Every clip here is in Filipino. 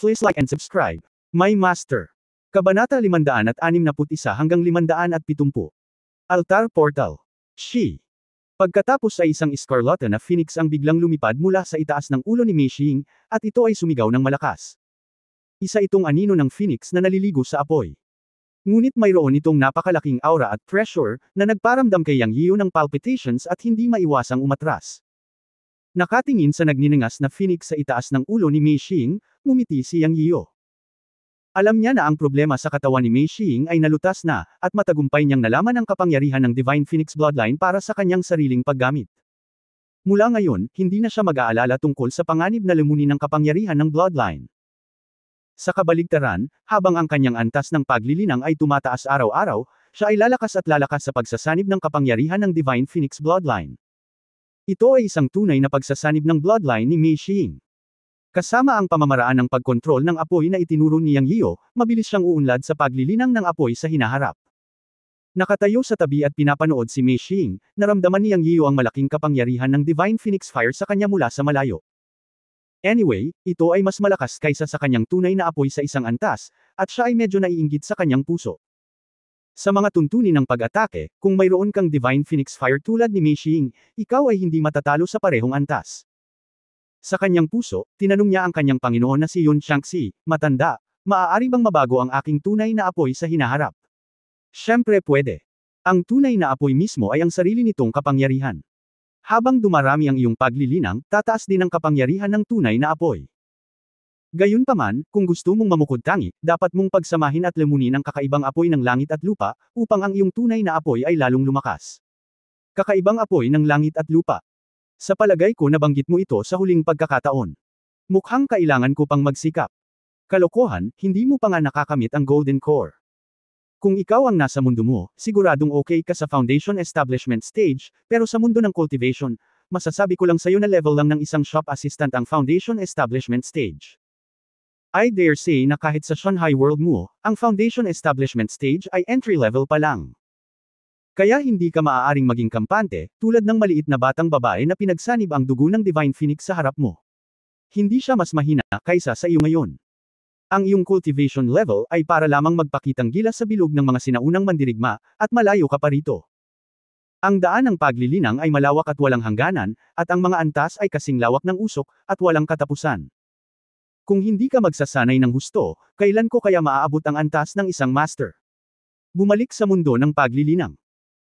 Please like and subscribe. My Master. Kabanata 561 hanggang 570. Altar Portal. She. Pagkatapos ay isang Scarlata na Phoenix ang biglang lumipad mula sa itaas ng ulo ni Mei Xing, at ito ay sumigaw ng malakas. Isa itong anino ng Phoenix na naliligo sa apoy. Ngunit mayroon itong napakalaking aura at pressure, na nagparamdam kay Yang Yiu ng palpitations at hindi maiwasang umatras. Nakatingin sa nagniningas na Phoenix sa itaas ng ulo ni Mei Xing, ngumiti si Yang Yiu. Alam niya na ang problema sa katawan ni Mei Xing ay nalutas na, at matagumpay niyang nalaman ang kapangyarihan ng Divine Phoenix Bloodline para sa kanyang sariling paggamit. Mula ngayon, hindi na siya mag-aalala tungkol sa panganib na lamunin ng kapangyarihan ng Bloodline. Sa kabaligtaran, habang ang kanyang antas ng paglilinang ay tumataas araw-araw, siya ay lalakas at lalakas sa pagsasanib ng kapangyarihan ng Divine Phoenix Bloodline. Ito ay isang tunay na pagsasanib ng Bloodline ni Mei Xing. Kasama ang pamamaraan ng pagkontrol ng apoy na itinuro ni Yang Yiu, mabilis siyang uunlad sa paglilinang ng apoy sa hinaharap. Nakatayo sa tabi at pinapanood si Mei Xing, naramdaman ni Yang Yiu ang malaking kapangyarihan ng Divine Phoenix Fire sa kanya mula sa malayo. Anyway, ito ay mas malakas kaysa sa kanyang tunay na apoy sa isang antas, at siya ay medyo naiinggit sa kanyang puso. Sa mga tuntunin ng pag-atake, kung mayroon kang Divine Phoenix Fire tulad ni Mei Xing, ikaw ay hindi matatalo sa parehong antas. Sa kanyang puso, tinanong niya ang kanyang Panginoon na si Yun Changxi, matanda, maaari bang mabago ang aking tunay na apoy sa hinaharap? Siyempre pwede. Ang tunay na apoy mismo ay ang sarili nitong kapangyarihan. Habang dumarami ang iyong paglilinang, tataas din ang kapangyarihan ng tunay na apoy. Gayunpaman, kung gusto mong mamukod-tangi, dapat mong pagsamahin at lamunin ang kakaibang apoy ng langit at lupa, upang ang iyong tunay na apoy ay lalong lumakas. Kakaibang apoy ng langit at lupa. Sa palagay ko nabanggit mo ito sa huling pagkakataon. Mukhang kailangan ko pang magsikap. Kalokohan, hindi mo pa nga nakakamit ang Golden Core. Kung ikaw ang nasa mundo mo, siguradong okay ka sa Foundation Establishment Stage, pero sa mundo ng cultivation, masasabi ko lang sa'yo na level lang ng isang shop assistant ang Foundation Establishment Stage. I dare say na kahit sa Shanghai World mo, ang Foundation Establishment Stage ay entry level pa lang. Kaya hindi ka maaaring maging kampante, tulad ng maliit na batang babae na pinagsanib ang dugo ng Divine Phoenix sa harap mo. Hindi siya mas mahina kaysa sa iyo ngayon. Ang iyong cultivation level ay para lamang magpakitang gilas sa bilog ng mga sinaunang mandirigma, at malayo ka pa rito. Ang daan ng paglilinang ay malawak at walang hangganan, at ang mga antas ay kasing lawak ng usok, at walang katapusan. Kung hindi ka magsasanay ng husto, kailan ko kaya maaabot ang antas ng isang master? Bumalik sa mundo ng paglilinang.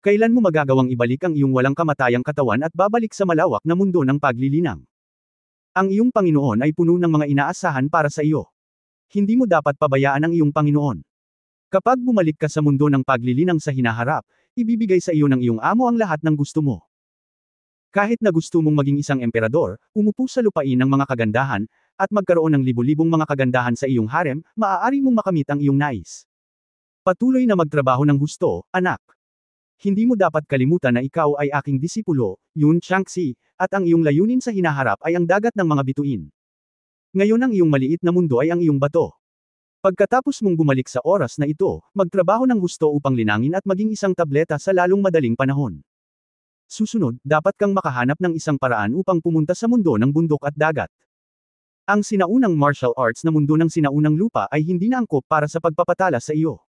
Kailan mo magagawang ibalik ang iyong walang kamatayang katawan at babalik sa malawak na mundo ng paglilinang? Ang iyong Panginoon ay puno ng mga inaasahan para sa iyo. Hindi mo dapat pabayaan ang iyong Panginoon. Kapag bumalik ka sa mundo ng paglilinang sa hinaharap, ibibigay sa iyo ng iyong amo ang lahat ng gusto mo. Kahit na gusto mong maging isang emperador, umupo sa lupain ng mga kagandahan, at magkaroon ng libu-libong mga kagandahan sa iyong harem, maaari mong makamit ang iyong nais. Patuloy na magtrabaho ng husto, anak. Hindi mo dapat kalimutan na ikaw ay aking disipulo, Yun Changxi, at ang iyong layunin sa hinaharap ay ang dagat ng mga bituin. Ngayon ang iyong maliit na mundo ay ang iyong bato. Pagkatapos mong bumalik sa oras na ito, magtrabaho ng husto upang linangin at maging isang tableta sa lalong madaling panahon. Susunod, dapat kang makahanap ng isang paraan upang pumunta sa mundo ng bundok at dagat. Ang sinaunang martial arts na mundo ng sinaunang lupa ay hindi na angkop para sa pagpapatala sa iyo.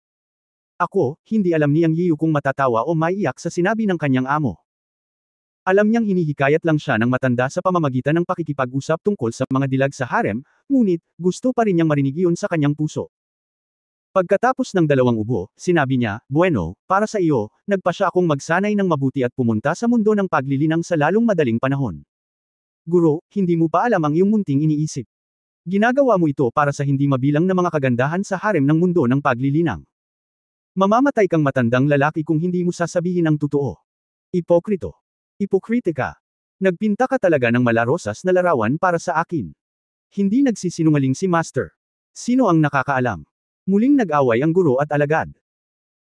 Ako, hindi alam ni Yang Yiu kung matatawa o maiyak sa sinabi ng kanyang amo. Alam niyang hinihikayat lang siya ng matanda sa pamamagitan ng pakikipag-usap tungkol sa mga dilag sa harem, ngunit, gusto pa rin niyang marinig iyon sa kanyang puso. Pagkatapos ng 2 ubo, sinabi niya, "Bueno, para sa iyo, nagpa siya akong magsanay ng mabuti at pumunta sa mundo ng paglilinang sa lalong madaling panahon. Guro, hindi mo pa alam ang iyong munting iniisip. Ginagawa mo ito para sa hindi mabilang na mga kagandahan sa harem ng mundo ng paglilinang. Mamamatay kang matandang lalaki kung hindi mo sasabihin ang totoo. Ipokrito. Ipokrite ka. Nagpinta ka talaga ng malarosas na larawan para sa akin. Hindi nagsisinungaling si Master. Sino ang nakakaalam? Muling nag-away ang guro at alagad.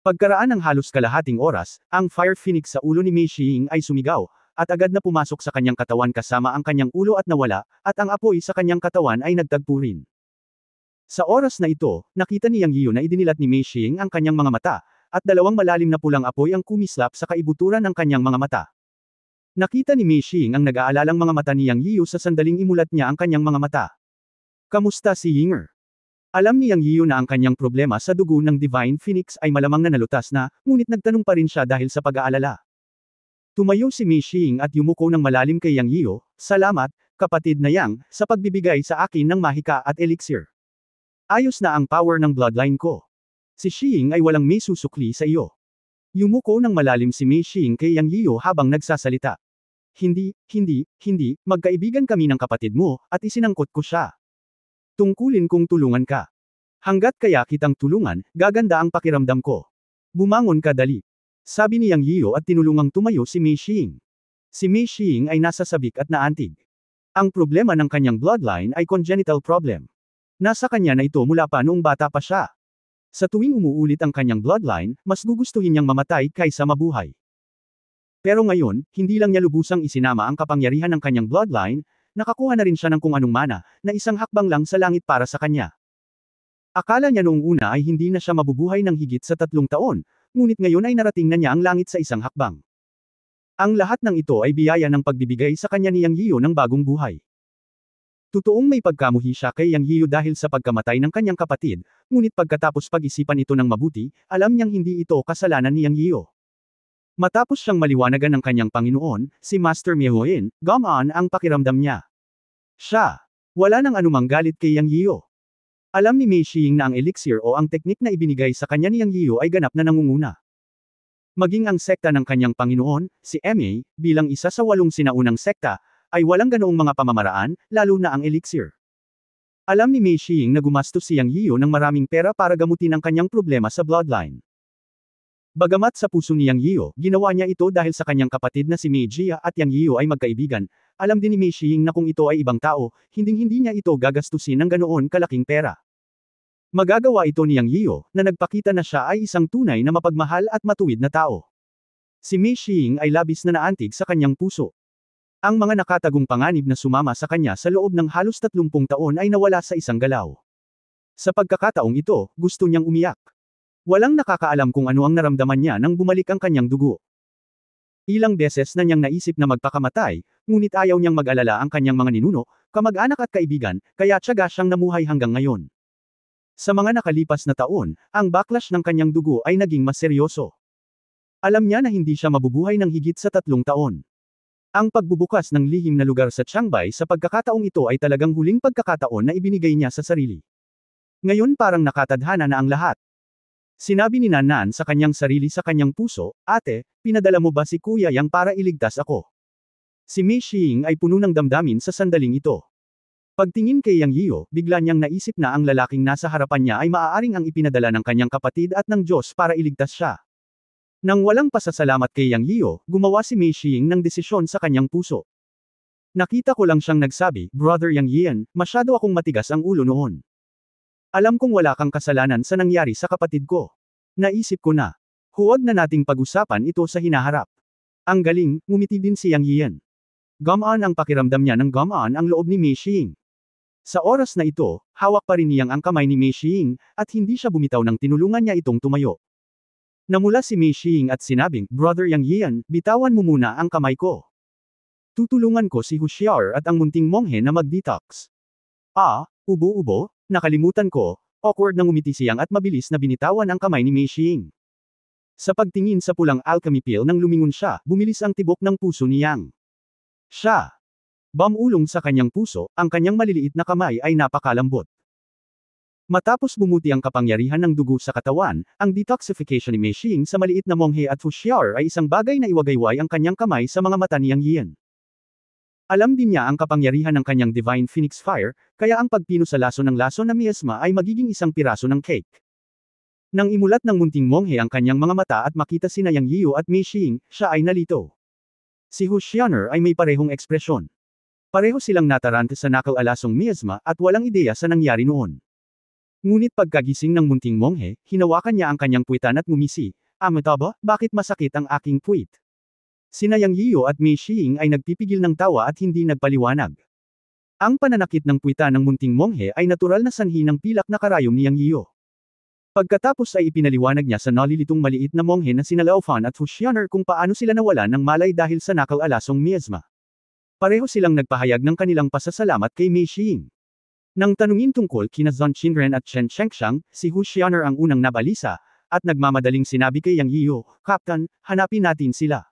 Pagkaraan ng halos kalahating oras, ang Fire Phoenix sa ulo ni Mei Xing ay sumigaw, at agad na pumasok sa kanyang katawan kasama ang kanyang ulo at nawala, at ang apoy sa kanyang katawan ay nagtagpo rin. Sa oras na ito, nakita ni Yang Yiu na idinilat ni Mei Xing ang kanyang mga mata, at 2 malalim na pulang apoy ang kumislap sa kaibuturan ng kanyang mga mata. Nakita ni Mei Xing ang nag-aalalang mga mata ni Yang Yiu sa sandaling imulat niya ang kanyang mga mata. Kamusta si Yinger? Alam ni Yang Yiyo na ang kanyang problema sa dugo ng Divine Phoenix ay malamang na nalutas na, ngunit nagtanong pa rin siya dahil sa pag-aalala. Tumayo si Mei Xing at yumuko ng malalim kay Yang Yiyo, "Salamat, kapatid na Yang, sa pagbibigay sa akin ng mahika at elixir. Ayos na ang power ng bloodline ko. Si Xing ay walang may susukli sa iyo." Yumuko ng malalim si Mei Xing kay Yang Yiyo habang nagsasalita. Hindi, magkaibigan kami ng kapatid mo, at isinangkot ko siya. Tungkulin kong tulungan ka. Hanggat kaya kitang tulungan, gaganda ang pakiramdam ko. Bumangon ka dali. Sabi ni Yang Yiyo at tinulungang tumayo si Mei Xing. Si Mei Xing ay nasa sabik at naantig. Ang problema ng kanyang bloodline ay congenital problem. Nasa kanya na ito mula pa noong bata pa siya. Sa tuwing umuulit ang kanyang bloodline, mas gugustuhin niyang mamatay kaysa mabuhay. Pero ngayon, hindi lang niya lubusang isinama ang kapangyarihan ng kanyang bloodline, nakakuha na rin siya ng kung anong mana, na isang hakbang lang sa langit para sa kanya. Akala niya noong una ay hindi na siya mabubuhay ng higit sa 3 taon, ngunit ngayon ay narating na niya ang langit sa isang hakbang. Ang lahat ng ito ay biyaya ng pagbibigay sa kanya ni Yang Yiyo ng bagong buhay. Totoong may pagkamuhi siya kay Yang Yiyo dahil sa pagkamatay ng kanyang kapatid, ngunit pagkatapos pag-isipan ito ng mabuti, alam niyang hindi ito kasalanan ni Yang Yiyo. Matapos siyang maliwanagan ng kanyang Panginoon, si Master Miehuin, gumaan ang pakiramdam niya. Wala nang anumang galit kay Yang Yiyo. Alam ni Mei Xing na ang elixir o ang teknik na ibinigay sa kanya ni Yang Yiyo ay ganap na nangunguna. Maging ang sekta ng kanyang Panginoon, si Ma, bilang isa sa 8 sinaunang sekta, ay walang ganoong mga pamamaraan, lalo na ang elixir. Alam ni Mei Xing na gumastos si Yang Yiyo ng maraming pera para gamutin ang kanyang problema sa bloodline. Bagamat sa puso ni Yang Yiyo, ginawa niya ito dahil sa kanyang kapatid na si Mei Jia at Yang Yiyo ay magkaibigan, alam din ni Mei Xing na kung ito ay ibang tao, hinding-hindi niya ito gagastusin ng ganoon kalaking pera. Magagawa ito ni Yang Yiyo, na nagpakita na siya ay isang tunay na mapagmahal at matuwid na tao. Si Mei Xing ay labis na naantig sa kanyang puso. Ang mga nakatagong panganib na sumama sa kanya sa loob ng halos 30 taon ay nawala sa isang galaw. Sa pagkakataong ito, gusto niyang umiyak. Walang nakakaalam kung ano ang naramdaman niya nang bumalik ang kanyang dugo. Ilang beses na niyang naisip na magpakamatay, ngunit ayaw niyang mag-alala ang kanyang mga ninuno, kamag-anak at kaibigan, kaya tiyaga siyang namuhay hanggang ngayon. Sa mga nakalipas na taon, ang backlash ng kanyang dugo ay naging mas seryoso. Alam niya na hindi siya mabubuhay ng higit sa 3 taon. Ang pagbubukas ng lihim na lugar sa Qiangbei sa pagkakataong ito ay talagang huling pagkakataon na ibinigay niya sa sarili. Ngayon parang nakatadhana na ang lahat. Sinabi ni Nan sa kanyang sarili sa kanyang puso, "Ate, pinadala mo ba si Kuya Yang para iligtas ako?" Si Mei Xing ay puno ng damdamin sa sandaling ito. Pagtingin kay Yang Yiyo, bigla niyang naisip na ang lalaking nasa harapan niya ay maaaring ang ipinadala ng kanyang kapatid at ng Diyos para iligtas siya. Nang walang pasasalamat kay Yang Yiyo, gumawa si Mei Xing ng desisyon sa kanyang puso. Nakita ko lang siyang nagsabi, "Brother Yang Yian, masyado akong matigas ang ulo noon. Alam kong wala kang kasalanan sa nangyari sa kapatid ko. Naisip ko na, huwag na nating pag-usapan ito sa hinaharap." Ang galing, ngumiti din si Yang Yian. Gumaan ang pakiramdam niya ng gumaan ang loob ni Mei Xing. Sa oras na ito, hawak pa rin niyang ang kamay ni Mei Xing, at hindi siya bumitaw nang tinulungan niya itong tumayo. Namula si Mei Xing at sinabing, "Brother Yang Yian, bitawan mo muna ang kamay ko. Tutulungan ko si Huxiar at ang munting monghe na mag-detox." Ubo-ubo, nakalimutan ko, awkward na ngumiti si Yang at mabilis na binitawan ang kamay ni Mei Xing. Sa pagtingin sa pulang alchemy pill nang lumingon siya, bumilis ang tibok ng puso ni Yang. Bamulong sa kanyang puso, ang kanyang maliliit na kamay ay napakalambot. Matapos bumuti ang kapangyarihan ng dugo sa katawan, ang detoxification ni Mei Xing sa maliit na monghe at Huxiar ay isang bagay na iwagayway ang kanyang kamay sa mga mata ni Yang Yian. Alam din niya ang kapangyarihan ng kanyang Divine Phoenix Fire, kaya ang pagpino sa laso ng laso na miasma ay magiging isang piraso ng cake. Nang imulat ng munting monghe ang kanyang mga mata at makita sina Yang Yiyo at Mei Xing, siya ay nalito. Si Huxianer ay may parehong ekspresyon. Pareho silang natarante sa nakal-alasong miasma at walang ideya sa nangyari noon. Ngunit pagkagising ng munting monghe, hinawakan niya ang kanyang puwitan at ngumisi, "Amitaba, bakit masakit ang aking puwit?" Sina Yang Yiyo at Mei Xing ay nagpipigil ng tawa at hindi nagpaliwanag. Ang pananakit ng puwitan ng munting monghe ay natural na sanhi ng pilak na karayom ni Yang Yiyo. Pagkatapos ay ipinaliwanag niya sa nalilitong maliit na monghe na sina Laofan at Huxianer kung paano sila nawalan ng malay dahil sa nakal-alasong miasma. Pareho silang nagpahayag ng kanilang pasasalamat kay Mei Xing. Nang tanungin tungkol kina Zhon Qinren at Chen Chengxiang, si Hu Xianer ang unang nabalisa, at nagmamadaling sinabi kay Yang Yiyu, "Captain, hanapin natin sila."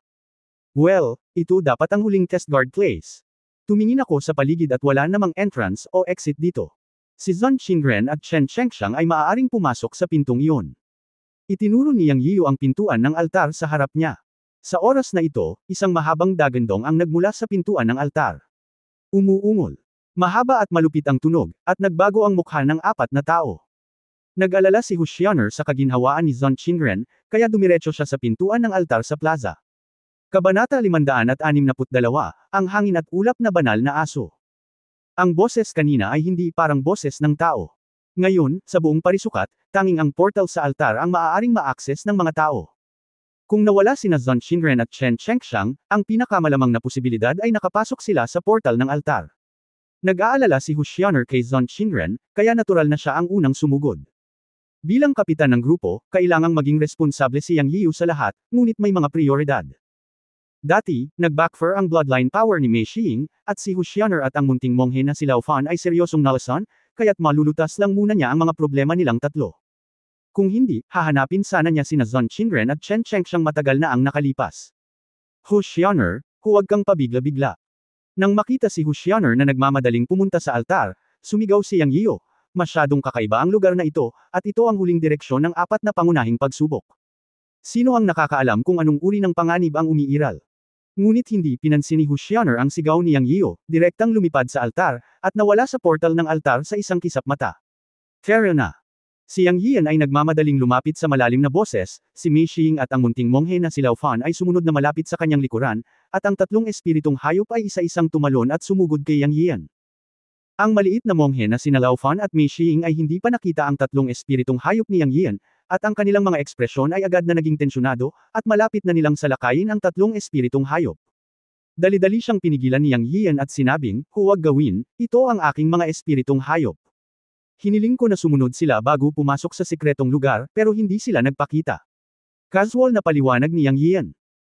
Well, ito dapat ang huling test guard place. Tumingin ako sa paligid at wala namang entrance o exit dito. Si Zhon Qinren at Chen Chengxiang ay maaaring pumasok sa pintong iyon. Itinuro ni Yang Yiyu ang pintuan ng altar sa harap niya. Sa oras na ito, isang mahabang dagandong ang nagmula sa pintuan ng altar. Umuungol. Mahaba at malupit ang tunog, at nagbago ang mukha ng apat na tao. Nag-alala si Hu Xianer sa kaginhawaan ni Zhon Qinren, kaya dumiretso siya sa pintuan ng altar sa plaza. Kabanata 562, ang hangin at ulap na banal na aso. Ang boses kanina ay hindi parang boses ng tao. Ngayon, sa buong parisukat, tanging ang portal sa altar ang maaaring ma-access ng mga tao. Kung nawala sina Zhon Qinren at Chen Chengxiang, ang pinakamalamang na posibilidad ay nakapasok sila sa portal ng altar. Nag-aalala si Hu Xianer kay Zhon Qinren, kaya natural na siya ang unang sumugod. Bilang kapitan ng grupo, kailangang maging responsable si Yang Yiyu sa lahat, ngunit may mga prioridad. Dati, nag-backfire ang bloodline power ni Mei Xiying, at si Hu Xianer at ang munting monghe na si Lao Fan ay seryosong nalasan, kaya't malulutas lang muna niya ang mga problema nilang tatlo. Kung hindi, hahanapin sana niya sina Zhon Qinren at Chen Chengxiang matagal na ang nakalipas. Hu Xianer, huwag kang pabigla-bigla. Nang makita si Hu Xianer na nagmamadaling pumunta sa altar, sumigaw si Yang Yiyu, "Masyadong kakaiba ang lugar na ito, at ito ang huling direksyon ng apat na pangunahing pagsubok. Sino ang nakakaalam kung anong uri ng panganib ang umiiral?" Ngunit hindi pinansin ni Hu Xianer ang sigaw ni Yang Yiyu, direktang lumipad sa altar, at nawala sa portal ng altar sa isang kisap mata. Tara na! Si Yang Yian ay nagmamadaling lumapit sa malalim na boses, si Mei Xiying at ang munting monghe na si Lao Fan ay sumunod na malapit sa kanyang likuran, at ang tatlong espiritong hayop ay isa-isang tumalon at sumugod kay Yang Yian. Ang maliit na monghe na sina Lao Fan at Mei Xiying ay hindi pa nakita ang tatlong espiritong hayop ni Yang Yian, at ang kanilang mga ekspresyon ay agad na naging tensyonado, at malapit na nilang salakayin ang tatlong espiritong hayop. Dali-dali siyang pinigilan ni Yang Yian at sinabing, "Huwag gawin, ito ang aking mga espiritong hayop." Hiniling ko na sumunod sila bago pumasok sa sikretong lugar, pero hindi sila nagpakita. Casual na paliwanag ni Yang Yian.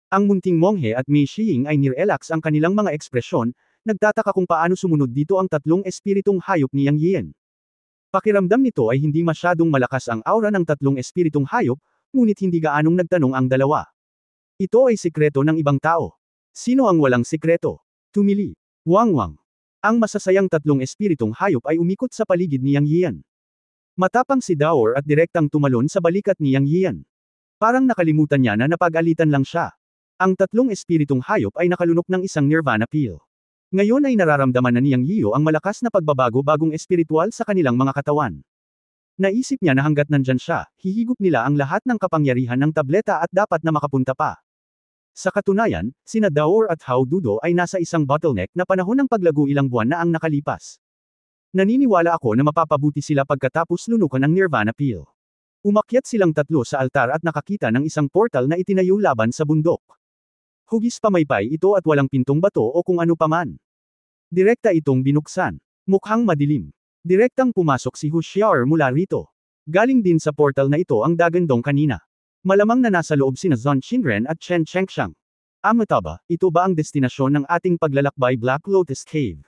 Ang munting monghe at Mei Xiying ay nirelax ang kanilang mga ekspresyon, nagtataka kung paano sumunod dito ang tatlong espiritong hayop ni Yang Yian. Pakiramdam nito ay hindi masyadong malakas ang aura ng tatlong espiritong hayop, ngunit hindi gaanong nagtanong ang dalawa. Ito ay sikreto ng ibang tao. Sino ang walang sikreto? Tumili. Wangwang. Ang masasayang tatlong espiritong hayop ay umikot sa paligid ni Yang Yian. Matapang si Daor at direktang tumalon sa balikat ni Yang Yian. Parang nakalimutan niya na napag-alitan lang siya. Ang tatlong espiritong hayop ay nakalunok ng isang nirvana pill. Ngayon ay nararamdaman na ni Yang Yiyu ang malakas na pagbabago bagong espiritual sa kanilang mga katawan. Naisip niya na hanggat nandyan siya, hihigop nila ang lahat ng kapangyarihan ng tableta at dapat na makapunta pa. Sa katunayan, sina Daor at Hao Dudo ay nasa isang bottleneck na panahon ng paglago ilang buwan na ang nakalipas. Naniniwala ako na mapapabuti sila pagkatapos lunukan ng nirvana pill. Umakyat silang tatlo sa altar at nakakita ng isang portal na itinayo laban sa bundok. Hugis pamaypay ito at walang pintong bato o kung ano paman. Direkta itong binuksan. Mukhang madilim. Direktang pumasok si Hu Xiaer mula rito. Galing din sa portal na ito ang dagandong kanina. Malamang na nasa loob sina Zhon Qinren at Chen Chengxiang. Amataba, ito ba ang destinasyon ng ating paglalakbay Black Lotus Cave?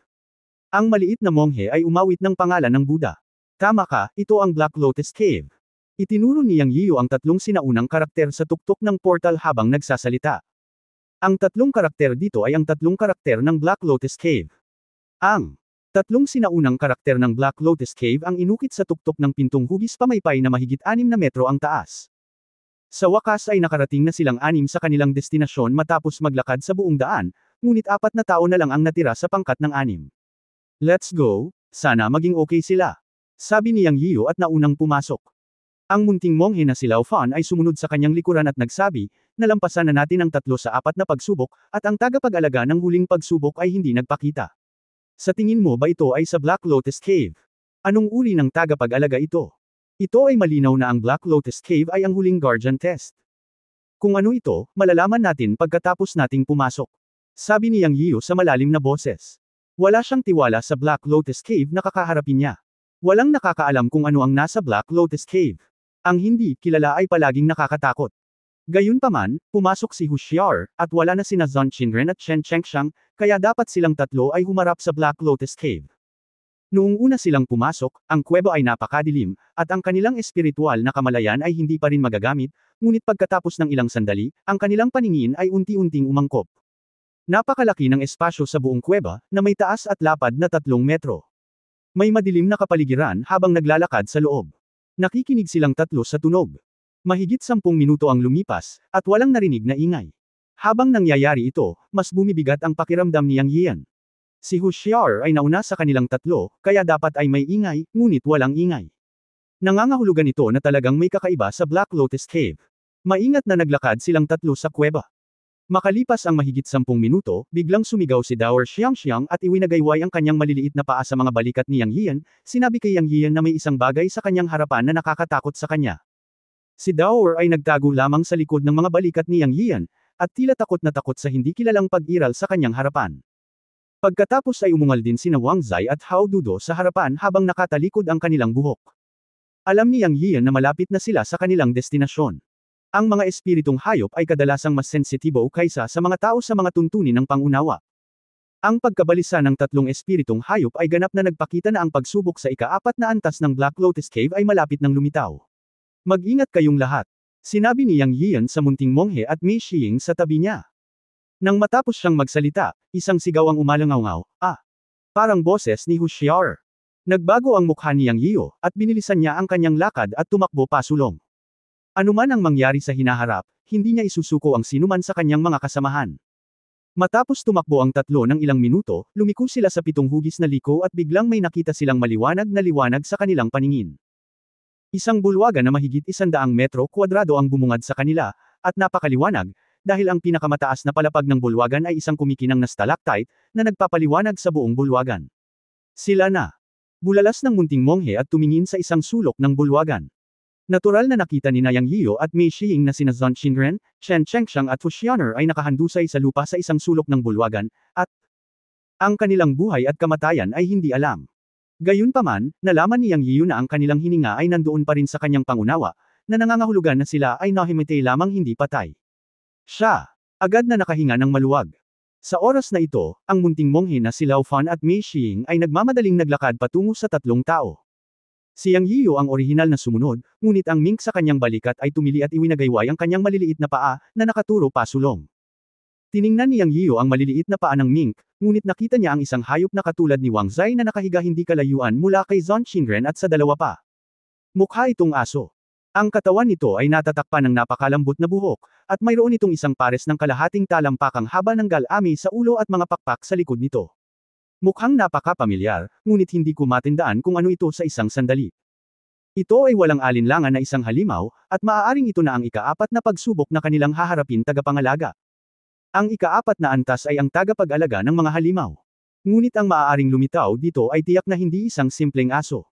Ang maliit na monghe ay umawit ng pangalan ng Buddha. Tama ka, ito ang Black Lotus Cave. Itinuro ni Yang Yiyu ang tatlong sinaunang karakter sa tuktok ng portal habang nagsasalita. Ang tatlong karakter dito ay ang tatlong karakter ng Black Lotus Cave. Ang tatlong sinaunang karakter ng Black Lotus Cave ang inukit sa tuktok ng pintong hugis pamaypay na mahigit 6 na metro ang taas. Sa wakas ay nakarating na silang 6 sa kanilang destinasyon matapos maglakad sa buong daan, ngunit 4 na tao na lang ang natira sa pangkat ng 6. Let's go, sana maging okay sila. Sabi ni Yang Yiyu at naunang pumasok. Ang munting monghe na si Lao Fan ay sumunod sa kanyang likuran at nagsabi, nalampasan na natin ang 3 sa 4 na pagsubok, at ang tagapag-alaga ng huling pagsubok ay hindi nagpakita. Sa tingin mo ba ito ay sa Black Lotus Cave? Anong uri ng tagapag-alaga ito? Ito ay malinaw na ang Black Lotus Cave ay ang huling guardian test. Kung ano ito, malalaman natin pagkatapos nating pumasok. Sabi ni Yang Yiyu sa malalim na boses. Wala siyang tiwala sa Black Lotus Cave na kakaharapin niya. Walang nakakaalam kung ano ang nasa Black Lotus Cave. Ang hindi kilala ay palaging nakakatakot. Gayunpaman, pumasok si Hu Xiaer, at wala na sina Zhon Qinren at Chen Chengxiang, kaya dapat silang tatlo ay humarap sa Black Lotus Cave. Noong una silang pumasok, ang kuweba ay napakadilim, at ang kanilang espiritual na kamalayan ay hindi pa rin magagamit, ngunit pagkatapos ng ilang sandali, ang kanilang paningin ay unti-unting umangkop. Napakalaki ng espasyo sa buong kuweba, na may taas at lapad na 3 metro. May madilim na kapaligiran habang naglalakad sa loob. Nakikinig silang tatlo sa tunog. Mahigit 10 minuto ang lumipas, at walang narinig na ingay. Habang nangyayari ito, mas bumibigat ang pakiramdam ni Yang Yian. Si Hushiar ay nauna sa kanilang tatlo, kaya dapat ay may ingay, ngunit walang ingay. Nangangahulugan ito na talagang may kakaiba sa Black Lotus Cave. Maingat na naglakad silang tatlo sa kuweba. Makalipas ang mahigit 10 minuto, biglang sumigaw si Dower Xiangxiang at iwinagayway ang kanyang maliliit na paa sa mga balikat ni Yang Yian, sinabi kay Yang Yian na may isang bagay sa kanyang harapan na nakakatakot sa kanya. Si Dower ay nagtago lamang sa likod ng mga balikat ni Yang Yian, at tila takot na takot sa hindi kilalang pag-iral sa kanyang harapan. Pagkatapos ay umungal din sina Wang Zai at Hao Dudo sa harapan habang nakatalikod ang kanilang buhok. Alam ni Yang Yian na malapit na sila sa kanilang destinasyon. Ang mga espiritong hayop ay kadalasang mas sensitibo kaysa sa mga tao sa mga tuntunin ng pangunawa. Ang pagkabalisa ng tatlong espiritong hayop ay ganap na nagpakita na ang pagsubok sa ika-4 na antas ng Black Lotus Cave ay malapit ng lumitaw. Mag-ingat kayong lahat. Sinabi ni Yang Yian sa munting monghe at Mei Xiying sa tabi niya. Nang matapos siyang magsalita, isang sigaw ang umalangaw-ngaw, parang boses ni Hushiar. Nagbago ang mukha ni Yang Yiu, at binilisan niya ang kanyang lakad at tumakbo pasulong. Anuman ang mangyari sa hinaharap, hindi niya isusuko ang sinuman sa kanyang mga kasamahan. Matapos tumakbo ang tatlo ng ilang minuto, lumiko sila sa 7 hugis na liko at biglang may nakita silang maliwanag na liwanag sa kanilang paningin. Isang bulwagan na mahigit 100 metro kwadrado ang bumungad sa kanila, at napakaliwanag, dahil ang pinakamataas na palapag ng bulwagan ay isang kumikinang na stalactite, na nagpapaliwanag sa buong bulwagan. Sila na. Bulalas ng munting monghe at tumingin sa isang sulok ng bulwagan. Natural na nakita ni Yang Yiu at Mei Xiying na sina Zhang Qingren, Chen Chengxiang at Hushianer ay nakahandusay sa lupa sa isang sulok ng bulwagan, at ang kanilang buhay at kamatayan ay hindi alam. Gayunpaman, nalaman ni Yang Yiu na ang kanilang hininga ay nandoon pa rin sa kanyang pangunawa, na nangangahulugan na sila ay nahimatay lamang hindi patay. Siya, agad na nakahinga ng maluwag. Sa oras na ito, ang munting monghe na si Lao Fan at Mei Xiying ay nagmamadaling naglakad patungo sa tatlong tao. Si Yang Yiu ang orihinal na sumunod, ngunit ang mink sa kanyang balikat ay tumili at iwinagayway ang kanyang maliliit na paa, na nakaturo pasulong. Tiningnan ni Yang Yiu ang maliliit na paa ng mink, ngunit nakita niya ang isang hayop na katulad ni Wang Zai na nakahiga hindi kalayuan mula kay Zhang Qingren at sa dalawa pa. Mukha itong aso. Ang katawan nito ay natatakpan ng napakalambot na buhok, at mayroon itong isang pares ng kalahating talampakang haba ng galami sa ulo at mga pakpak sa likod nito. Mukhang napakapamilyar, ngunit hindi ko matindaan kung ano ito sa isang sandali. Ito ay walang alinlangan na isang halimaw, at maaaring ito na ang ika-4 na pagsubok na kanilang haharapin tagapangalaga. Ang ika-4 na antas ay ang tagapag-alaga ng mga halimaw. Ngunit ang maaaring lumitaw dito ay tiyak na hindi isang simpleng aso.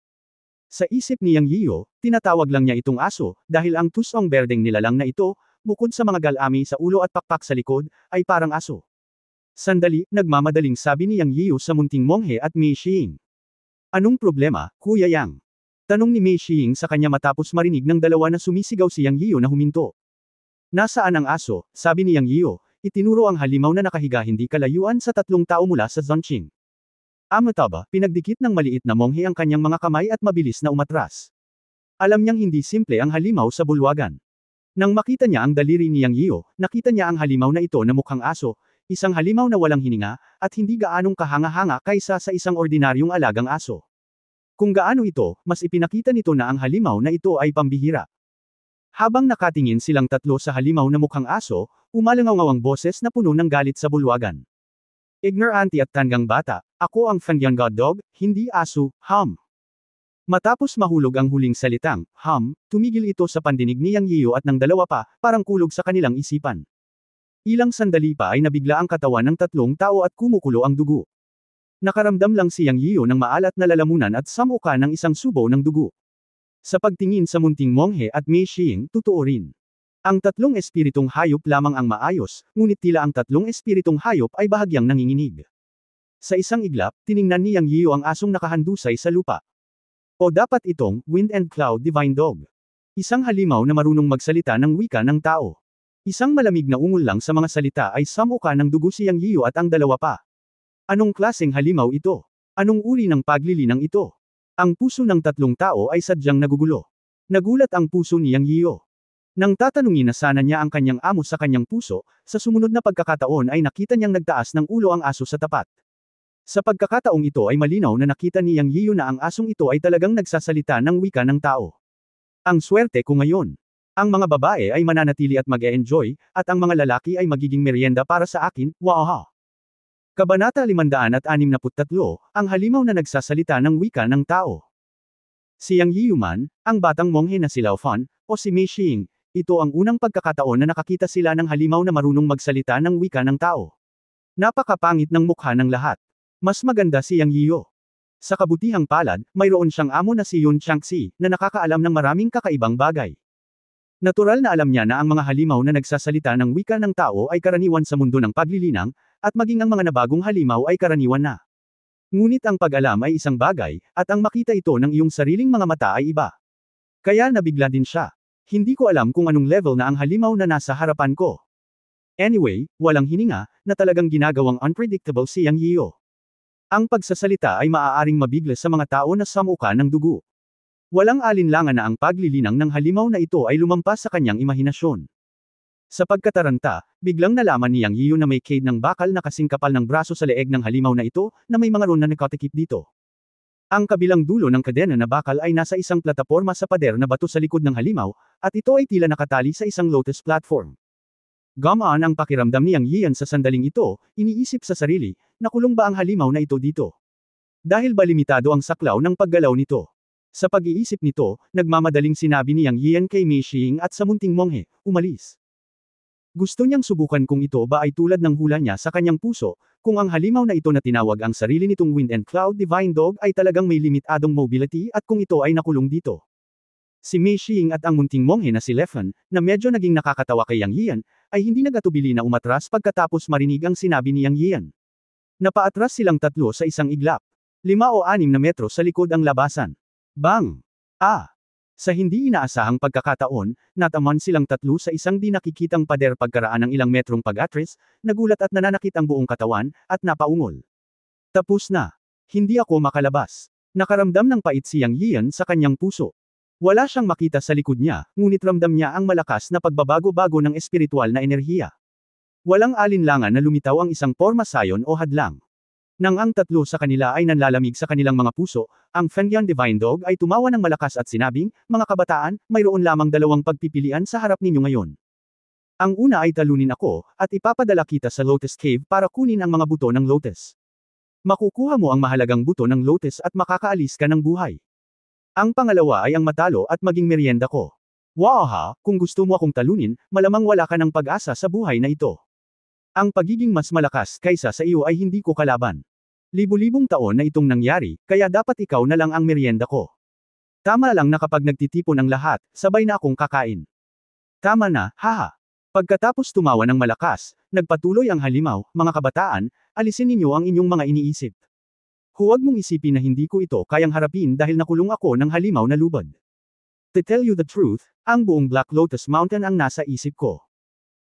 Sa isip ni Yang Yiu, tinatawag lang niya itong aso, dahil ang tusong berdeng nilalang na ito, bukod sa mga galami sa ulo at pakpak sa likod, ay parang aso. Sandali, nagmamadaling sabi ni Yang Yiu sa munting monghe at Mei Xiying. Anong problema, Kuya Yang? Tanong ni Mei Xiying sa kanya matapos marinig ng dalawa na sumisigaw si Yang Yiu na huminto. Nasaan ang aso, sabi ni Yang Yiu, itinuro ang halimaw na nakahiga hindi kalayuan sa 3 tao mula sa Zhongqing. Amataba, pinagdikit ng maliit na monghe ang kanyang mga kamay at mabilis na umatras. Alam niyang hindi simple ang halimaw sa bulwagan. Nang makita niya ang daliri ni Yang Yiu, nakita niya ang halimaw na ito na mukhang aso, isang halimaw na walang hininga, at hindi gaanong kahanga-hanga kaysa sa isang ordinaryong alagang aso. Kung gaano ito, mas ipinakita nito na ang halimaw na ito ay pambihira. Habang nakatingin silang tatlo sa halimaw na mukhang aso, umalangaw ang boses na puno ng galit sa bulwagan. Ignorante at tanggang bata, ako ang Fangyan God Dog, hindi aso, Matapos mahulog ang huling salitang, tumigil ito sa pandinig ni Yang Yiu at ng dalawa pa, parang kulog sa kanilang isipan. Ilang sandali pa ay nabigla ang katawan ng 3 tao at kumukulo ang dugo. Nakaramdam lang si Yang Yiu ng maalat na lalamunan at samuka ng isang subo ng dugo. Sa pagtingin sa munting monghe at Mei Xiying, totoo rin. Ang 3 espiritong hayop lamang ang maayos, ngunit tila ang 3 espiritong hayop ay bahagyang nanginginig. Sa isang iglap, tiningnan ni Yang Yiu ang asong nakahandusay sa lupa. O dapat itong, Wind and Cloud Divine Dog. Isang halimaw na marunong magsalita ng wika ng tao. Isang malamig na ungol lang sa mga salita ay samuka ng dugo si Yang Yiu at ang dalawa pa. Anong klaseng halimaw ito? Anong uri ng paglilinang ito? Ang puso ng tatlong tao ay sadyang nagugulo. Nagulat ang puso ni Yang Yiyo. Nang tatanungin na sana niya ang kanyang amo sa kanyang puso, sa sumunod na pagkakataon ay nakita niyang nagtaas ng ulo ang aso sa tapat. Sa pagkakataong ito ay malinaw na nakita ni Yang Yiyo na ang asong ito ay talagang nagsasalita ng wika ng tao. Ang swerte ko ngayon. Ang mga babae ay mananatili at mag-e-enjoy, at ang mga lalaki ay magiging merienda para sa akin, wahaha. Kabanata 563, ang halimaw na nagsasalita ng wika ng tao. Si Yang Yiyo man, ang batang monghe na si Lao Fan, o si Mei Xing, ito ang unang pagkakataon na nakakita sila ng halimaw na marunong magsalita ng wika ng tao. Napakapangit ng mukha ng lahat. Mas maganda si Yang Yiyo. Sa kabutihang palad, mayroon siyang amo na si Yun Changxi, na nakakaalam ng maraming kakaibang bagay. Natural na alam niya na ang mga halimaw na nagsasalita ng wika ng tao ay karaniwan sa mundo ng paglilinang, at maging ang mga nabagong halimaw ay karaniwan na. Ngunit ang pag-alam ay isang bagay, at ang makita ito ng iyong sariling mga mata ay iba. Kaya nabigla din siya. Hindi ko alam kung anong level na ang halimaw na nasa harapan ko. Anyway, walang hininga, na talagang ginagawang unpredictable si Yang Yiyo. Ang pagsasalita ay maaaring mabigla sa mga tao na samuka ng dugo. Walang alinlangan na ang paglilinang ng halimaw na ito ay lumampas sa kanyang imahinasyon. Sa pagkataranta, biglang nalaman ni Yang Yiyo na may cade ng bakal na kasing kapal ng braso sa leeg ng halimaw na ito, na may mga ron na nakatikip dito. Ang kabilang dulo ng kadena na bakal ay nasa isang plataporma sa pader na bato sa likod ng halimaw, at ito ay tila nakatali sa isang lotus platform. Gamaan ang pakiramdam ni Yang Yiyan sa sandaling ito, iniisip sa sarili, nakulong ba ang halimaw na ito dito? Dahil ba limitado ang saklaw ng paggalaw nito? Sa pag-iisip nito, nagmamadaling sinabi ni Yang Yiyan kay Mei Xing at sa munting monghe, umalis. Gusto niyang subukan kung ito ba ay tulad ng hula niya sa kanyang puso, kung ang halimaw na ito na tinawag ang sarili nitong Wind and Cloud Divine Dog ay talagang may limitadong mobility at kung ito ay nakulong dito. Si Mei Xing at ang munting monghe na si Leffen, na medyo naging nakakatawa kay Yang Yiyan, ay hindi nagatubili na umatras pagkatapos marinig ang sinabi ni Yang Yiyan. Napaatras silang tatlo sa isang iglap. 5 o 6 na metro sa likod ang labasan. Bang! Sa hindi inaasahang pagkakataon, nataman silang tatlo sa isang di nakikitang pader pagkaraan ng ilang metrong pag-atras, nagulat at nananakit ang buong katawan, at napaungol. Tapos na. Hindi ako makalabas. Nakaramdam ng pait si Yang Yiyan sa kanyang puso. Wala siyang makita sa likod niya, ngunit ramdam niya ang malakas na pagbabago-bago ng espiritual na enerhiya. Walang alinlangan na lumitaw ang isang porma sayon o hadlang. Nang ang tatlo sa kanila ay nanlalamig sa kanilang mga puso, ang Fengyan Divine Dog ay tumawa ng malakas at sinabing, mga kabataan, mayroon lamang dalawang pagpipilian sa harap ninyo ngayon. Ang una ay talunin ako, at ipapadala kita sa Lotus Cave para kunin ang mga buto ng Lotus. Makukuha mo ang mahalagang buto ng Lotus at makakaalis ka ng buhay. Ang pangalawa ay ang matalo at maging merienda ko. Waha, kung gusto mo akong talunin, malamang wala ka ng pag-asa sa buhay na ito. Ang pagiging mas malakas kaysa sa iyo ay hindi ko kalaban. Libu-libong taon na itong nangyari, kaya dapat ikaw na lang ang merienda ko. Tama lang na kapag nagtitipon ang lahat, sabay na akong kakain. Tama na, haha. Pagkatapos tumawa ng malakas, nagpatuloy ang halimaw, mga kabataan, alisin ninyo ang inyong mga iniisip. Huwag mong isipin na hindi ko ito kayang harapin dahil nakulong ako ng halimaw na lubad. To tell you the truth, ang buong Black Lotus Mountain ang nasa isip ko.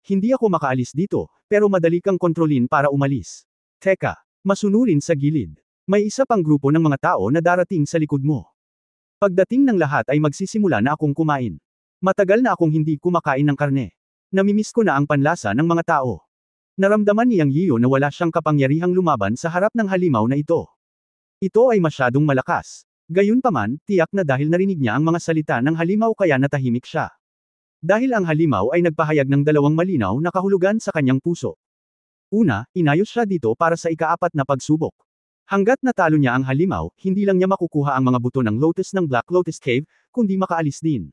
Hindi ako makaalis dito, pero madali kang kontrolin para umalis. Teka, masunurin sa gilid. May isa pang grupo ng mga tao na darating sa likod mo. Pagdating ng lahat ay magsisimula na akong kumain. Matagal na akong hindi kumakain ng karne. Namimiss ko na ang panlasa ng mga tao. Naramdaman ni Yang Yiyo na wala siyang kapangyarihang lumaban sa harap ng halimaw na ito. Ito ay masyadong malakas. Gayunpaman, tiyak na dahil narinig niya ang mga salita ng halimaw kaya natahimik siya. Dahil ang halimaw ay nagpahayag ng dalawang malinaw na kahulugan sa kanyang puso. Una, inayos siya dito para sa ika-4 na pagsubok. Hanggat natalo niya ang halimaw, hindi lang niya makukuha ang mga buto ng Lotus ng Black Lotus Cave, kundi makaalis din.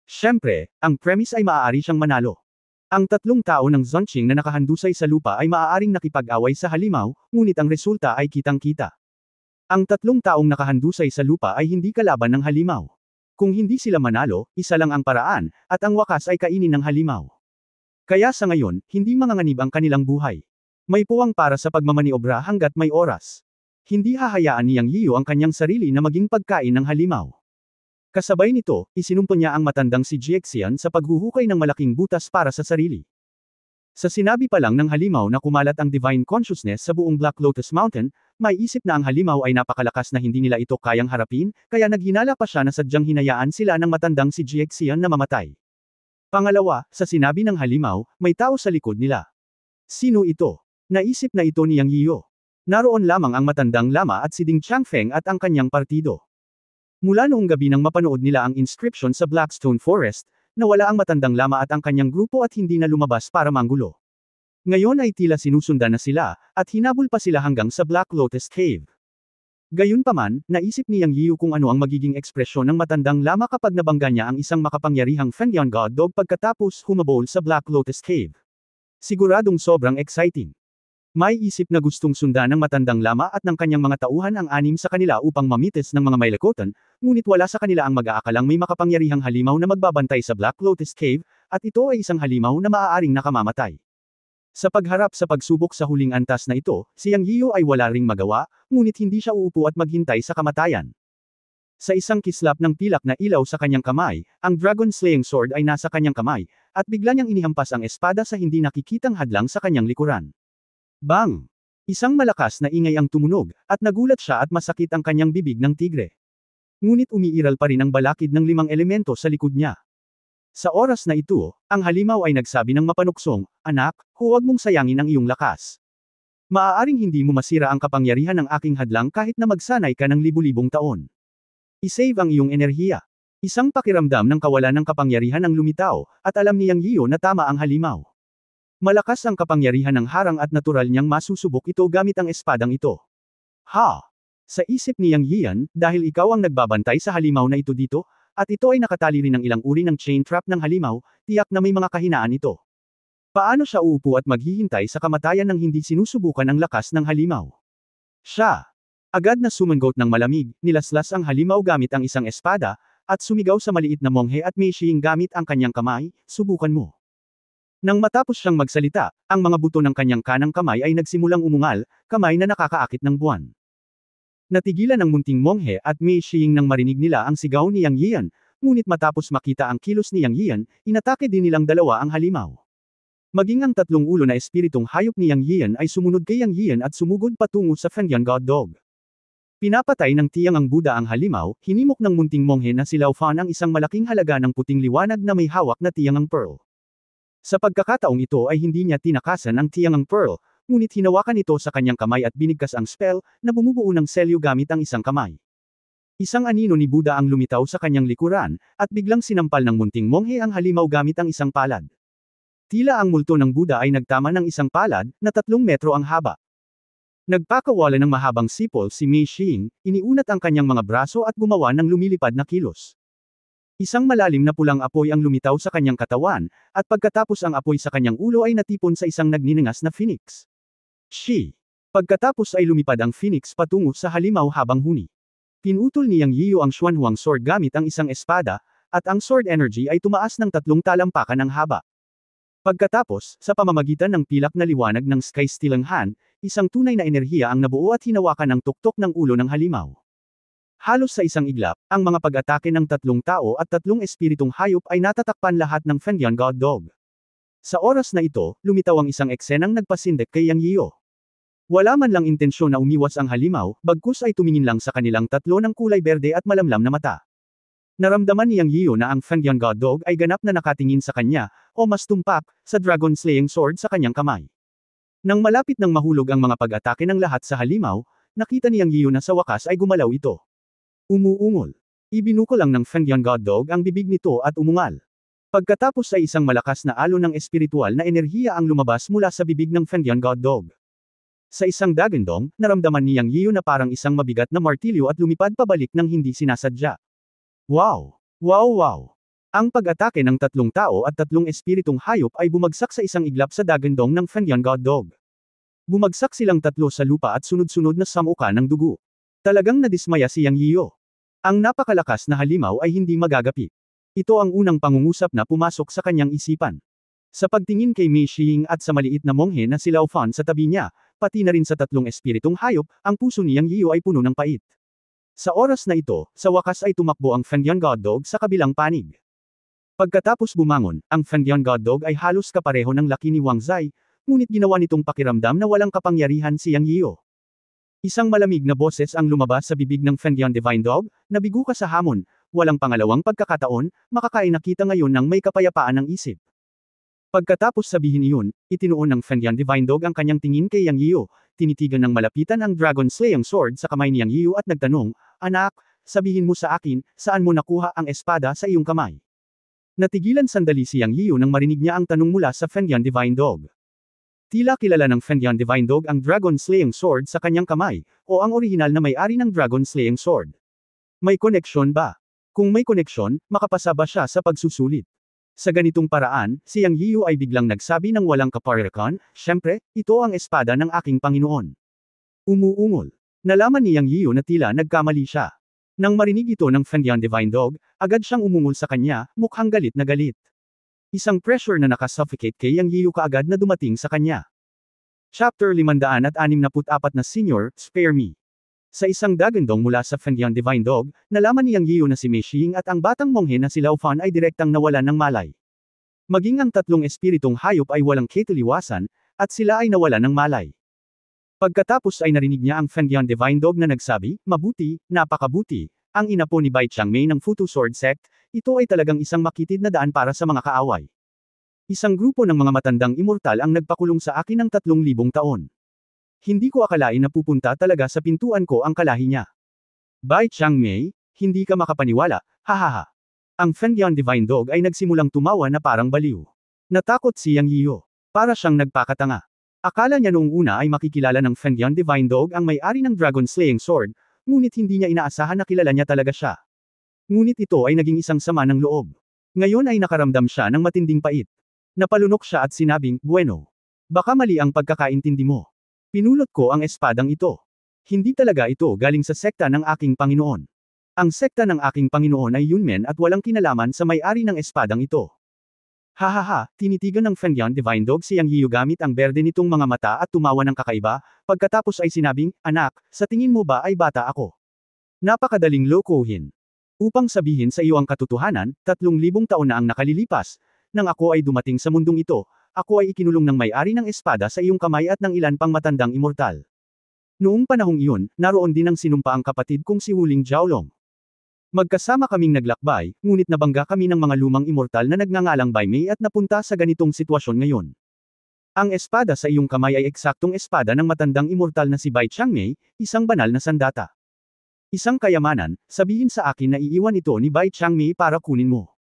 Siyempre, ang premise ay maaari siyang manalo. Ang tatlong tao ng Zonqing na nakahandusay sa lupa ay maaaring nakipag-away sa halimaw, ngunit ang resulta ay kitang-kita. Ang tatlong taong nakahandusay sa lupa ay hindi kalaban ng halimaw. Kung hindi sila manalo, isa lang ang paraan, at ang wakas ay kainin ng halimaw. Kaya sa ngayon, hindi manganganib ang kanilang buhay. May puwang para sa pagmamaniobra hanggat may oras. Hindi hahayaan ni Yang Yiyo ang kanyang sarili na maging pagkain ng halimaw. Kasabay nito, isinumpa niya ang matandang si Jiexian sa paghuhukay ng malaking butas para sa sarili. Sa sinabi pa lang ng halimaw na kumalat ang divine consciousness sa buong Black Lotus Mountain, may isip na ang halimaw ay napakalakas na hindi nila ito kayang harapin, kaya naghinala pa siya na sadyang hinayaan sila ng matandang si Jiaxian na mamatay. Pangalawa, sa sinabi ng halimaw, may tao sa likod nila. Sino ito? Naisip na ito ni Yang Yiyo. Naroon lamang ang matandang lama at si Ding Changfeng at ang kanyang partido. Mula noong gabi nang mapanood nila ang inscription sa Blackstone Forest, nawala ang matandang lama at ang kanyang grupo at hindi na lumabas para manggulo. Ngayon ay tila sinusundan na sila, at hinabol pa sila hanggang sa Black Lotus Cave. Gayunpaman, naisip ni Yang Yiyu kung ano ang magiging ekspresyon ng matandang lama kapag nabangga niya ang isang makapangyarihang Fengyan God Dog pagkatapos humabol sa Black Lotus Cave. Siguradong sobrang exciting. May isip na gustong sundan ng matandang lama at ng kanyang mga tauhan ang anim sa kanila upang mamitis ng mga mailakotan, ngunit wala sa kanila ang mag-aakalang may makapangyarihang halimaw na magbabantay sa Black Lotus Cave, at ito ay isang halimaw na maaaring nakamamatay. Sa pagharap sa pagsubok sa huling antas na ito, si Yang Yiyu ay wala ring magawa, ngunit hindi siya uupo at maghintay sa kamatayan. Sa isang kislap ng pilak na ilaw sa kanyang kamay, ang Dragon Slaying Sword ay nasa kanyang kamay, at bigla niyang inihampas ang espada sa hindi nakikitang hadlang sa kanyang likuran. Bang! Isang malakas na ingay ang tumunog, at nagulat siya at masakit ang kanyang bibig ng tigre. Ngunit umiiral pa rin ang balakid ng 5 elemento sa likod niya. Sa oras na ito, ang halimaw ay nagsabi ng mapanuksong, "Anak, huwag mong sayangin ang iyong lakas. Maaaring hindi mo masira ang kapangyarihan ng aking hadlang kahit na magsanay ka ng libu-libong taon. I-save ang iyong enerhiya." Isang pakiramdam ng kawalan ng kapangyarihan ang lumitaw, at alam ni Yang Yiyu na tama ang halimaw. Malakas ang kapangyarihan ng harang at natural niyang masusubok ito gamit ang espadang ito. Ha! Sa isip ni Yang Yian, dahil ikaw ang nagbabantay sa halimaw na ito dito, at ito ay nakatali rin ng ilang uri ng chain trap ng halimaw, tiyak na may mga kahinaan ito. Paano siya uupo at maghihintay sa kamatayan nang hindi sinusubukan ang lakas ng halimaw? Siya! Agad na sumangot ng malamig, nilaslas ang halimaw gamit ang isang espada, at sumigaw sa maliit na monghe at Meishing gamit ang kanyang kamay, "Subukan mo." Nang matapos siyang magsalita, ang mga buto ng kanyang kanang kamay ay nagsimulang umungal, kamay na nakakaakit ng buwan. Natigilan ang munting monghe at Meishing nang marinig nila ang sigaw ni Yang Yian, ngunit matapos makita ang kilos ni Yang Yian, inatake din nilang dalawa ang halimaw. Maging ang 3 ulo na espiritong hayop ni Yang Yian ay sumunod kay Yang Yian at sumugod patungo sa Fengyan God Dog. Pinapatay ng tiyang ang Buddha ang halimaw, hinimok ng munting monghe na si Lao Fan ang isang malaking halaga ng puting liwanag na may hawak na tiyangang pearl. Sa pagkakataong ito ay hindi niya tinakasan ang tiyangang pearl, ngunit hinawakan ito sa kanyang kamay at binigkas ang spell, na bumubuo ng selyo gamit ang isang kamay. Isang anino ni Buddha ang lumitaw sa kanyang likuran, at biglang sinampal ng munting monghe ang halimaw gamit ang isang palad. Tila ang multo ng Buddha ay nagtama ng isang palad, na 3 metro ang haba. Nagpakawala ng mahabang sipol si Meishing, iniunat ang kanyang mga braso at gumawa ng lumilipad na kilos. Isang malalim na pulang apoy ang lumitaw sa kanyang katawan, at pagkatapos ang apoy sa kanyang ulo ay natipon sa isang nagniningas na phoenix. Shi! Pagkatapos ay lumipad ang phoenix patungo sa halimaw habang huni. Pinutol ni Yang Yiyu ang Xuanhuang sword gamit ang isang espada, at ang sword energy ay tumaas ng 3 talampakan ng haba. Pagkatapos, sa pamamagitan ng pilak na liwanag ng Sky Stealing Hand, isang tunay na enerhiya ang nabuo at hinawakan ng tuktok ng ulo ng halimaw. Halos sa isang iglap, ang mga pag-atake ng 3 tao at 3 espiritong hayop ay natatakpan lahat ng Fengyan God Dog. Sa oras na ito, lumitaw ang isang eksenang nagpasindek kay Yang Yiyu. Wala man lang intensyon na umiwas ang halimaw, bagkus ay tumingin lang sa kanilang 3 ng kulay berde at malamlam na mata. Naramdaman ni Yang Yiyu na ang Fengyan God Dog ay ganap na nakatingin sa kanya, o mas tumpak, sa Dragon Slaying Sword sa kanyang kamay. Nang malapit nang mahulog ang mga pag-atake ng lahat sa halimaw, nakita ni Yang Yiyu na sa wakas ay gumalaw ito. Umuungol. Ibinuko lang ng Fengyan God Dog ang bibig nito at umungal. Pagkatapos ay isang malakas na alon ng espiritual na enerhiya ang lumabas mula sa bibig ng Fengyan God Dog. Sa isang dagandong, naramdaman ni Yang Yiyu na parang isang mabigat na martilyo at lumipad pabalik ng hindi sinasadya. Wow! Wow wow! Ang pag-atake ng 3 tao at 3 espiritong hayop ay bumagsak sa isang iglap sa dagandong ng Fengyan God Dog. Bumagsak silang 3 sa lupa at sunod-sunod na samuka ng dugo. Talagang nadismaya si Yang Yiyu. Ang napakalakas na halimaw ay hindi magagapit. Ito ang unang pangungusap na pumasok sa kanyang isipan. Sa pagtingin kay Meishing at sa maliit na monghe na si Lao Fan sa tabi niya, pati na rin sa 3 espiritong hayop, ang puso ni Yang Yiyu ay puno ng pait. Sa oras na ito, sa wakas ay tumakbo ang Fengyan God Dog sa kabilang panig. Pagkatapos bumangon, ang Fengdian God Dog ay halos kapareho ng laki ni Wang Zai, ngunit ginawa nitong pakiramdam na walang kapangyarihan si Yang Yiyo. Isang malamig na boses ang lumabas sa bibig ng Fengdian Divine Dog, nabigo ka sa hamon, walang pangalawang pagkakataon, makakainakita ngayon ng may kapayapaan ng isip. Pagkatapos sabihin iyon, itinuon ng Fengdian Divine Dog ang kanyang tingin kay Yang Yiyo, tinitigan ng malapitan ang Dragon Slaying Sword sa kamay ni Yang Yiyo at nagtanong, "Anak, sabihin mo sa akin, saan mo nakuha ang espada sa iyong kamay?" Natigilan sandali si Yang Yiyo nang marinig niya ang tanong mula sa Fengdian Divine Dog. Tila kilala ng Fengdian Divine Dog ang Dragon Slaying Sword sa kanyang kamay, o ang orihinal na may-ari ng Dragon Slaying Sword. May koneksyon ba? Kung may koneksyon, makapasa ba siya sa pagsusulit? Sa ganitong paraan, si Yang Yiyo ay biglang nagsabi ng walang kaparikan, "Siyempre, ito ang espada ng aking Panginoon." Umuungol. Nalaman ni Yang Yiyo na tila nagkamali siya. Nang marinig ito ng Fengdian Divine Dog, agad siyang umungol sa kanya, mukhang galit na galit. Isang pressure na nakasuffocate kay Yang Yiyo kaagad na dumating sa kanya. Chapter 564 na Senior, Spare Me. Sa isang dagandong mula sa Fengdian Divine Dog, nalaman ni Yang Yiyo na si Mei Xing at ang batang monghe na si Lao Fan ay direktang nawalan ng malay. Maging ang tatlong espiritong hayop ay walang kitiliwasan, at sila ay nawalan ng malay. Pagkatapos ay narinig niya ang Fengdian Divine Dog na nagsabi, "Mabuti, napakabuti, ang ina po ni Bai Changmei ng Futu Sword Sect, ito ay talagang isang makitid na daan para sa mga kaaway. Isang grupo ng mga matandang immortal ang nagpakulong sa akin ng 3,000 taon. Hindi ko akalain na pupunta talaga sa pintuan ko ang kalahi niya. Bai Changmei, hindi ka makapaniwala, hahaha." Ang Fengdian Divine Dog ay nagsimulang tumawa na parang baliw. Natakot si Yang Yiyo. Para siyang nagpakatanga. Akala niya noong una ay makikilala ng Fengdian Divine Dog ang may-ari ng Dragon Slaying Sword, ngunit hindi niya inaasahan na kilala niya talaga siya. Ngunit ito ay naging isang sama ng loob. Ngayon ay nakaramdam siya ng matinding pait. Napalunok siya at sinabing, "Bueno. Baka mali ang pagkakaintindi mo. Pinulot ko ang espadang ito. Hindi talaga ito galing sa sekta ng aking Panginoon. Ang sekta ng aking Panginoon ay Yunmen at walang kinalaman sa may-ari ng espadang ito." Hahaha, tinitigan ng Fengdian Divine Dog si Yang Yiyo gamit ang berde nitong mga mata at tumawa ng kakaiba, pagkatapos ay sinabing, "Anak, sa tingin mo ba ay bata ako? Napakadaling lokohin. Upang sabihin sa iyo ang katotohanan, 3,000 taon na ang nakalilipas, nang ako ay dumating sa mundong ito, ako ay ikinulong ng may-ari ng espada sa iyong kamay at ng ilan pang matandang immortal. Noong panahong iyon, naroon din ang sinumpa ang kapatid kong si Huling Jiaolong. Magkasama kaming naglakbay, ngunit nabangga kami ng mga lumang immortal na nagngangalang Bai Mei at napunta sa ganitong sitwasyon ngayon. Ang espada sa iyong kamay ay eksaktong espada ng matandang immortal na si Bai Changmei, isang banal na sandata. Isang kayamanan, sabihin sa akin na iiwan ito ni Bai Changmei para kunin mo."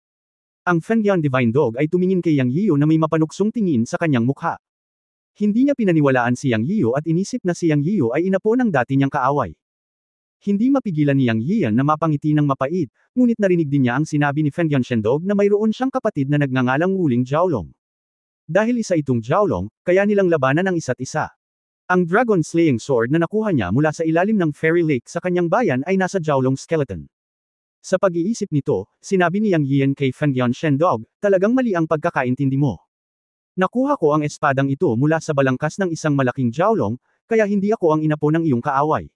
Ang Fengdian Divine Dog ay tumingin kay Yang Yiyo na may mapanuksong tingin sa kanyang mukha. Hindi niya pinaniwalaan si Yang Yiyo at inisip na si Yang Yiyo ay inapo ng dati niyang kaaway. Hindi mapigilan ni Yang Yiyan na mapangiti ng mapait, ngunit narinig din niya ang sinabi ni Fengdian Shendog na mayroon siyang kapatid na nagngangalang Wuling Jiaolong. Dahil isa itong Jiaolong, kaya nilang labanan ang isa't isa. Ang Dragon Slaying Sword na nakuha niya mula sa ilalim ng Fairy Lake sa kanyang bayan ay nasa Jiaolong skeleton. Sa pag-iisip nito, sinabi ni Yang Yiyan kay Fengdian Shendog, "Talagang mali ang pagkakaintindi mo. Nakuha ko ang espadang ito mula sa balangkas ng isang malaking Jiaolong, kaya hindi ako ang inapo ng iyong kaaway.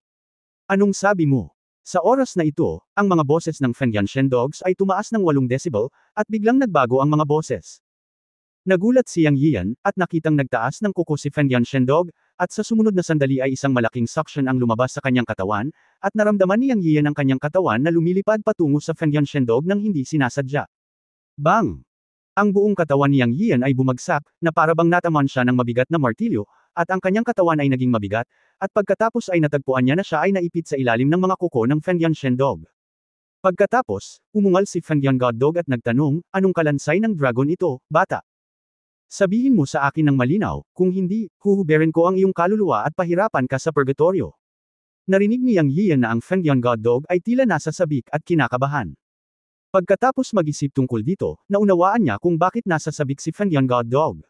Anong sabi mo?" Sa oras na ito, ang mga boses ng Fengdian Shendogs ay tumaas ng 8 decibel, at biglang nagbago ang mga boses. Nagulat si Yang Yiyan, at nakitang nagtaas ng kuko si Fengdian Shendog, at sa sumunod na sandali ay isang malaking suction ang lumabas sa kanyang katawan, at naramdaman ni Yang Yiyan ang kanyang katawan na lumilipad patungo sa Fengdian Shendog nang hindi sinasadya. Bang! Ang buong katawan ni Yang Yiyan ay bumagsak, na parabang nataman siya ng mabigat na martilyo, at ang kanyang katawan ay naging mabigat, at pagkatapos ay natagpuan niya na siya ay naipit sa ilalim ng mga kuko ng Fengdian Shendog. Pagkatapos, umungal si Fengdian God Dog at nagtanong, "Anong kalansay ng dragon ito, bata? Sabihin mo sa akin ng malinaw, kung hindi, huhuberin ko ang iyong kaluluwa at pahirapan ka sa purgatorio." Narinig ni Yang Yiyan na ang Fengdian God Dog ay tila nasa sabik at kinakabahan. Pagkatapos mag-isip tungkol dito, naunawaan niya kung bakit nasa sabik si Fengdian God Dog.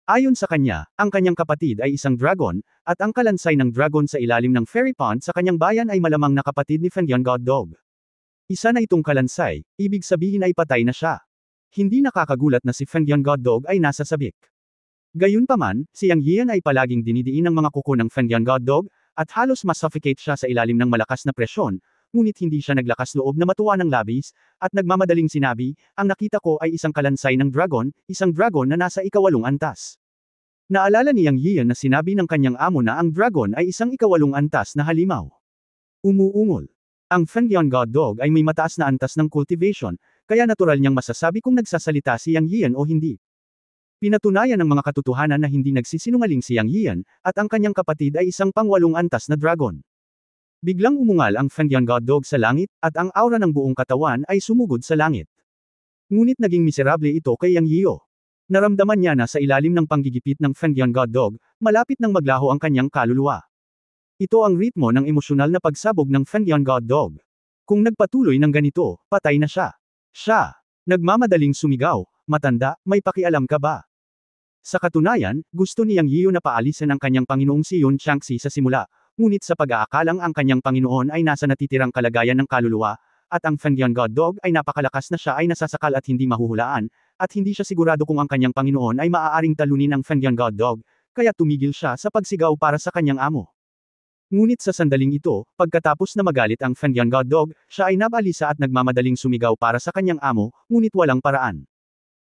Ayon sa kanya, ang kanyang kapatid ay isang dragon, at ang kalansay ng dragon sa ilalim ng fairy pond sa kanyang bayan ay malamang na kapatid ni Fengdian God Dog. Isa na itong kalansay, ibig sabihin ay patay na siya. Hindi nakakagulat na si Fengdian God Dog ay nasa sabik. Gayunpaman, si Yang Yiyan ay palaging dinidiin ng mga kuko ng Fengdian God Dog, at halos masuffocate siya sa ilalim ng malakas na presyon, ngunit hindi siya naglakas loob na matuwa ng labis, at nagmamadaling sinabi, ang nakita ko ay isang kalansay ng isang dragon na nasa ikawalong antas. Naalala ni Yang Yian na sinabi ng kanyang amo na ang dragon ay isang ikawalong antas na halimaw. Umuungol. Ang Fengyan God Dog ay may mataas na antas ng cultivation, kaya natural niyang masasabi kung nagsasalita si Yang Yian o hindi. Pinatunayan ng mga katotohanan na hindi nagsisinungaling si Yang Yian, at ang kanyang kapatid ay isang pangwalong antas na dragon. Biglang umungal ang Fengyan God Dog sa langit, at ang aura ng buong katawan ay sumugod sa langit. Ngunit naging miserable ito kay Yang Yiyo. Naramdaman niya na sa ilalim ng panggigipit ng Fengyan God Dog, malapit nang maglaho ang kanyang kaluluwa. Ito ang ritmo ng emosyonal na pagsabog ng Fengyan God Dog. Kung nagpatuloy ng ganito, patay na siya. Siya. Nagmamadaling sumigaw, matanda, may pakialam ka ba? Sa katunayan, gusto ni Yang Yiyo na paalisin ang kanyang Panginoong si Yun Changxi sa simula, ngunit sa pag-aakalang ang kanyang Panginoon ay nasa natitirang kalagayan ng kaluluwa, at ang Fengyan God Dog ay napakalakas na siya ay nasasakal at hindi mahuhulaan, at hindi siya sigurado kung ang kanyang Panginoon ay maaaring talunin ang Fengyan God Dog, kaya tumigil siya sa pagsigaw para sa kanyang amo. Ngunit sa sandaling ito, pagkatapos na magalit ang Fengyan God Dog, siya ay nabalisa at nagmamadaling sumigaw para sa kanyang amo, ngunit walang paraan.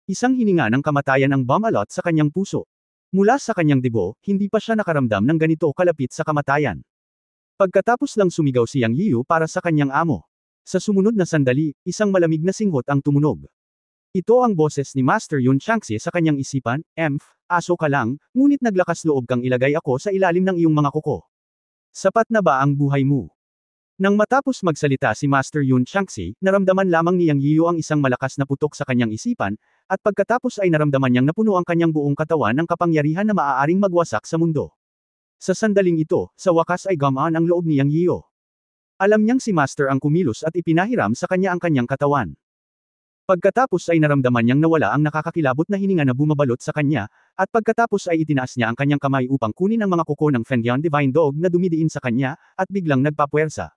Isang hininga ng kamatayan ang bumalot sa kanyang puso. Mula sa kanyang debo, hindi pa siya nakaramdam ng ganito kalapit sa kamatayan. Pagkatapos lang sumigaw si Yang Yiyo para sa kanyang amo. Sa sumunod na sandali, isang malamig na singhot ang tumunog. Ito ang boses ni Master Yun Changxi sa kanyang isipan, aso ka lang, ngunit naglakas loob kang ilagay ako sa ilalim ng iyong mga kuko. Sapat na ba ang buhay mo? Nang matapos magsalita si Master Yun Changxi, naramdaman lamang ni Yang Yiyo ang isang malakas na putok sa kanyang isipan, at pagkatapos ay naramdaman niyang napuno ang kanyang buong katawan ng kapangyarihan na maaaring magwasak sa mundo. Sa sandaling ito, sa wakas ay gumaan ang loob ni Yang Yiyo. Alam niyang si Master ang kumilos at ipinahiram sa kanya ang kanyang katawan. Pagkatapos ay naramdaman niyang nawala ang nakakakilabot na hininga na bumabalot sa kanya, at pagkatapos ay itinaas niya ang kanyang kamay upang kunin ang mga kuko ng Fengyan Divine Dog na dumidiin sa kanya, at biglang nagpapuwersa.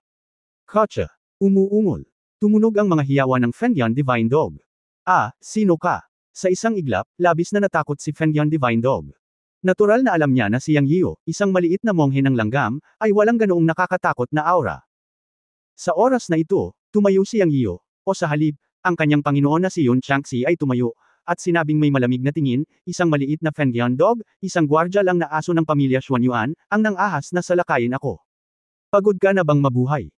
Kotsa. Umuungol. Tumunog ang mga hiyawan ng Fengyan Divine Dog. Sino ka? Sa isang iglap, labis na natakot si Fengyan Divine Dog. Natural na alam niya na si Yang Yiyo, isang maliit na monghe ng langgam, ay walang ganoong nakakatakot na aura. Sa oras na ito, tumayo si Yang Yiyo, o sa halip, ang kanyang Panginoon na si Yun Changxi ay tumayo, at sinabing may malamig na tingin, isang maliit na Fengyan Dog, isang gwardya lang na aso ng pamilya Xuanyuan, ang nang-ahas na salakayin ako. Pagod ka na bang mabuhay?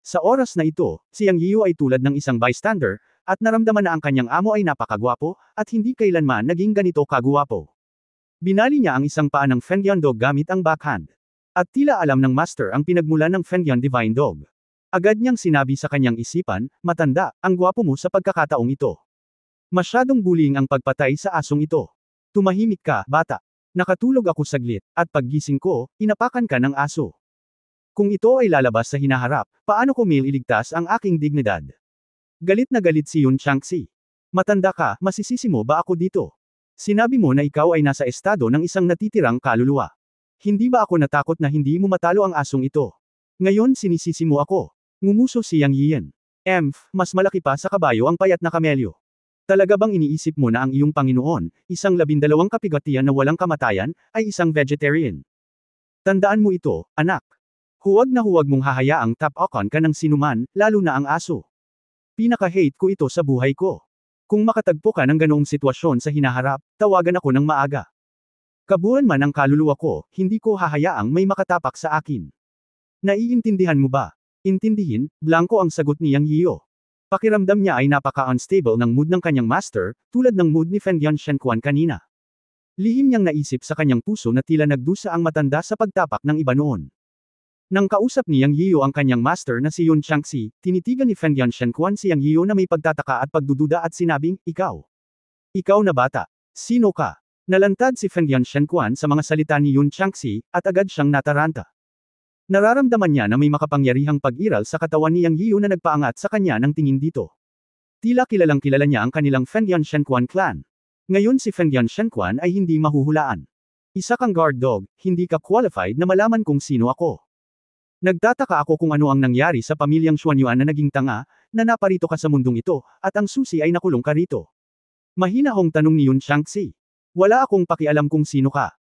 Sa oras na ito, si Yang Yiyo ay tulad ng isang bystander, at naramdaman na ang kanyang amo ay napakagwapo, at hindi kailanman naging ganito kagwapo. Binali niya ang isang paa ng Fengyan Dog gamit ang backhand. At tila alam ng master ang pinagmulan ng Fengyan Divine Dog. Agad niyang sinabi sa kanyang isipan, matanda, ang gwapo mo sa pagkakataong ito. Masyadong bullying ang pagpatay sa asong ito. Tumahimik ka, bata. Nakatulog ako saglit, at paggising ko, inapakan ka ng aso. Kung ito ay lalabas sa hinaharap, paano ko iligtas ang aking dignidad? Galit na galit si Yun Changxi. Matanda ka, masisisi mo ba ako dito? Sinabi mo na ikaw ay nasa estado ng isang natitirang kaluluwa. Hindi ba ako natakot na hindi mo matalo ang asong ito? Ngayon sinisisi mo ako. Ngumuso si Yang Yian. Mas malaki pa sa kabayo ang payat na kamelyo. Talaga bang iniisip mo na ang iyong Panginoon, isang 12 kapigatian na walang kamatayan, ay isang vegetarian? Tandaan mo ito, anak. Huwag na huwag mong hahayaang tap-okan ka ng sinuman, lalo na ang aso. Pinaka-hate ko ito sa buhay ko. Kung makatagpo ka ng ganoong sitwasyon sa hinaharap, tawagan ako ng maaga. Kabuuan man ang kaluluwa ko, hindi ko hahayaang may makatapak sa akin. Naiintindihan mo ba? Intindihin, blanko ang sagot ni Yang Yiyo. Pakiramdam niya ay napaka-unstable ng mood ng kanyang master, tulad ng mood ni Fengyan Shenquan kanina. Lihim niyang naisip sa kanyang puso na tila nagdusa ang matanda sa pagtapak ng iba noon. Nang kausap ni Yang Yiyo ang kanyang master na si Yun Changxi, tinitigan ni Fengyan Shenquan si Yang Yiyo na may pagtataka at pagdududa at sinabing, ikaw. Ikaw na bata. Sino ka? Nalantad si Fengyan Shenquan sa mga salita ni Yun Changxi, at agad siyang nataranta. Nararamdaman niya na may makapangyarihang pag-iral sa katawan ni Yang Yiyo na nagpaangat sa kanya ng tingin dito. Tila kilalang kilala niya ang kanilang Fengyan Shenquan clan. Ngayon si Fengyan Shenquan ay hindi mahuhulaan. Isa kang guard dog, hindi ka qualified na malaman kung sino ako. Nagtataka ako kung ano ang nangyari sa pamilyang Xuanyuan na naging tanga, na naparito ka sa mundong ito, at ang susi ay nakulong ka rito. Mahina hong tanong ni Yun Changxi. Wala akong pakialam kung sino ka.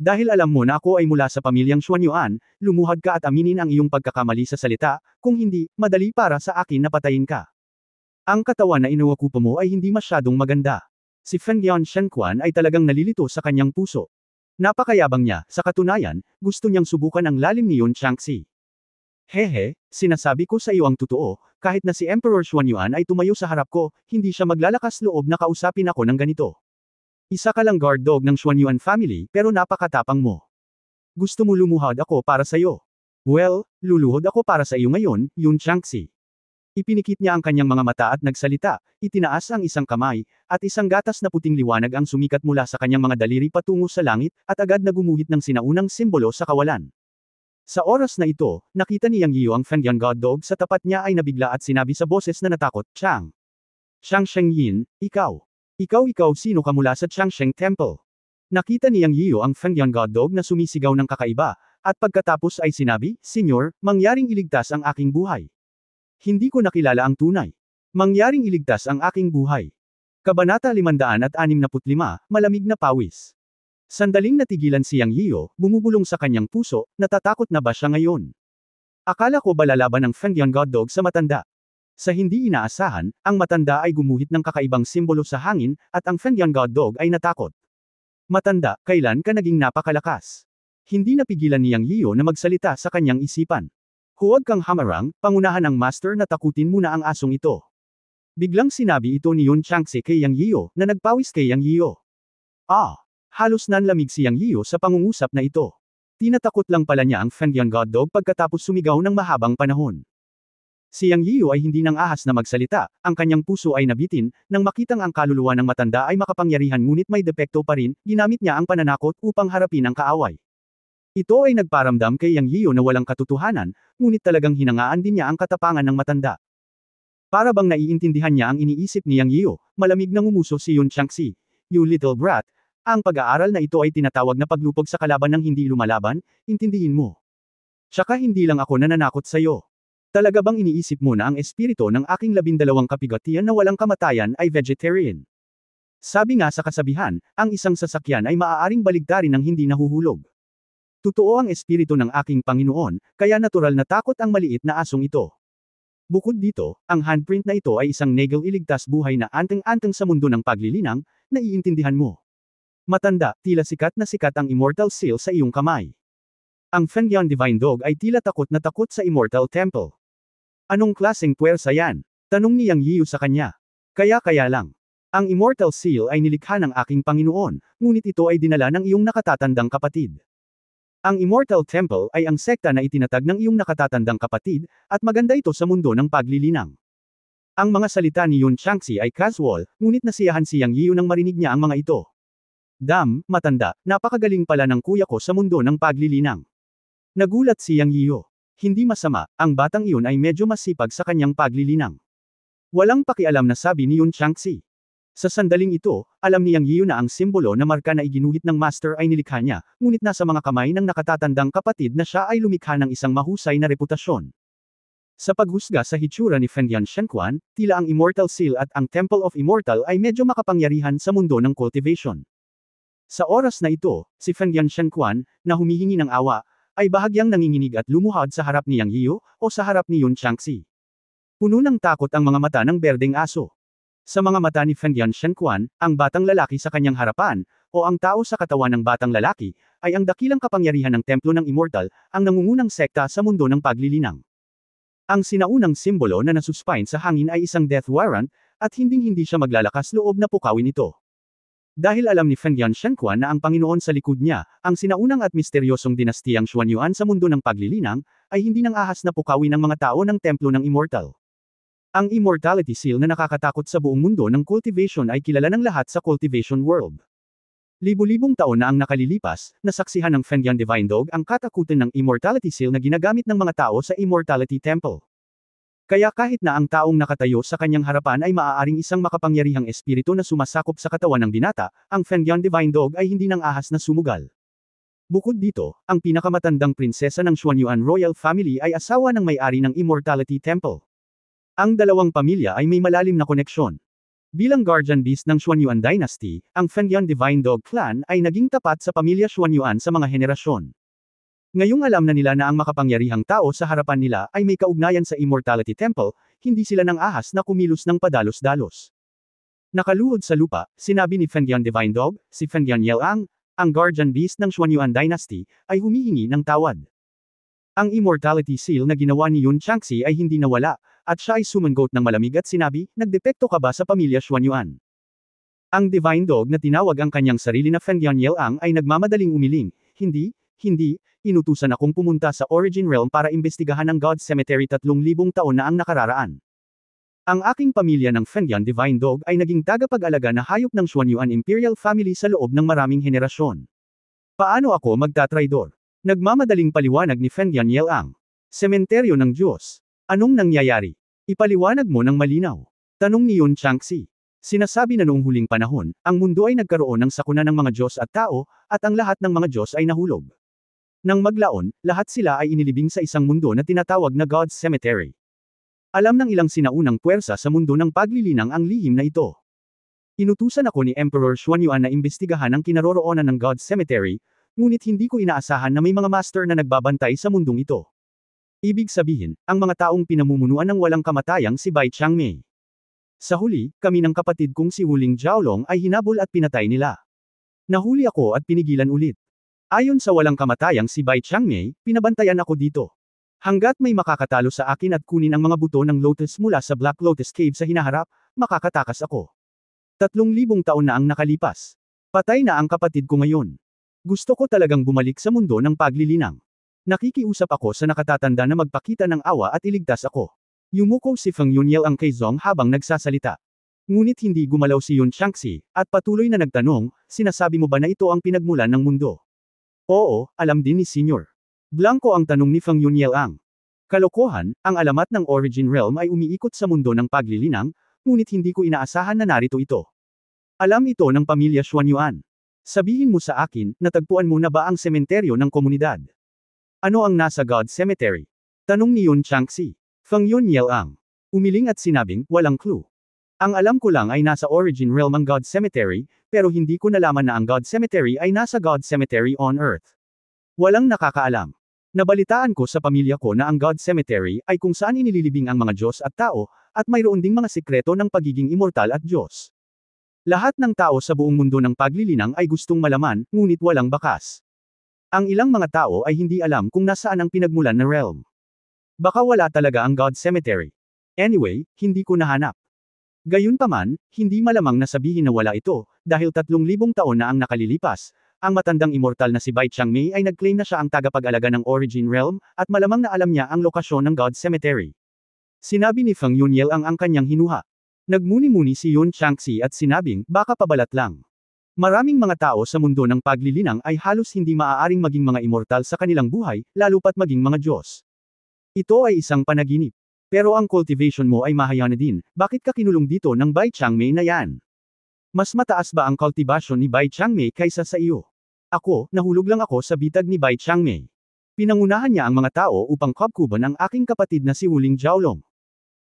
Dahil alam mo na ako ay mula sa pamilyang Xuanyuan, lumuhad ka at aminin ang iyong pagkakamali sa salita, kung hindi, madali para sa akin na patayin ka. Ang katawan na inuwakupa mo ay hindi masyadong maganda. Si Fengyan Shenquan ay talagang nalilito sa kanyang puso. Napakayabang niya, sa katunayan, gusto niyang subukan ang lalim ni Yun Changxi. Hehe, sinasabi ko sa iyo ang totoo, kahit na si Emperor Xuanyuan ay tumayo sa harap ko, hindi siya maglalakas loob na kausapin ako ng ganito. Isa ka lang guard dog ng Xuanyuan family, pero napakatapang mo. Gusto mo lumuhod ako para sa iyo? Well, luluhod ako para sa iyo ngayon, Yun Changxi. Ipinikit niya ang kanyang mga mata at nagsalita, itinaas ang isang kamay, at isang gatas na puting liwanag ang sumikat mula sa kanyang mga daliri patungo sa langit, at agad na gumuhit ng sinaunang simbolo sa kawalan. Sa oras na ito, nakita ni Yang Yiu ang Fengyan God Dog sa tapat niya ay nabigla at sinabi sa boses na natakot, Chang. Chang Shengyin, ikaw. Ikaw sino ka mula sa Changsheng Temple? Nakita ni Yang Yiu ang Fengyan God Dog na sumisigaw ng kakaiba, at pagkatapos ay sinabi, Senyor, mangyaring iligtas ang aking buhay. Hindi ko nakilala ang tunay. Mangyaring iligtas ang aking buhay. Kabanata 565, Malamig na Pawis. Sandaling natigilan si Yang Yiu, bumubulong sa kanyang puso, natatakot na ba siya ngayon? Akala ko ba lalaban ang Fengyan God Dog sa matanda? Sa hindi inaasahan, ang matanda ay gumuhit ng kakaibang simbolo sa hangin, at ang Fengyan God Dog ay natakot. Matanda, kailan ka naging napakalakas? Hindi napigilan ni Yang Yiu na magsalita sa kanyang isipan. Huwag kang hamarang, pangunahan ang master na takutin muna ang asong ito. Biglang sinabi ito ni Yun Changxi kay Yang Yiu, na nagpawis kay Yang Yiu. Halos nanlamig si Yang Yiu sa pangungusap na ito. Tinatakot lang pala niya ang Fengyan God Dog pagkatapos sumigaw ng mahabang panahon. Si Yang Yiu ay hindi nang ahas na magsalita, ang kanyang puso ay nabitin, nang makitang ang kaluluwa ng matanda ay makapangyarihan ngunit may depekto pa rin, ginamit niya ang pananakot upang harapin ang kaaway. Ito ay nagparamdam kay Yang Yiu na walang katotohanan, ngunit talagang hinangaan din niya ang katapangan ng matanda. Para bang naiintindihan niya ang iniisip ni Yang Yiu, malamig na ngumuso si Yun Changxi. You little brat. Ang pag-aaral na ito ay tinatawag na paglupog sa kalaban ng hindi lumalaban, intindihin mo. Tsaka hindi lang ako nananakot sa'yo. Talaga bang iniisip mo na ang espiritu ng aking 12 kapigatian na walang kamatayan ay vegetarian? Sabi nga sa kasabihan, ang isang sasakyan ay maaaring baligtarin ng hindi nahuhulog. Totoo ang espiritu ng aking Panginoon, kaya natural na takot ang maliit na asong ito. Bukod dito, ang handprint na ito ay isang negel iligtas buhay na anteng-anteng sa mundo ng paglilinang, naiintindihan mo. Matanda, tila sikat na sikat ang Immortal Seal sa iyong kamay. Ang Fengyan Divine Dog ay tila takot na takot sa Immortal Temple. Anong klaseng puwersa yan? Tanong ni Yang Yiu sa kanya. Kaya lang. Ang Immortal Seal ay nilikha ng aking Panginoon, ngunit ito ay dinala ng iyong nakatatandang kapatid. Ang Immortal Temple ay ang sekta na itinatag ng iyong nakatatandang kapatid, at maganda ito sa mundo ng paglilinang. Ang mga salita ni Yun Changxi ay casual, ngunit nasiyahan si Yang Yiu nang marinig niya ang mga ito. Matanda, napakagaling pala ng kuya ko sa mundo ng paglilinang. Nagulat si Yang Yiu. Hindi masama, ang batang iyon ay medyo masipag sa kanyang paglilinang. Walang pakialam na sabi ni Yun Changxi. Sa sandaling ito, alam ni Yang Yiu na ang simbolo na marka na iginuhit ng master ay nilikha niya, ngunit nasa mga kamay ng nakatatandang kapatid na siya ay lumikha ng isang mahusay na reputasyon. Sa paghusga sa hitsura ni Fengyan Shenquan, tila ang Immortal Seal at ang Temple of Immortal ay medyo makapangyarihan sa mundo ng cultivation. Sa oras na ito, si Fengyan Shenquan, na humihingi ng awa, ay bahagyang nanginginig at lumuhod sa harap ni Yang Yiu, o sa harap ni Yun Changxi. Puno ng takot ang mga mata ng berdeng aso. Sa mga mata ni Fengyan Shenquan, ang batang lalaki sa kanyang harapan, o ang tao sa katawan ng batang lalaki, ay ang dakilang kapangyarihan ng templo ng Immortal, ang nangungunang sekta sa mundo ng paglilinang. Ang sinaunang simbolo na nasuspine sa hangin ay isang death warrant, at hinding-hindi siya maglalakas loob na pukawin ito. Dahil alam ni Fengyan Shenquan na ang Panginoon sa likod niya, ang sinaunang at misteryosong dinastiyang Xuanyuan sa mundo ng paglilinang, ay hindi nang ahas na pukawin ng mga tao ng templo ng Immortal. Ang Immortality Seal na nakakatakot sa buong mundo ng cultivation ay kilala ng lahat sa cultivation world. Libu-libong taon na ang nakalilipas, nasaksihan ng Fengyan Divine Dog ang katakutan ng Immortality Seal na ginagamit ng mga tao sa Immortality Temple. Kaya kahit na ang taong nakatayo sa kanyang harapan ay maaaring isang makapangyarihang espiritu na sumasakop sa katawan ng binata, ang Fengyan Divine Dog ay hindi nang ahas na sumugal. Bukod dito, ang pinakamatandang prinsesa ng Xuanyuan Royal Family ay asawa ng may-ari ng Immortality Temple. Ang dalawang pamilya ay may malalim na koneksyon. Bilang guardian beast ng Xuanyuan Dynasty, ang Fengyuan Divine Dog Clan ay naging tapat sa pamilya Xuanyuan sa mga henerasyon. Ngayong alam na nila na ang makapangyarihang tao sa harapan nila ay may kaugnayan sa Immortality Temple, hindi sila nang ahas na kumilos ng padalos-dalos. Nakaluhod sa lupa, sinabi ni Fengyuan Divine Dog, si Fengyuan Yelang, ang guardian beast ng Xuanyuan Dynasty, ay humihingi ng tawad. Ang Immortality Seal na ginawa ni Yun Changxi ay hindi nawala, at siya ay sumangot ng malamig at sinabi, nagdepekto ka ba sa pamilya Xuanyuan? Ang Divine Dog na tinawag ang kanyang sarili na Fengyuan Yelang ay nagmamadaling umiling, hindi, inutusan akong pumunta sa Origin Realm para imbestigahan ang God's Cemetery 3,000 taon na ang nakararaan. Ang aking pamilya ng Fengyuan Divine Dog ay naging tagapag-alaga na hayop ng Xuanyuan Imperial Family sa loob ng maraming henerasyon. Paano ako magtatraidor? Nagmamadaling paliwanag ni Fengyuan Yelang. Sementeryo ng Diyos. Anong nangyayari? Ipaliwanag mo ng malinaw. Tanong ni Yun Changxi. Sinasabi na noong huling panahon, ang mundo ay nagkaroon ng sakuna ng mga Diyos at tao, at ang lahat ng mga Diyos ay nahulog. Nang maglaon, lahat sila ay inilibing sa isang mundo na tinatawag na God's Cemetery. Alam ng ilang sinaunang puwersa sa mundo ng paglilinang ang lihim na ito. Inutusan ako ni Emperor Xuanyuan na imbestigahan ang kinaroroonan ng God's Cemetery, ngunit hindi ko inaasahan na may mga master na nagbabantay sa mundong ito. Ibig sabihin, ang mga taong pinamumunuan ng walang kamatayang si Bai Changmei. Sa huli, kami ng kapatid kong si Wuling Jiaolong ay hinabol at pinatay nila. Nahuli ako at pinigilan ulit. Ayon sa walang kamatayang si Bai Changmei, pinabantayan ako dito. Hanggat may makakatalo sa akin at kunin ang mga buto ng lotus mula sa Black Lotus Cave sa hinaharap, makakatakas ako. 3,000 taon na ang nakalipas. Patay na ang kapatid ko ngayon. Gusto ko talagang bumalik sa mundo ng paglilinang. Nakikiusap ako sa nakatatanda na magpakita ng awa at iligtas ako. Yumuko si Feng Yunyel ang kay Zong habang nagsasalita. Ngunit hindi gumalaw si Yun Changxi, at patuloy na nagtanong, sinasabi mo ba na ito ang pinagmulan ng mundo? Oo, alam din ni Senior. Blanco ang tanong ni Feng Yunyel ang. Kalokohan, ang alamat ng Origin Realm ay umiikot sa mundo ng paglilinang, ngunit hindi ko inaasahan na narito ito. Alam ito ng pamilya Xuanyuan. Sabihin mo sa akin, natagpuan mo na ba ang sementeryo ng komunidad? Ano ang nasa God's Cemetery? Tanong ni Yun Changxi. Feng Yunyel ang. Umiling at sinabing, walang clue. Ang alam ko lang ay nasa Origin Realm ang God's Cemetery, pero hindi ko nalaman na ang God's Cemetery ay nasa God's Cemetery on Earth. Walang nakakaalam. Nabalitaan ko sa pamilya ko na ang God's Cemetery ay kung saan inililibing ang mga Diyos at tao, at mayroon ding mga sikreto ng pagiging immortal at Diyos. Lahat ng tao sa buong mundo ng paglilinang ay gustong malaman, ngunit walang bakas. Ang ilang mga tao ay hindi alam kung nasaan ang pinagmulan na realm. Baka wala talaga ang God's Cemetery. Anyway, hindi ko nahanap. Gayunpaman, hindi malamang na sabihin na wala ito, dahil 3,000 taon na ang nakalilipas, ang matandang immortal na si Bai Changmei ay nag-claim na siya ang tagapag-alaga ng Origin Realm, at malamang na alam niya ang lokasyon ng God's Cemetery. Sinabi ni Feng Yunyel ang kanyang hinuha. Nagmuni-muni si Yun Changxi at sinabing, baka pabalat lang. Maraming mga tao sa mundo ng paglilinang ay halos hindi maaaring maging mga immortal sa kanilang buhay, lalo pat maging mga Diyos. Ito ay isang panaginip. Pero ang cultivation mo ay mahayana din, bakit ka kinulong dito ng Bai Changmei na yan? Mas mataas ba ang cultivation ni Bai Changmei kaysa sa iyo? Ako, nahulog lang ako sa bitag ni Bai Changmei. Pinangunahan niya ang mga tao upang kubkuban ang aking kapatid na si Wuling Jiaolong.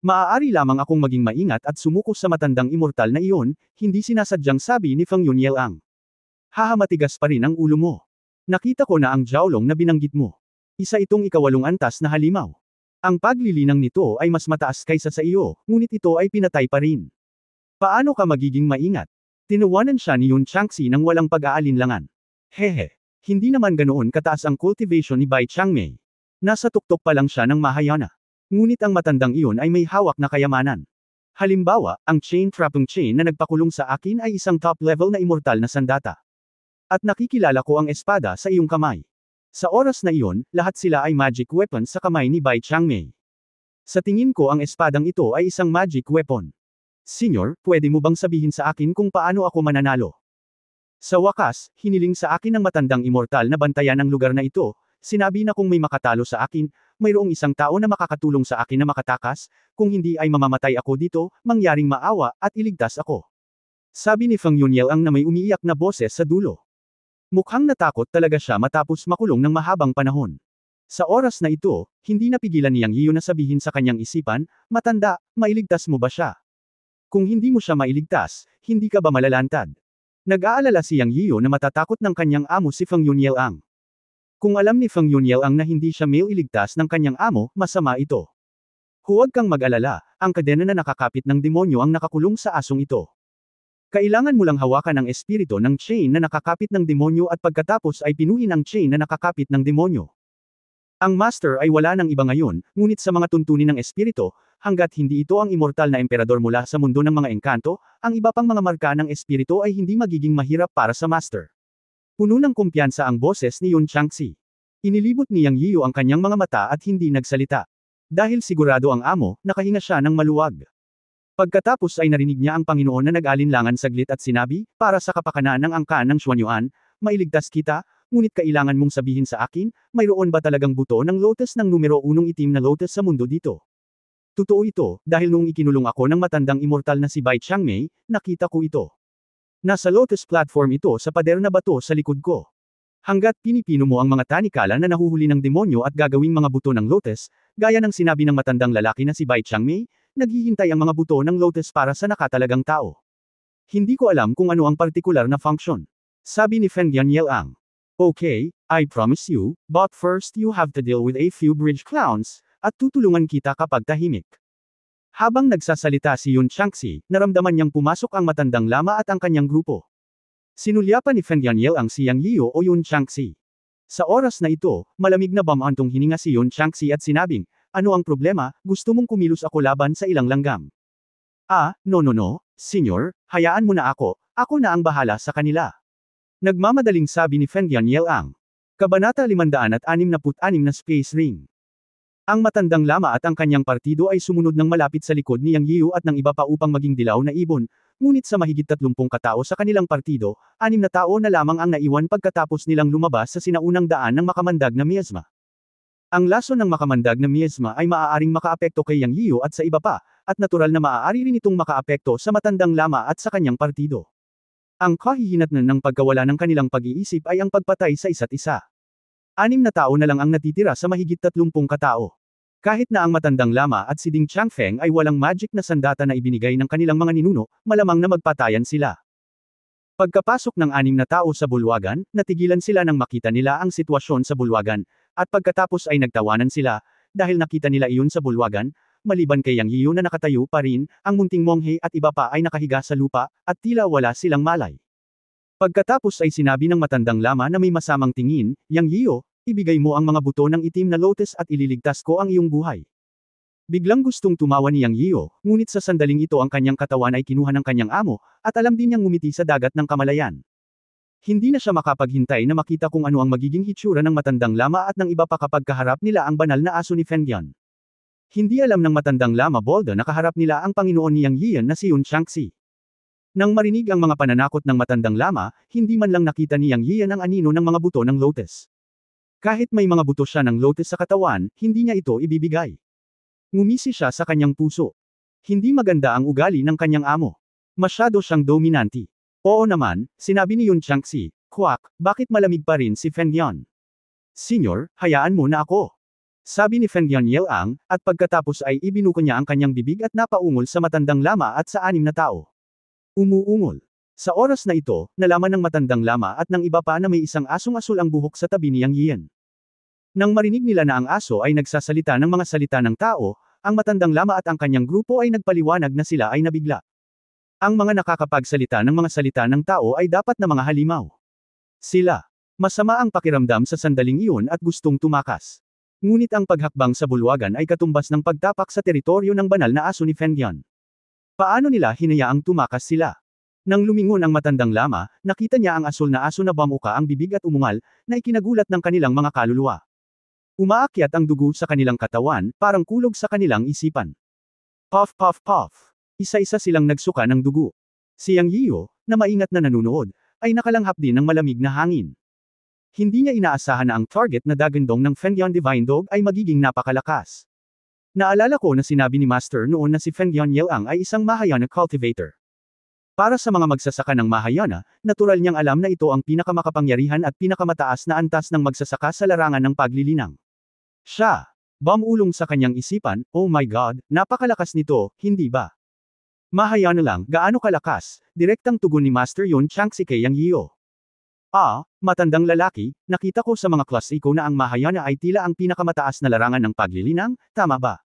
Maaari lamang akong maging maingat at sumuko sa matandang immortal na iyon, hindi sinasadyang sabi ni Feng Yunyel ang. Hahamatigas pa rin ang ulo mo. Nakita ko na ang Jiaolong na binanggit mo. Isa itong ikawalong antas na halimaw. Ang paglilinang nito ay mas mataas kaysa sa iyo, ngunit ito ay pinatay pa rin. Paano ka magiging maingat? Tinuwanan siya ni Yun Changxi nang walang pag-aalinlangan. Hehe. Hindi naman ganoon kataas ang cultivation ni Bai Changmei. Nasa tuktok pa lang siya ng mahayana. Ngunit ang matandang iyon ay may hawak na kayamanan. Halimbawa, ang chain trapping chain na nagpakulong sa akin ay isang top-level na immortal na sandata. At nakikilala ko ang espada sa iyong kamay. Sa oras na iyon, lahat sila ay magic weapon sa kamay ni Bai Changmei. Sa tingin ko ang espadang ito ay isang magic weapon. Senior, pwede mo bang sabihin sa akin kung paano ako mananalo? Sa wakas, hiniling sa akin ng matandang immortal na bantayan ang lugar na ito. Sinabi na kung may makatalo sa akin, mayroong isang tao na makakatulong sa akin na makatakas, kung hindi ay mamamatay ako dito, mangyaring maawa, at iligtas ako. Sabi ni Feng Yunyel ang na may umiiyak na boses sa dulo. Mukhang natakot talaga siya matapos makulong ng mahabang panahon. Sa oras na ito, hindi napigilan niyang iyon na sabihin sa kanyang isipan, matanda, mailigtas mo ba siya? Kung hindi mo siya mailigtas, hindi ka ba malalantad? Nag-aalala si Yang Yiyo na matatakot ng kanyang amo si Feng Yunyel-ang. Kung alam ni Feng Yunyel-ang na hindi siya mailigtas ng kanyang amo, masama ito. Huwag kang mag-alala, ang kadena na nakakapit ng demonyo ang nakakulong sa asong ito. Kailangan mo lang hawakan ang espiritu ng chain na nakakapit ng demonyo at pagkatapos ay pinuhin ang chain na nakakapit ng demonyo. Ang master ay wala ng iba ngayon, ngunit sa mga tuntunin ng espiritu, hanggat hindi ito ang immortal na emperador mula sa mundo ng mga engkanto, ang iba pang mga marka ng espiritu ay hindi magiging mahirap para sa master. Puno ng kumpiyansa ang boses ni Yun Changxi. Inilibot ni Yang Yiyo ang kanyang mga mata at hindi nagsalita. Dahil sigurado ang amo, nakahinga siya ng maluwag. Pagkatapos ay narinig niya ang Panginoon na nag-alinlangan saglit at sinabi, para sa kapakanan ng angkan ng Xuanyuan, mailigtas kita, ngunit kailangan mong sabihin sa akin, mayroon ba talagang buto ng lotus ng numero 1 itim na lotus sa mundo dito? Totoo ito, dahil noong ikinulong ako ng matandang immortal na si Bai Changmei, nakita ko ito. Nasa lotus platform ito sa pader na bato sa likod ko. Hanggat pinipino mo ang mga tanikala na nahuhuli ng demonyo at gagawing mga buto ng lotus, gaya ng sinabi ng matandang lalaki na si Bai Changmei, naghihintay ang mga buto ng lotus para sa nakatalagang tao. Hindi ko alam kung ano ang partikular na function. Sabi ni Feng Yunyel-ang. Okay, I promise you, but first you have to deal with a few bridge clowns, at tutulungan kita kapag tahimik. Habang nagsasalita si Yun Changxi, naramdaman niyang pumasok ang matandang lama at ang kanyang grupo. Sinulyapan ni Feng Yunyel-ang si Yang Yiyo o Yun Changxi. Sa oras na ito, malamig na bamantong hininga si Yun Changxi at sinabing, ano ang problema, gusto mong kumilos ako laban sa ilang langgam? No, senyor, hayaan mo na ako na ang bahala sa kanila. Nagmamadaling sabi ni Feng Yunyel-ang. Kabanata 566 na Space Ring. Ang matandang lama at ang kanyang partido ay sumunod ng malapit sa likod ni Yang Yiyo at ng iba pa upang maging dilaw na ibon, ngunit sa mahigit 30 katao sa kanilang partido, 6 na tao na lamang ang naiwan pagkatapos nilang lumabas sa sinaunang daan ng makamandag na miasma. Ang laso ng makamandag na miasma ay maaaring makaapekto kay Yang Yiyo at sa iba pa, at natural na maaari rin itong makaapekto sa matandang lama at sa kanyang partido. Ang kahihinatnan ng pagkawala ng kanilang pag-iisip ay ang pagpatay sa isa't isa. 6 na tao na lang ang natitira sa mahigit 30 katao. Kahit na ang matandang lama at si Ding Changfeng ay walang magic na sandata na ibinigay ng kanilang mga ninuno, malamang na magpatayan sila. Pagkapasok ng 6 na tao sa bulwagan, natigilan sila nang makita nila ang sitwasyon sa bulwagan, at pagkatapos ay nagtawanan sila, dahil nakita nila iyon sa bulwagan, maliban kay Yang Yiyo na nakatayo pa rin, ang munting monghe at iba pa ay nakahiga sa lupa, at tila wala silang malay. Pagkatapos ay sinabi ng matandang lama na may masamang tingin, Yang Yiyo, ibigay mo ang mga buto ng itim na lotus at ililigtas ko ang iyong buhay. Biglang gustong tumawa ni Yang Yiyo, ngunit sa sandaling ito ang kanyang katawan ay kinuha ng kanyang amo, at alam din niyang ngumiti sa dagat ng kamalayan. Hindi na siya makapaghintay na makita kung ano ang magiging hitsura ng matandang lama at ng iba pa kapag kaharap nila ang banal na aso ni Feng Yan. Hindi alam ng matandang lama Bolda na kaharap nila ang Panginoon ni Yang Yiyan na si Yun Changxi. Nang marinig ang mga pananakot ng matandang lama, hindi man lang nakita ni Yang Yiyan ang anino ng mga buto ng lotus. Kahit may mga buto siya ng lotus sa katawan, hindi niya ito ibibigay. Ngumisi siya sa kanyang puso. Hindi maganda ang ugali ng kanyang amo. Masyado siyang dominanti. Oo naman, sinabi ni Yun Changxi, Kwak, bakit malamig pa rin si Feng Yan? Senyor, hayaan mo na ako. Sabi ni Feng Yunyel-ang, at pagkatapos ay ibinuko niya ang kanyang bibig at napaungol sa matandang lama at sa 6 na tao. Umuungol. Sa oras na ito, nalaman ng matandang lama at ng iba pa na may isang asong asul ang buhok sa tabi ni Yang Yiyan. Nang marinig nila na ang aso ay nagsasalita ng mga salita ng tao, ang matandang lama at ang kanyang grupo ay nagpaliwanag na sila ay nabigla. Ang mga nakakapagsalita ng mga salita ng tao ay dapat na mga halimaw. Sila. Masama ang pakiramdam sa sandaling iyon at gustong tumakas. Ngunit ang paghakbang sa bulwagan ay katumbas ng pagtapak sa teritoryo ng banal na aso ni Feng Yan. Paano nila hinayaang tumakas sila? Nang lumingon ang matandang lama, nakita niya ang asul na aso na bamuka ang bibig at umungal, na ikinagulat ng kanilang mga kaluluwa. Umaakyat ang dugo sa kanilang katawan, parang kulog sa kanilang isipan. Puff puff puff. Isa-isa silang nagsuka ng dugo. Si Yang Yiyo, na maingat na nanunood, ay nakalanghap din ng malamig na hangin. Hindi niya inaasahan na ang target na dagandong ng Feng Yan Divine Dog ay magiging napakalakas. Naalala ko na sinabi ni Master noon na si Feng Yunyel-ang ay isang Mahayana cultivator. Para sa mga magsasaka ng Mahayana, natural niyang alam na ito ang pinakamakapangyarihan at pinakamataas na antas ng magsasaka sa larangan ng paglilinang. Siya. Bumulong sa kanyang isipan, oh my God, napakalakas nito, hindi ba? Mahayana lang, gaano kalakas, direktang tugon ni Master Yun Changxi kay Yang Yiyo. Matandang lalaki, nakita ko sa mga klasiko na ang Mahayana ay tila ang pinakamataas na larangan ng paglilinang, tama ba?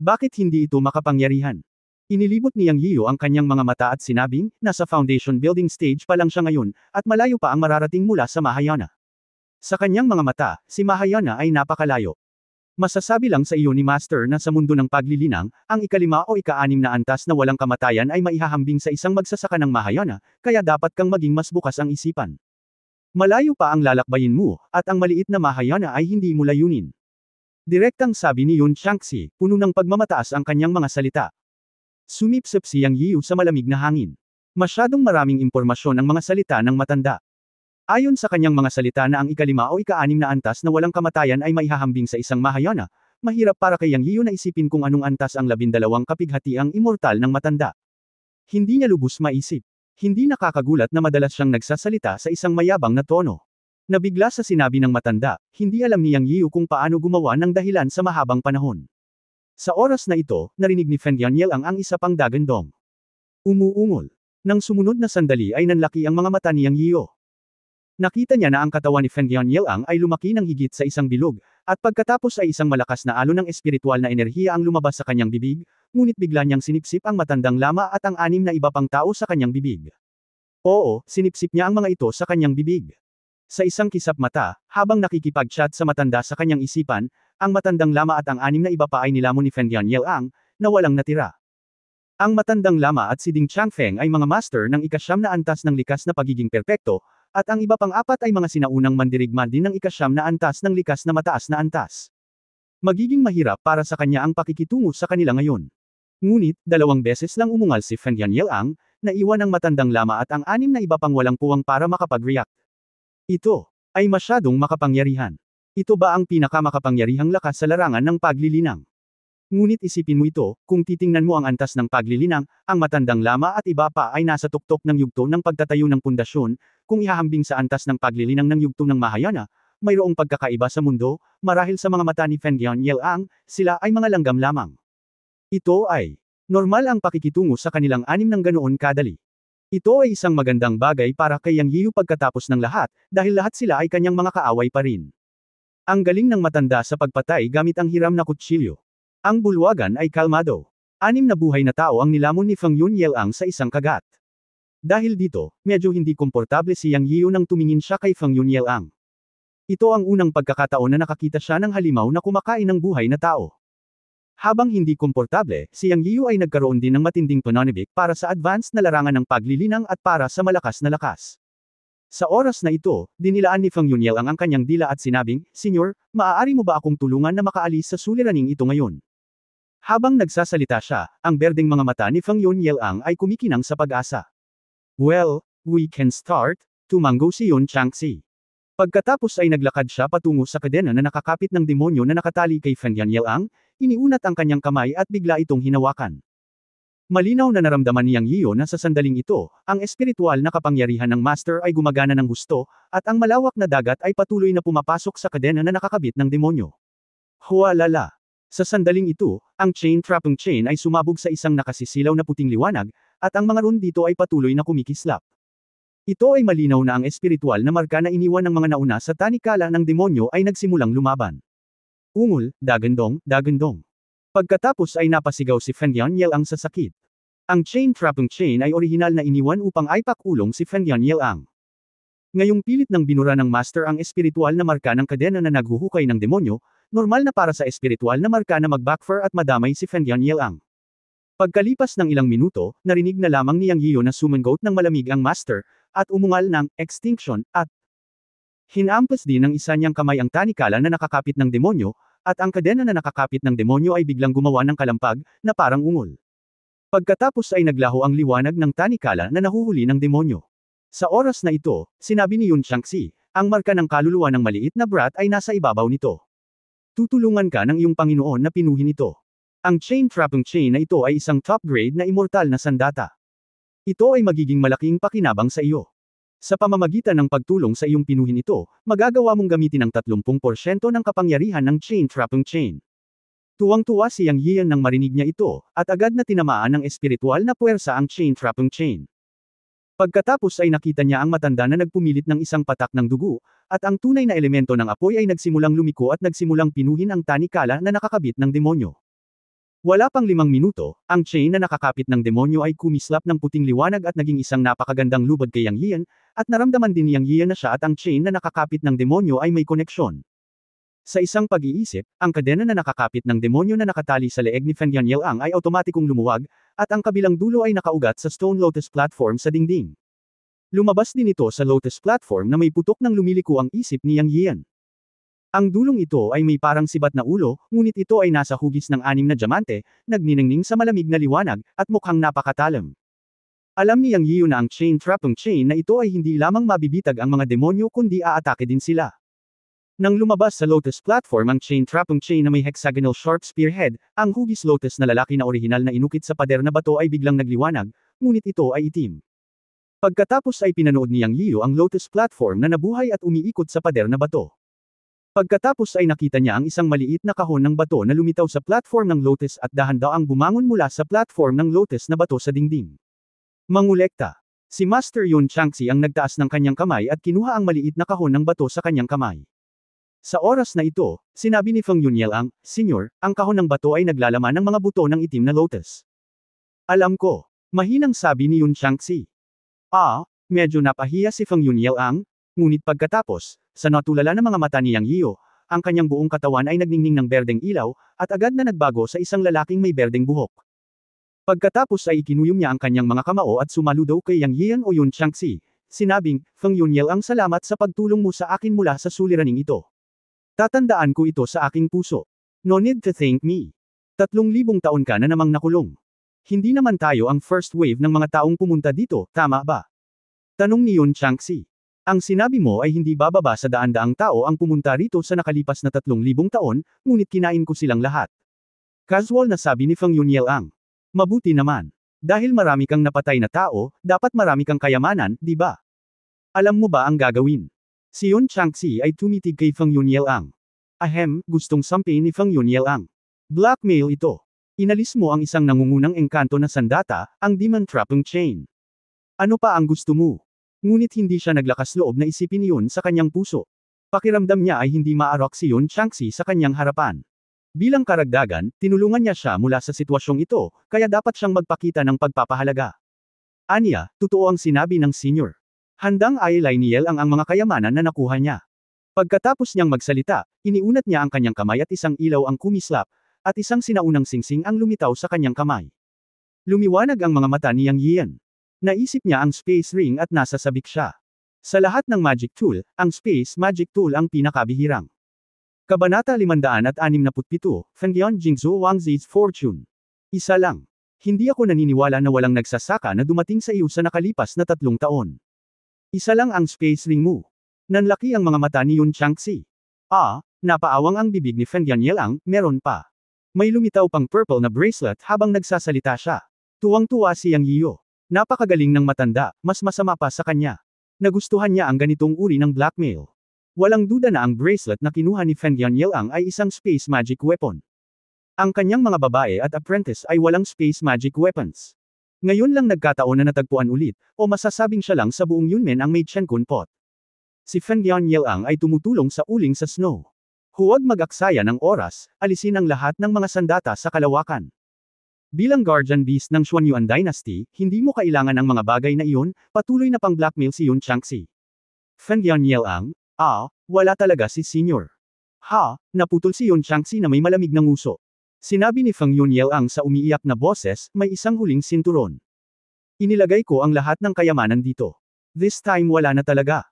Bakit hindi ito makapangyarihan? Inilibot ni Yang Yiyo ang kanyang mga mata at sinabing, nasa foundation building stage pa lang siya ngayon, at malayo pa ang mararating mula sa Mahayana. Sa kanyang mga mata, si Mahayana ay napakalayo. Masasabi lang sa iyo ni Master na sa mundo ng paglilinang, ang ika-5 o ika-6 na antas na walang kamatayan ay maihahambing sa isang magsasaka ng Mahayana, kaya dapat kang maging mas bukas ang isipan. Malayo pa ang lalakbayin mo, at ang maliit na Mahayana ay hindi mo layunin. Direktang sabi ni Yun Changxi, puno ng pagmamataas ang kanyang mga salita. Sumipsip si Yang Yiyu sa malamig na hangin. Masyadong maraming impormasyon ang mga salita ng matanda. Ayon sa kanyang mga salita na ang ika-5 o ika-6 na antas na walang kamatayan ay maihahambing sa isang Mahayana, mahirap para kay Yang Yiyu na isipin kung anong antas ang 12 kapighatiang immortal ng matanda. Hindi niya lubos maisip. Hindi nakakagulat na madalas siyang nagsasalita sa isang mayabang na tono. Nabigla sa sinabi ng matanda, hindi alam ni Yang Yiyu kung paano gumawa ng dahilan sa mahabang panahon. Sa oras na ito, narinig ni Feng Yanliang ang isa pang dagandong. Umuungol. Nang sumunod na sandali ay nanlaki ang mga mata ni Yang Yiyu. Nakita niya na ang katawan ni Feng Yanliang ay lumaki ng higit sa isang bilog, at pagkatapos ay isang malakas na alon ng espiritual na enerhiya ang lumabas sa kanyang bibig, ngunit bigla niyang sinipsip ang matandang lama at ang 6 na iba pang tao sa kanyang bibig. Oo, sinipsip niya ang mga ito sa kanyang bibig. Sa isang kisap mata, habang nakikipag-chat sa matanda sa kanyang isipan, ang matandang lama at ang 6 na iba pa ay nilamon ni Feng Yanliang, na walang natira. Ang matandang lama at si Ding Changfeng ay mga master ng ika-9 na antas ng likas na pagiging perpekto, at ang iba pang 4 ay mga sinaunang mandirigma din ng ika-9 na antas ng likas na mataas na antas. Magiging mahirap para sa kanya ang pakikitungo sa kanila ngayon. Ngunit, 2 beses lang umungal si Feng Yanliang, naiwan ang matandang lama at ang 6 na iba pang walang puwang para makapag-react. Ito ay masyadong makapangyarihan. Ito ba ang pinakamakapangyarihang lakas sa larangan ng paglilinang? Ngunit isipin mo ito, kung titingnan mo ang antas ng paglilinang, ang matandang lama at iba pa ay nasa tuktok ng yugto ng pagtatayo ng pundasyon, kung ihahambing sa antas ng paglilinang ng yugto ng Mahayana, mayroong pagkakaiba sa mundo, marahil sa mga mata ni Feng Yanliang, sila ay mga langgam lamang. Ito ay normal ang pakikitungo sa kanilang 6 ng ganoon kadali. Ito ay isang magandang bagay para kay Yang Yiyu pagkatapos ng lahat, dahil lahat sila ay kanyang mga kaaway pa rin. Ang galing ng matanda sa pagpatay gamit ang hiram na kutsilyo. Ang bulwagan ay kalmado. 6 na buhay na tao ang nilamon ni Feng Yanliang sa isang kagat. Dahil dito, medyo hindi komportable si Yang Yiyu nang tumingin siya kay Feng Yanliang. Ito ang unang pagkakataon na nakakita siya ng halimaw na kumakain ng buhay na tao. Habang hindi komportable, si Yang Yiyu ay nagkaroon din ng matinding pananibik para sa advanced na larangan ng paglilinang at para sa malakas na lakas. Sa oras na ito, dinilaan ni Feng Yanliang ang kanyang dila at sinabing, Senyor, maaari mo ba akong tulungan na makaalis sa suliraning ito ngayon? Habang nagsasalita siya, ang berdeng mga mata ni Feng Yanliang ay kumikinang sa pag-asa. Well, we can start, tumanggo si Yun Changxi. Pagkatapos ay naglakad siya patungo sa kadena na nakakapit ng demonyo na nakatali kay Feng Yanliang, iniunat ang kanyang kamay at bigla itong hinawakan. Malinaw na naramdaman ni Yang Yiyu na sa sandaling ito, ang espiritual na kapangyarihan ng Master ay gumagana ng husto, at ang malawak na dagat ay patuloy na pumapasok sa kadena na nakakabit ng demonyo. Hualala! Sa sandaling ito, ang trapping chain ay sumabog sa isang nakasisilaw na puting liwanag, at ang mga rune dito ay patuloy na kumikislap. Ito ay malinaw na ang espiritual na marka na iniwan ng mga nauna sa tanikala ng demonyo ay nagsimulang lumaban. Ungol, dagandong, dagandong. Pagkatapos ay napasigaw si Feng Yanliang sa sakit. Ang trapping chain ay orihinal na iniwan upang aipakulong si Feng Yanliang. Ngayong pilit ng binura ng Master ang espiritual na marka ng kadena na naghuhukay ng demonyo, normal na para sa espiritual na marka na mag-backfire at madamay si Feng Yanliang. Pagkalipas ng ilang minuto, narinig na lamang ni Yang Yiyu na sumangot ng malamig ang Master, at umungal ng extinction, at hinampas din ng isa niyang kamay ang tanikala na nakakapit ng demonyo, at ang kadena na nakakapit ng demonyo ay biglang gumawa ng kalampag, na parang ungol. Pagkatapos ay naglaho ang liwanag ng tanikala na nahuhuli ng demonyo. Sa oras na ito, sinabi ni Yun Changxi, ang marka ng kaluluwa ng maliit na brat ay nasa ibabaw nito. Tutulungan ka ng iyong Panginoon na pinuhin ito. Ang trapping chain na ito ay isang top-grade na immortal na sandata. Ito ay magiging malaking pakinabang sa iyo. Sa pamamagitan ng pagtulong sa iyong pinuhin ito, magagawa mong gamitin ang 30% ng kapangyarihan ng trapping chain. Tuwang-tuwa si Yang Yian nang marinig niya ito, at agad na tinamaan ng espiritual na puwersa ang chain trapping chain. Pagkatapos ay nakita niya ang matanda na nagpumilit ng isang patak ng dugo, at ang tunay na elemento ng apoy ay nagsimulang lumiko at nagsimulang pinuhin ang tanikala na nakakabit ng demonyo. Wala pang 5 minuto, ang chain na nakakapit ng demonyo ay kumislap ng puting liwanag at naging isang napakagandang lubad kay Yang Yian, at naramdaman din ni Yang Yian na siya at ang chain na nakakapit ng demonyo ay may koneksyon. Sa isang pag-iisip, ang kadena na nakakapit ng demonyo na nakatali sa leeg ni Feng Yuanyang ay otomatikong lumuwag, at ang kabilang dulo ay nakaugat sa Stone Lotus platform sa dingding. Lumabas din ito sa Lotus platform na may putok ng lumiliko ang isip ni Yang Yian. Ang dulong ito ay may parang sibat na ulo, ngunit ito ay nasa hugis ng 6 na diamante, nagniningning sa malamig na liwanag, at mukhang napakatalam. Alam ni Yang Yian na ang chain trapping chain na ito ay hindi lamang mabibitag ang mga demonyo kundi aatake din sila. Nang lumabas sa Lotus platform ang chain trapping chain na may hexagonal sharp spearhead, ang hugis lotus na lalaki na orihinal na inukit sa pader na bato ay biglang nagliwanag, ngunit ito ay itim. Pagkatapos ay pinanood ni Yang Yian ang Lotus platform na nabuhay at umiikot sa pader na bato. Pagkatapos ay nakita niya ang isang maliit na kahon ng bato na lumitaw sa platform ng Lotus at dahan-daang bumangon mula sa platform ng Lotus na bato sa dingding. Mangolekta. Si Master Yun Changxi ang nagtaas ng kanyang kamay at kinuha ang maliit na kahon ng bato sa kanyang kamay. Sa oras na ito, sinabi ni Feng Yuanyang, "Senyor, ang kahon ng bato ay naglalaman ng mga buto ng itim na lotus." "Alam ko," mahinang sabi ni Yun Changxi. Medyo napahiya si Feng Yuanyang, ngunit pagkatapos, sa natulala ng mga mata ni Yang Yian, ang kanyang buong katawan ay nagningning ng berdeng ilaw, at agad na nagbago sa isang lalaking may berdeng buhok. Pagkatapos ay ikinuyom niya ang kanyang mga kamao at sumaludo kay Yang Yian o Yun Changxi, sinabing, "Feng Yuanyang, salamat sa pagtulong mo sa akin mula sa suliraning ito. Tatandaan ko ito sa aking puso. No need to thank me. 3,000 taon ka na namang nakulong. Hindi naman tayo ang first wave ng mga taong pumunta dito, tama ba?" Tanong ni Yun Changxi. "Ang sinabi mo ay hindi bababa sa daan-daang tao ang pumunta rito sa nakalipas na 3,000 taon, ngunit kinain ko silang lahat." Casual na sabi ni Feng Yuanyang. "Mabuti naman. Dahil marami kang napatay na tao, dapat marami kang kayamanan, di ba? Alam mo ba ang gagawin?" Si Yun Changxi ay tumitig kay Feng Yuanyang. Gustong sampin ni Feng Yuanyang. "Blackmail ito. Inalis mo ang isang nangungunang engkanto na sandata, ang Demon Trapping Chain. Ano pa ang gusto mo?" Ngunit hindi siya naglakas loob na isipin iyon sa kanyang puso. Pakiramdam niya ay hindi maarok si Yun Changxi sa kanyang harapan. Bilang karagdagan, tinulungan niya siya mula sa sitwasyong ito, kaya dapat siyang magpakita ng pagpapahalaga. Aniya, totoo ang sinabi ng senior. Handang ailay ni Yel ang mga kayamanan na nakuha niya. Pagkatapos niyang magsalita, iniunat niya ang kanyang kamay at isang ilaw ang kumislap, at isang sinaunang singsing ang lumitaw sa kanyang kamay. Lumiwanag ang mga mata ni Yang Yian. Naisip niya ang space ring at nasa sabik siya. Sa lahat ng magic tool, ang space magic tool ang pinakabihirang. Kabanata 567, Fengyan Jingzhou Wangzi's Fortune. Isa lang. Hindi ako naniniwala na walang nagsasaka na dumating sa iyo sa nakalipas na 3 taon. Isa lang ang space ring mo. Nanlaki ang mga mata ni Yun Changxi. Napaawang ang bibig ni Feng Yuanyang, meron pa. May lumitaw pang purple na bracelet habang nagsasalita siya. Tuwang-tuwa si Yang Yian. Napakagaling ng matanda, mas masama pa sa kanya. Nagustuhan niya ang ganitong uri ng blackmail. Walang duda na ang bracelet na kinuha ni Feng Yuanyang ay isang space magic weapon. Ang kanyang mga babae at apprentice ay walang space magic weapons. Ngayon lang nagkataon na natagpuan ulit, o masasabing siya lang sa buong Yunmen ang may Chenkun pot. Si Feng Yuanyang ay tumutulong sa uling sa snow. Huwag mag-aksaya ng oras, alisin ang lahat ng mga sandata sa kalawakan. Bilang guardian beast ng Xuanyuan Dynasty, hindi mo kailangan ng mga bagay na iyon, patuloy na pang-blackmail si Yun Changxi. Feng Yuanyang, wala talaga si senior. Naputol si Yun Changxi na may malamig na nguso. Sinabi ni Feng Yuanyang sa umiiyak na boses, may isang huling sinturon. Inilagay ko ang lahat ng kayamanan dito. This time wala na talaga.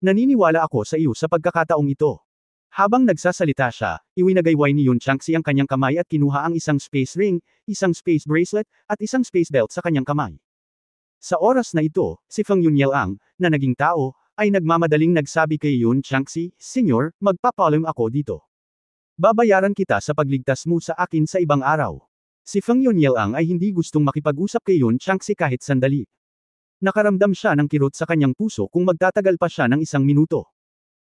Naniniwala ako sa iyo sa pagkakataong ito. Habang nagsasalita siya, iwinagayway ni Yun Changxi ang kanyang kamay at kinuha ang isang space ring, isang space bracelet, at isang space belt sa kanyang kamay. Sa oras na ito, si Feng Yuanyang, na naging tao, ay nagmamadaling nagsabi kay Yun Changxi, "Senyor, magpapalim ako dito. Babayaran kita sa pagligtas mo sa akin sa ibang araw." Si Feng Yuanyang ay hindi gustong makipag-usap kay Yun Changxi kahit sandali. Nakaramdam siya ng kirot sa kanyang puso kung magtatagal pa siya ng 1 minuto.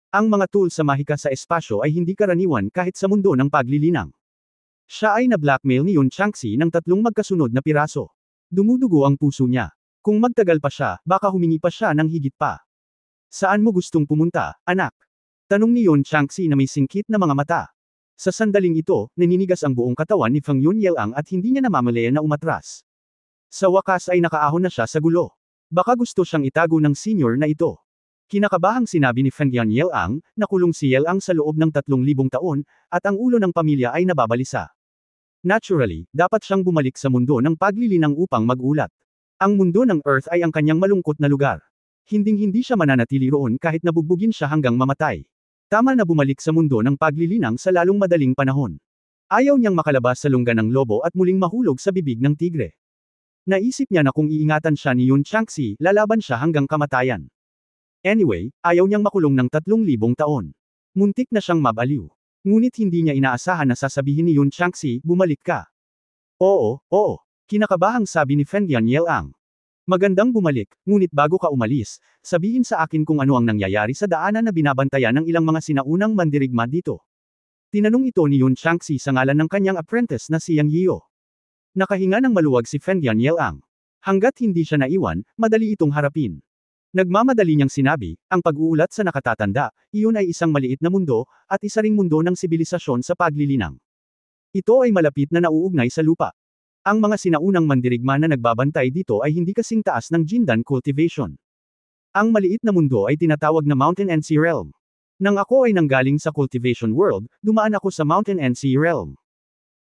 Ang mga tool sa mahika sa espasyo ay hindi karaniwan kahit sa mundo ng paglilinang. Siya ay na-blackmail ni Yun Changxi ng 3 magkasunod na piraso. Dumudugo ang puso niya. Kung magtagal pa siya, baka humingi pa siya ng higit pa. Saan mo gustong pumunta, anak? Tanong ni Yun Changxi na may singkit na mga mata. Sa sandaling ito, naninigas ang buong katawan ni Feng Yunyang at hindi niya namamalayan na umatras. Sa wakas ay nakaahon na siya sa gulo. Baka gusto siyang itago ng senior na ito. Kinakabahang sinabi ni Feng Yunyang, nakulong si Yelang sa loob ng 3,000 taon, at ang ulo ng pamilya ay nababalisa. Naturally, dapat siyang bumalik sa mundo ng paglilinang upang magulat. Ang mundo ng Earth ay ang kanyang malungkot na lugar. Hinding-hindi siya mananatili roon kahit nabugbugin siya hanggang mamatay. Tama na bumalik sa mundo ng paglilinang sa lalong madaling panahon. Ayaw niyang makalabas sa lungga ng lobo at muling mahulog sa bibig ng tigre. Naisip niya na kung iingatan siya ni Yun Changxi, lalaban siya hanggang kamatayan. Anyway, ayaw niyang makulong ng 3,000 taon. Muntik na siyang mabaliw. Ngunit hindi niya inaasahan na sasabihin ni Yun Changxi, bumalik ka. Oo, kinakabahang sabi ni Feng Yunyang. Magandang bumalik, ngunit bago ka umalis, sabihin sa akin kung ano ang nangyayari sa daanan na binabantayan ng ilang mga sinaunang mandirigma dito. Tinanong ito ni Yun Changxi sa ngalan ng kanyang apprentice na si Yang Yio. Nakahinga ng maluwag si Feng Yunyang. Hanggat hindi siya naiwan, madali itong harapin. Nagmamadali niyang sinabi, ang pag-uulat sa nakatatanda, iyon ay isang maliit na mundo, at isa ring mundo ng sibilisasyon sa paglilinang. Ito ay malapit na nauugnay sa lupa. Ang mga sinaunang mandirigma na nagbabantay dito ay hindi kasing taas ng Jindan cultivation. Ang maliit na mundo ay tinatawag na Mountain and Sea Realm. Nang ako ay nanggaling sa cultivation world, dumaan ako sa Mountain and Sea Realm.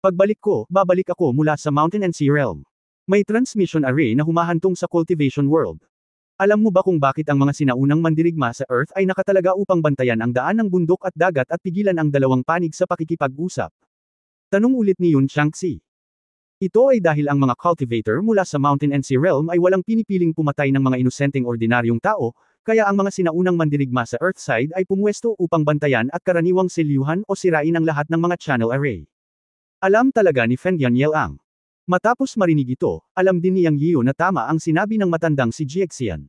Pagbalik ko, babalik ako mula sa Mountain and Sea Realm. May transmission array na humahantong sa cultivation world. Alam mo ba kung bakit ang mga sinaunang mandirigma sa Earth ay nakatalaga upang bantayan ang daan ng bundok at dagat at pigilan ang dalawang panig sa pakikipag-usap? Tanong ulit ni Yun Changxi. Ito ay dahil ang mga cultivator mula sa Mountain and Sea Realm ay walang pinipiling pumatay ng mga inosenteng ordinaryong tao, kaya ang mga sinaunang mandirigma sa Earthside ay pumwesto upang bantayan at karaniwang selyuhan o sirain ang lahat ng mga channel array. Alam talaga ni Feng Yunyang. Matapos marinig ito, alam din ni Yang Yio na tama ang sinabi ng matandang si Jiaxian.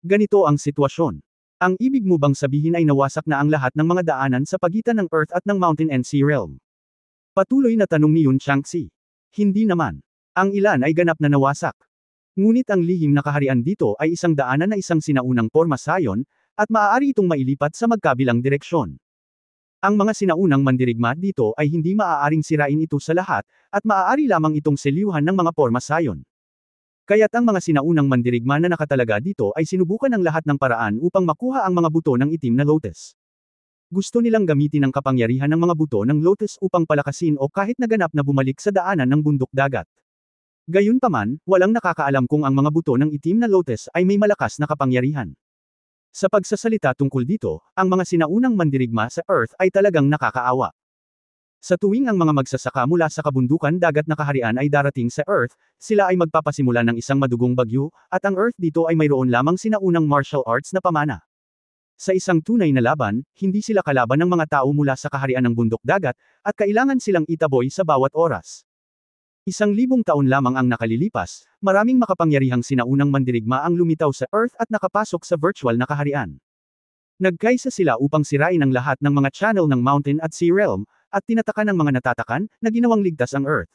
Ganito ang sitwasyon. Ang ibig mo bang sabihin ay nawasak na ang lahat ng mga daanan sa pagitan ng Earth at ng Mountain and Sea Realm? Patuloy na tanong ni Yun Changxi. Hindi naman. Ang ilan ay ganap na nawasak. Ngunit ang lihim na kaharian dito ay isang daanan na isang sinaunang porma sayon, at maaari itong mailipat sa magkabilang direksyon. Ang mga sinaunang mandirigma dito ay hindi maaaring sirain ito sa lahat, at maaari lamang itong selyuhan ng mga porma sayon. Kaya't ang mga sinaunang mandirigma na nakatalaga dito ay sinubukan ng lahat ng paraan upang makuha ang mga buto ng itim na lotus. Gusto nilang gamitin ang kapangyarihan ng mga buto ng lotus upang palakasin o kahit naganap na bumalik sa daanan ng bundok dagat. Gayunpaman, walang nakakaalam kung ang mga buto ng itim na lotus ay may malakas na kapangyarihan. Sa pagsasalita tungkol dito, ang mga sinaunang mandirigma sa Earth ay talagang nakakaawa. Sa tuwing ang mga magsasaka mula sa kabundukan dagat na kaharian ay darating sa Earth, sila ay magpapasimula ng isang madugong bagyo, at ang Earth dito ay mayroon lamang sinaunang martial arts na pamana. Sa isang tunay na laban, hindi sila kalaban ng mga tao mula sa kaharian ng bundok dagat, at kailangan silang itaboy sa bawat oras. 1,000 taon lamang ang nakalilipas, maraming makapangyarihang sinaunang mandirigma ang lumitaw sa Earth at nakapasok sa virtual na kaharian. Nagkaisa sila upang sirain ang lahat ng mga channel ng Mountain at Sea Realm, at tinatakan ng mga natatakan, na ginawang ligtas ang Earth.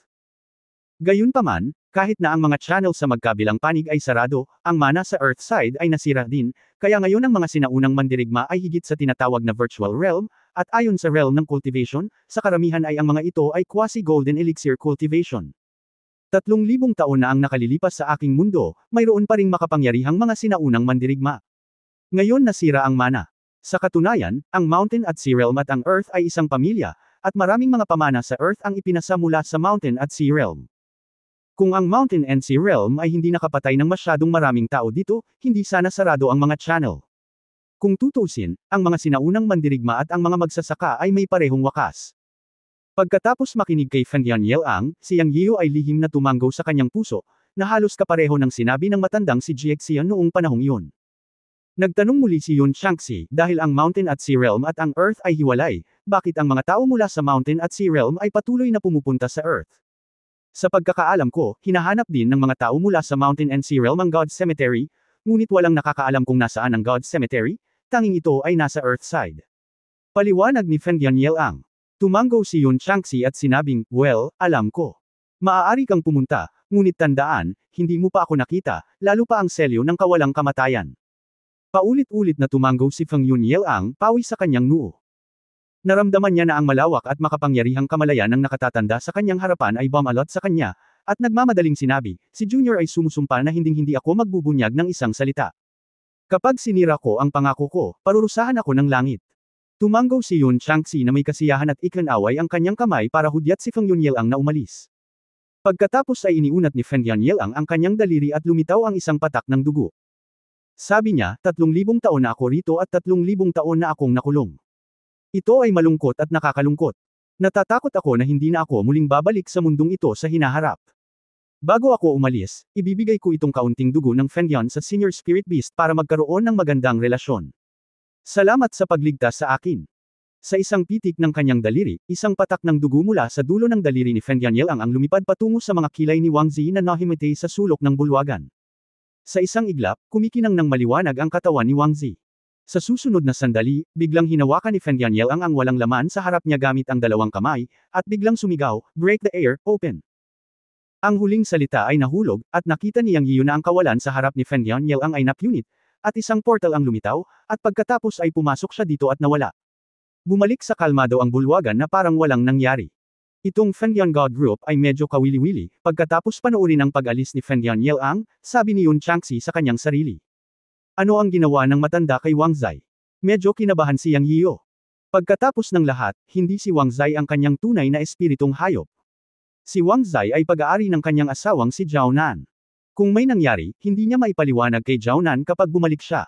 Gayunpaman, kahit na ang mga channel sa magkabilang panig ay sarado, ang mana sa Earthside ay nasira din, kaya ngayon ang mga sinaunang mandirigma ay higit sa tinatawag na virtual realm, at ayon sa realm ng cultivation, sa karamihan ay ang mga ito ay quasi-golden elixir cultivation. 3,000 taon na ang nakalilipas sa aking mundo, mayroon pa ring makapangyarihang mga sinaunang mandirigma. Ngayon nasira ang mana. Sa katunayan, ang Mountain at Sea Realm at ang Earth ay isang pamilya, at maraming mga pamana sa Earth ang ipinasa mula sa Mountain at Sea Realm. Kung ang Mountain and Sea Realm ay hindi nakapatay ng masyadong maraming tao dito, hindi sana sarado ang mga channel. Kung tutuusin, ang mga sinaunang mandirigma at ang mga magsasaka ay may parehong wakas. Pagkatapos makinig kay Feng Yunyang, si Yang Yio ay lihim na tumanggaw sa kanyang puso, na halos kapareho ng sinabi ng matandang si Jiaxian noong panahong iyon. Nagtanong muli si Yun Changxi, dahil ang Mountain at Sea Realm at ang Earth ay hiwalay, bakit ang mga tao mula sa Mountain at Sea Realm ay patuloy na pumupunta sa Earth? Sa pagkakaalam ko, hinahanap din ng mga tao mula sa Mountain and Sea Realm ang God's Cemetery, ngunit walang nakakaalam kung nasaan ang God's Cemetery, tanging ito ay nasa Earthside. Paliwanag ni Feng Yunyang. Tumango si Yun Changxi at sinabing, well, alam ko. Maaari kang pumunta, ngunit tandaan, hindi mo pa ako nakita, lalo pa ang selyo ng kawalang kamatayan. Paulit-ulit na tumango si Feng Yunyel-ang, pawi sa kanyang noo. Naramdaman niya na ang malawak at makapangyarihang kamalayan ng nakatatanda sa kanyang harapan ay bumalot sa kanya, at nagmamadaling sinabi, si Junior ay sumusumpa na hinding-hindi ako magbubunyag ng isang salita. Kapag sinira ko ang pangako ko, parurusahan ako ng langit. Tumango si Yun Changxi na may kasiyahan at ikinaway ang kanyang kamay para hudyat si Feng Yunyel-ang na umalis. Pagkatapos ay iniunat ni Feng Yunyel-ang ang kanyang daliri at lumitaw ang isang patak ng dugo. Sabi niya, 3,000 taon na ako rito at 3,000 taon na akong nakulong. Ito ay malungkot at nakakalungkot. Natatakot ako na hindi na ako muling babalik sa mundong ito sa hinaharap. Bago ako umalis, ibibigay ko itong kaunting dugo ng Fengyun sa Senior Spirit Beast para magkaroon ng magandang relasyon. Salamat sa pagligtas sa akin. Sa isang pitik ng kanyang daliri, isang patak ng dugo mula sa dulo ng daliri ni Feng Yunyel ang lumipad patungo sa mga kilay ni Wang Zi na nahimatay sa sulok ng bulwagan. Sa isang iglap, kumikinang ng maliwanag ang katawan ni Wang Zi. Sa susunod na sandali, biglang hinawakan ni Feng Yunyel ang walang laman sa harap niya gamit ang dalawang kamay, at biglang sumigaw, break the air, open. Ang huling salita ay nahulog, at nakita ni Yang Yiyu na ang kawalan sa harap ni Feng Yunyel ay napunit, at isang portal ang lumitaw, at pagkatapos ay pumasok siya dito at nawala. Bumalik sa kalmado ang bulwagan na parang walang nangyari. Itong Fengyun God Group ay medyo kawili-wili, pagkatapos panoorin ang pag-alis ni Feng Yunyel, sabi ni Yun Changxi sa kanyang sarili. Ano ang ginawa ng matanda kay Wang Zai? Medyo kinabahan si Yang Yiyu. Pagkatapos ng lahat, hindi si Wang Zai ang kanyang tunay na espiritong hayop. Si Wang Zai ay pag-aari ng kanyang asawang si Zhao Nan. Kung may nangyari, hindi niya maipaliwanag kay Zhao Nan kapag bumalik siya.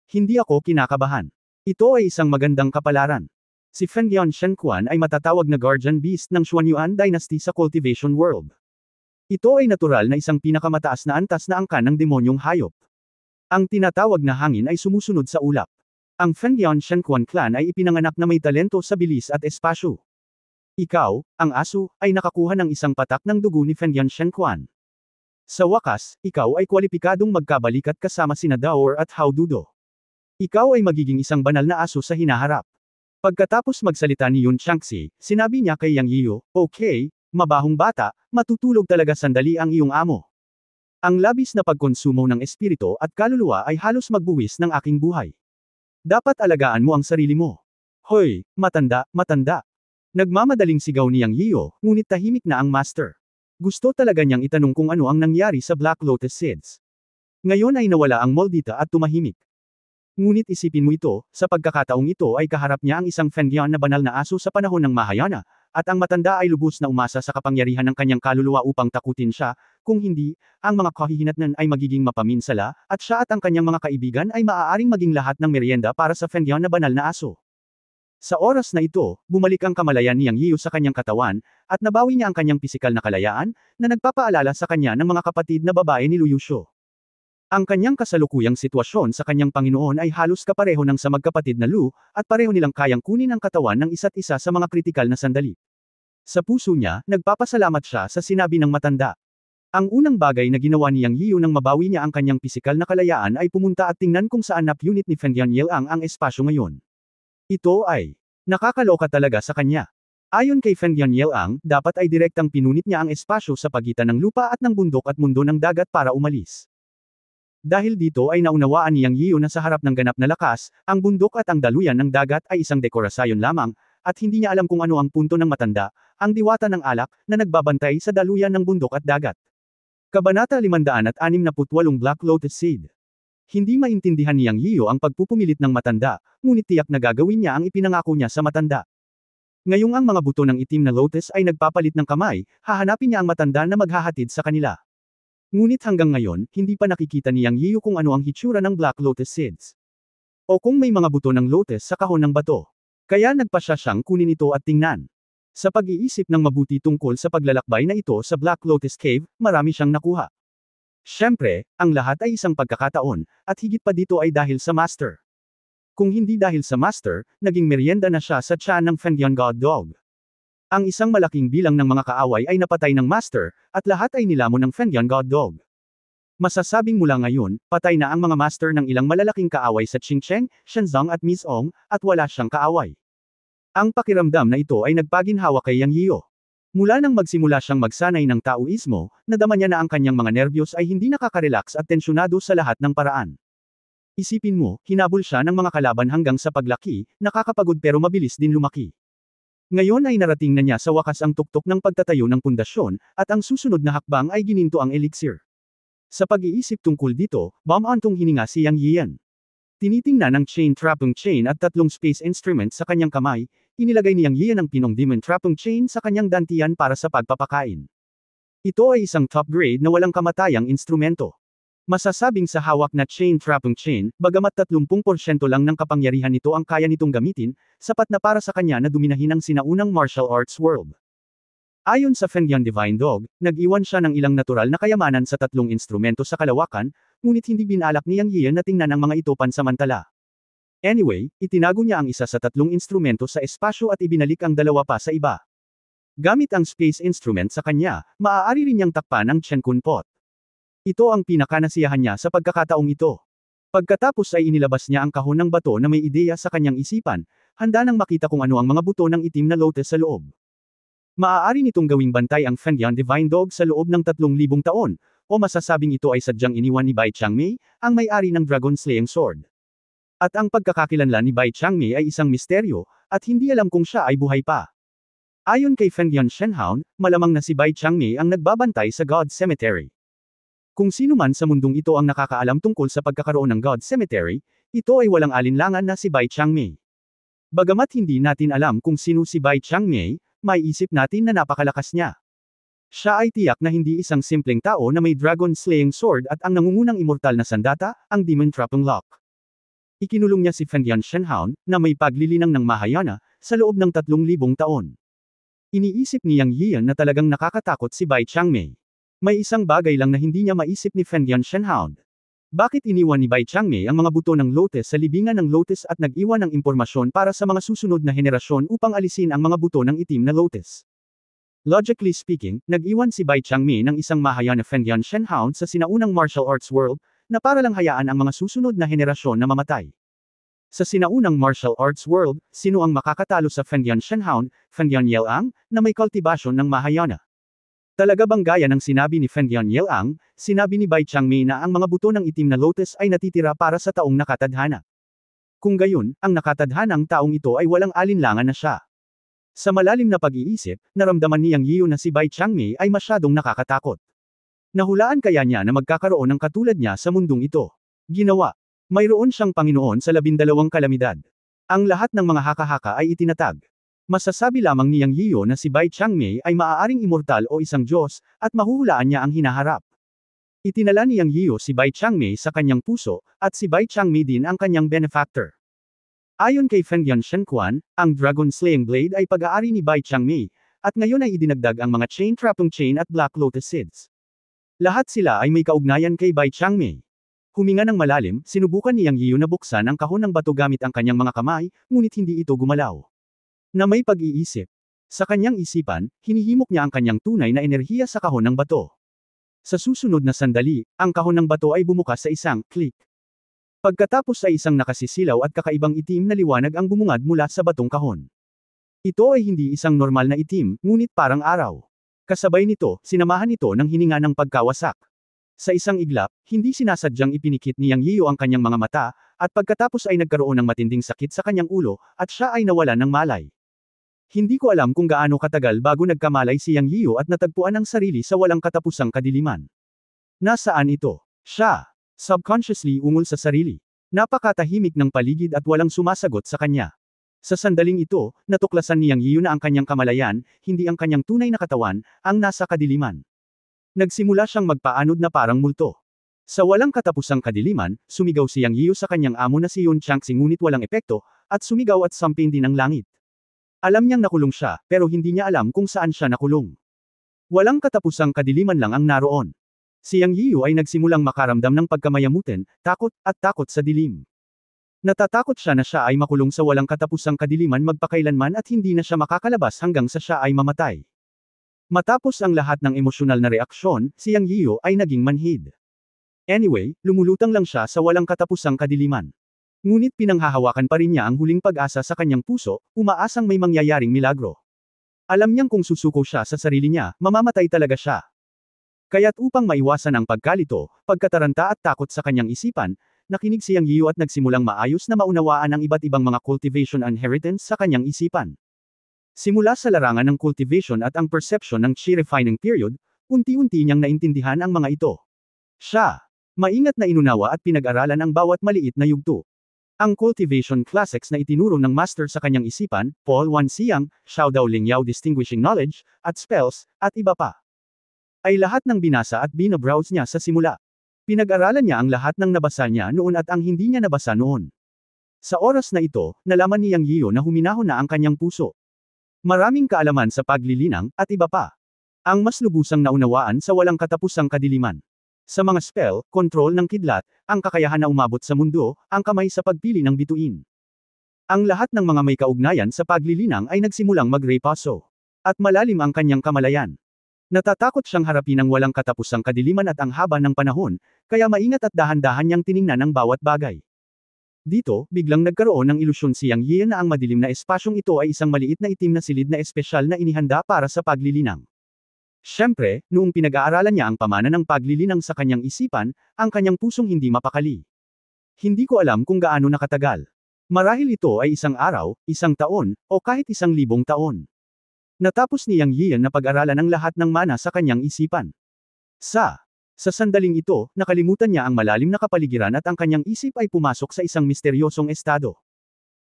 Hindi ako kinakabahan. Ito ay isang magandang kapalaran. Si Fengyun Shenquan ay matatawag na Guardian Beast ng Xuanyuan Dynasty sa Cultivation World. Ito ay natural na isang pinakamataas na antas na angkan ng demonyong hayop. Ang tinatawag na hangin ay sumusunod sa ulap. Ang Fengyun Shenquan clan ay ipinanganak na may talento sa bilis at espasyo. Ikaw, ang aso, ay nakakuha ng isang patak ng dugo ni Fengyun Shenquan. Sa wakas, ikaw ay kwalipikadong magkabalikat kasama sina Daor at Hao Dudo. Ikaw ay magiging isang banal na aso sa hinaharap. Pagkatapos magsalita ni Yun Changxi, sinabi niya kay Yang Yiyu, okay, mabahong bata, matutulog talaga sandali ang iyong amo. Ang labis na pagkonsumo ng espiritu at kaluluwa ay halos magbuwis ng aking buhay. Dapat alagaan mo ang sarili mo. Hoy, matanda, matanda. Nagmamadaling sigaw ni Yang Yiyu, ngunit tahimik na ang master. Gusto talaga niyang itanong kung ano ang nangyari sa Black Lotus Seeds. Ngayon ay nawala ang Moldita at tumahimik. Ngunit isipin mo ito, sa pagkakataong ito ay kaharap niya ang isang Fengyun na banal na aso sa panahon ng Mahayana, at ang matanda ay lubos na umasa sa kapangyarihan ng kanyang kaluluwa upang takutin siya, kung hindi, ang mga kahihinatnan ay magiging mapaminsala, at siya at ang kanyang mga kaibigan ay maaaring maging lahat ng merienda para sa Fengyun na banal na aso. Sa oras na ito, bumalik ang kamalayan ni Yang Yiyu sa kanyang katawan, at nabawi niya ang kanyang pisikal na kalayaan, na nagpapaalala sa kanya ng mga kapatid na babae ni Lu Yusho. Ang kanyang kasalukuyang sitwasyon sa kanyang Panginoon ay halos kapareho ng sa magkapatid na Lu, at pareho nilang kayang kunin ang katawan ng isa't isa sa mga kritikal na sandali. Sa puso niya, nagpapasalamat siya sa sinabi ng matanda. Ang unang bagay na ginawa ni Yang Yiyu nang mabawi niya ang kanyang pisikal na kalayaan ay pumunta at tingnan kung saan napunit ni Feng Yunyel ang espasyo ngayon. Ito ay nakakaloka talaga sa kanya. Ayon kay Feng Yunyel, dapat ay direktang pinunit niya ang espasyo sa pagitan ng lupa at ng bundok at mundo ng dagat para umalis. Dahil dito ay naunawaan ni Yang Yiyu na sa harap ng ganap na lakas, ang bundok at ang daluyan ng dagat ay isang dekorasyon lamang, at hindi niya alam kung ano ang punto ng matanda, ang diwata ng alak, na nagbabantay sa daluyan ng bundok at dagat. Kabanata 568 Black Lotus Seed. Hindi maintindihan ni Yang Yiyu ang pagpupumilit ng matanda, ngunit tiyak na gagawin niya ang ipinangako niya sa matanda. Ngayong ang mga buto ng itim na lotus ay nagpapalit ng kamay, hahanapin niya ang matanda na maghahatid sa kanila. Ngunit hanggang ngayon, hindi pa nakikita ni Yang Yiyu kung ano ang hitsura ng Black Lotus Seeds. O kung may mga buto ng lotus sa kahon ng bato. Kaya nagpasya siyang kunin ito at tingnan. Sa pag-iisip ng mabuti tungkol sa paglalakbay na ito sa Black Lotus Cave, marami siyang nakuha. Siyempre, ang lahat ay isang pagkakataon, at higit pa dito ay dahil sa Master. Kung hindi dahil sa Master, naging merienda na siya sa tiyan ng Fengyun God Dog. Ang isang malaking bilang ng mga kaaway ay napatay ng Master, at lahat ay nilamon ng Fengyun God Dog. Masasabing mula ngayon, patay na ang mga Master ng ilang malalaking kaaway sa Qingcheng, Shenzong at Mizong, at wala siyang kaaway. Ang pakiramdam na ito ay nagpaginhawa kay Yang Yiyo. Mula nang magsimula siyang magsanay ng Taoismo, nadama niya na ang kanyang mga nerbiyos ay hindi nakaka-relax at tensyonado sa lahat ng paraan. Isipin mo, hinabol siya ng mga kalaban hanggang sa paglaki, nakakapagod pero mabilis din lumaki. Ngayon ay narating na niya sa wakas ang tuktok ng pagtatayo ng pundasyon, at ang susunod na hakbang ay gininto ang elixir. Sa pag-iisip tungkol dito, bumantong hininga si Yang Yiyan. Tinitingnan ng chain trapping chain at 3 space instrument sa kanyang kamay, inilagay ni Yang Yiyan ang pinong demon trapping chain sa kanyang dantian para sa pagpapakain. Ito ay isang top grade na walang kamatayang instrumento. Masasabing sa hawak na chain trapping chain, bagamat 30% lang ng kapangyarihan nito ang kaya nitong gamitin, sapat na para sa kanya na duminahin ang sinaunang martial arts world. Ayon sa Fengyan Divine Dog, nag-iwan siya ng ilang natural na kayamanan sa 3 instrumento sa kalawakan, ngunit hindi binalak ni Yang Yiyan na tingnan ang mga ito pansamantala. Anyway, itinago niya ang isa sa 3 instrumento sa espasyo at ibinalik ang 2 pa sa iba. Gamit ang space instrument sa kanya, maaari rin niyang takpan ang Chenkun Pot. Ito ang pinakanasiyahan niya sa pagkakataong ito. Pagkatapos ay inilabas niya ang kahon ng bato na may ideya sa kanyang isipan, handa nang makita kung ano ang mga buto ng itim na lotus sa loob. Maaari nitong gawing bantay ang Fengyan Divine Dog sa loob ng 3,000 taon, o masasabing ito ay sadyang iniwan ni Bai Changmei, ang may-ari ng Dragon Slaying Sword. At ang pagkakakilanlan ni Bai Changmei ay isang misteryo, at hindi alam kung siya ay buhay pa. Ayon kay Fengyan Shenhaun, malamang na si Bai Changmei ang nagbabantay sa God Cemetery. Kung sino man sa mundong ito ang nakakaalam tungkol sa pagkakaroon ng God Cemetery, ito ay walang alinlangan na si Bai Changmei. Bagamat hindi natin alam kung sino si Bai Changmei, may isip natin na napakalakas niya. Siya ay tiyak na hindi isang simpleng tao na may dragon slaying sword at ang nangungunang immortal na sandata, ang Demon Trapping Lock. Ikinulong niya si Fengyan Shenhaun, na may paglilinang ng Mahayana, sa loob ng 3,000 taon. Iniisip ni Yang Yiyan na talagang nakakatakot si Bai Changmei. May isang bagay lang na hindi niya maisip ni Fengyan Shenhaun. Bakit iniwan ni Bai Changmei ang mga buto ng lotus sa libingan ng lotus at nag-iwan ng impormasyon para sa mga susunod na henerasyon upang alisin ang mga buto ng itim na lotus? Logically speaking, nag-iwan si Bai Changmei ng isang Mahayana Fengyan Shenhaun sa sinaunang martial arts world, na para lang hayaan ang mga susunod na henerasyon na mamatay. Sa sinaunang martial arts world, sino ang makakatalo sa Fengyan Shenhaun, Fengyan Yelang, na may kultibasyon ng Mahayana? Talaga bang gaya ng sinabi ni Fengyan Yelang, sinabi ni Bai Changmei na ang mga buto ng itim na lotus ay natitira para sa taong nakatadhana. Kung gayon, ang nakatadhanang taong ito ay walang alinlangan na siya. Sa malalim na pag-iisip, naramdaman ni Yang Yiyo na si Bai Changmei ay masyadong nakakatakot. Nahulaan kaya niya na magkakaroon ng katulad niya sa mundong ito? Ginawa. Mayroon siyang Panginoon sa 12 kalamidad. Ang lahat ng mga haka-haka ay itinatag. Masasabi lamang ni Yang Yiyo na si Bai Changmei ay maaaring immortal o isang Diyos, at mahuhulaan niya ang hinaharap. Itinala ni Yang Yiyo si Bai Changmei sa kanyang puso, at si Bai Changmei din ang kanyang benefactor. Ayon kay Fengyan Shenquan, ang Dragon Slaying Blade ay pag-aari ni Bai Changmei, at ngayon ay idinagdag ang mga chain trapping chain at Black Lotus Seeds. Lahat sila ay may kaugnayan kay Bai Changmei. Huminga ng malalim, sinubukan ni Yang Yiyo na buksan ang kahon ng bato gamit ang kanyang mga kamay, ngunit hindi ito gumalaw. Na may pag-iisip. Sa kanyang isipan, hinihimok niya ang kanyang tunay na enerhiya sa kahon ng bato. Sa susunod na sandali, ang kahon ng bato ay bumukas sa isang click. Pagkatapos ay isang nakasisilaw at kakaibang itim na liwanag ang bumungad mula sa batong kahon. Ito ay hindi isang normal na itim, ngunit parang araw. Kasabay nito, sinamahan ito ng hininga ng pagkawasak. Sa isang iglap, hindi sinasadyang ipinikit ni Yang Yiyo ang kanyang mga mata, at pagkatapos ay nagkaroon ng matinding sakit sa kanyang ulo, at siya ay nawalan ng malay. Hindi ko alam kung gaano katagal bago nagkamalay si Yang Yiyo at natagpuan ang sarili sa walang katapusang kadiliman. Nasaan ito? Siya. Subconsciously ungol sa sarili. Napakatahimik ng paligid at walang sumasagot sa kanya. Sa sandaling ito, natuklasan ni Yang Yiyo na ang kanyang kamalayan, hindi ang kanyang tunay na katawan, ang nasa kadiliman. Nagsimula siyang magpaanod na parang multo. Sa walang katapusang kadiliman, sumigaw si Yang Yiyo sa kanyang amo na si Yun Changxi ngunit walang epekto, at sumigaw at sampin din ang langit. Alam niyang nakulong siya, pero hindi niya alam kung saan siya nakulong. Walang katapusang kadiliman lang ang naroon. Si Yang Yiyo ay nagsimulang makaramdam ng pagkamayamutin, takot, at takot sa dilim. Natatakot siya na siya ay makulong sa walang katapusang kadiliman magpakailanman at hindi na siya makakalabas hanggang sa siya ay mamatay. Matapos ang lahat ng emosyonal na reaksyon, si Yang Yiyo ay naging manhid. Anyway, lumulutang lang siya sa walang katapusang kadiliman. Ngunit pinanghahawakan pa rin niya ang huling pag-asa sa kanyang puso, umaasang may mangyayaring milagro. Alam niyang kung susuko siya sa sarili niya, mamamatay talaga siya. Kaya't upang maiwasan ang pagkalito, pagkataranta at takot sa kanyang isipan, nakinig si Yang Yiu at nagsimulang maayos na maunawaan ang iba't ibang mga cultivation inheritance sa kanyang isipan. Simula sa larangan ng cultivation at ang perception ng Qi refining period, unti-unti niyang naintindihan ang mga ito. Siya, maingat na inunawa at pinag-aralan ang bawat maliit na yugto. Ang cultivation classics na itinuro ng master sa kanyang isipan, Paul Wan Siang, Xiaodao Lingyao distinguishing knowledge, at spells, at iba pa, ay lahat ng binasa at binabrowse niya sa simula. Pinag-aralan niya ang lahat ng nabasa niya noon at ang hindi niya nabasa noon. Sa oras na ito, nalaman ni Yang Yiu na huminahon na ang kanyang puso. Maraming kaalaman sa paglilinang, at iba pa. Ang mas lubusang naunawaan sa walang katapusang kadiliman. Sa mga spell, kontrol ng kidlat, ang kakayahan na umabot sa mundo, ang kamay sa pagpili ng bituin. Ang lahat ng mga may kaugnayan sa paglilinang ay nagsimulang magrepaso. At malalim ang kanyang kamalayan. Natatakot siyang harapin ang walang katapusang kadiliman at ang haba ng panahon, kaya maingat at dahan-dahan niyang tiningnan ang bawat bagay. Dito, biglang nagkaroon ng ilusyon si Yang Yian na ang madilim na espasyong ito ay isang maliit na itim na silid na espesyal na inihanda para sa paglilinang. Siyempre, noong pinag-aaralan niya ang pamana ng paglilinang sa kanyang isipan, ang kanyang pusong hindi mapakali. Hindi ko alam kung gaano nakatagal. Marahil ito ay isang araw, isang taon, o kahit 1,000 taon. Natapos ni Yang Yian na pag-aralan ang lahat ng mana sa kanyang isipan. Sa sandaling ito, nakalimutan niya ang malalim na kapaligiran at ang kanyang isip ay pumasok sa isang misteryosong estado.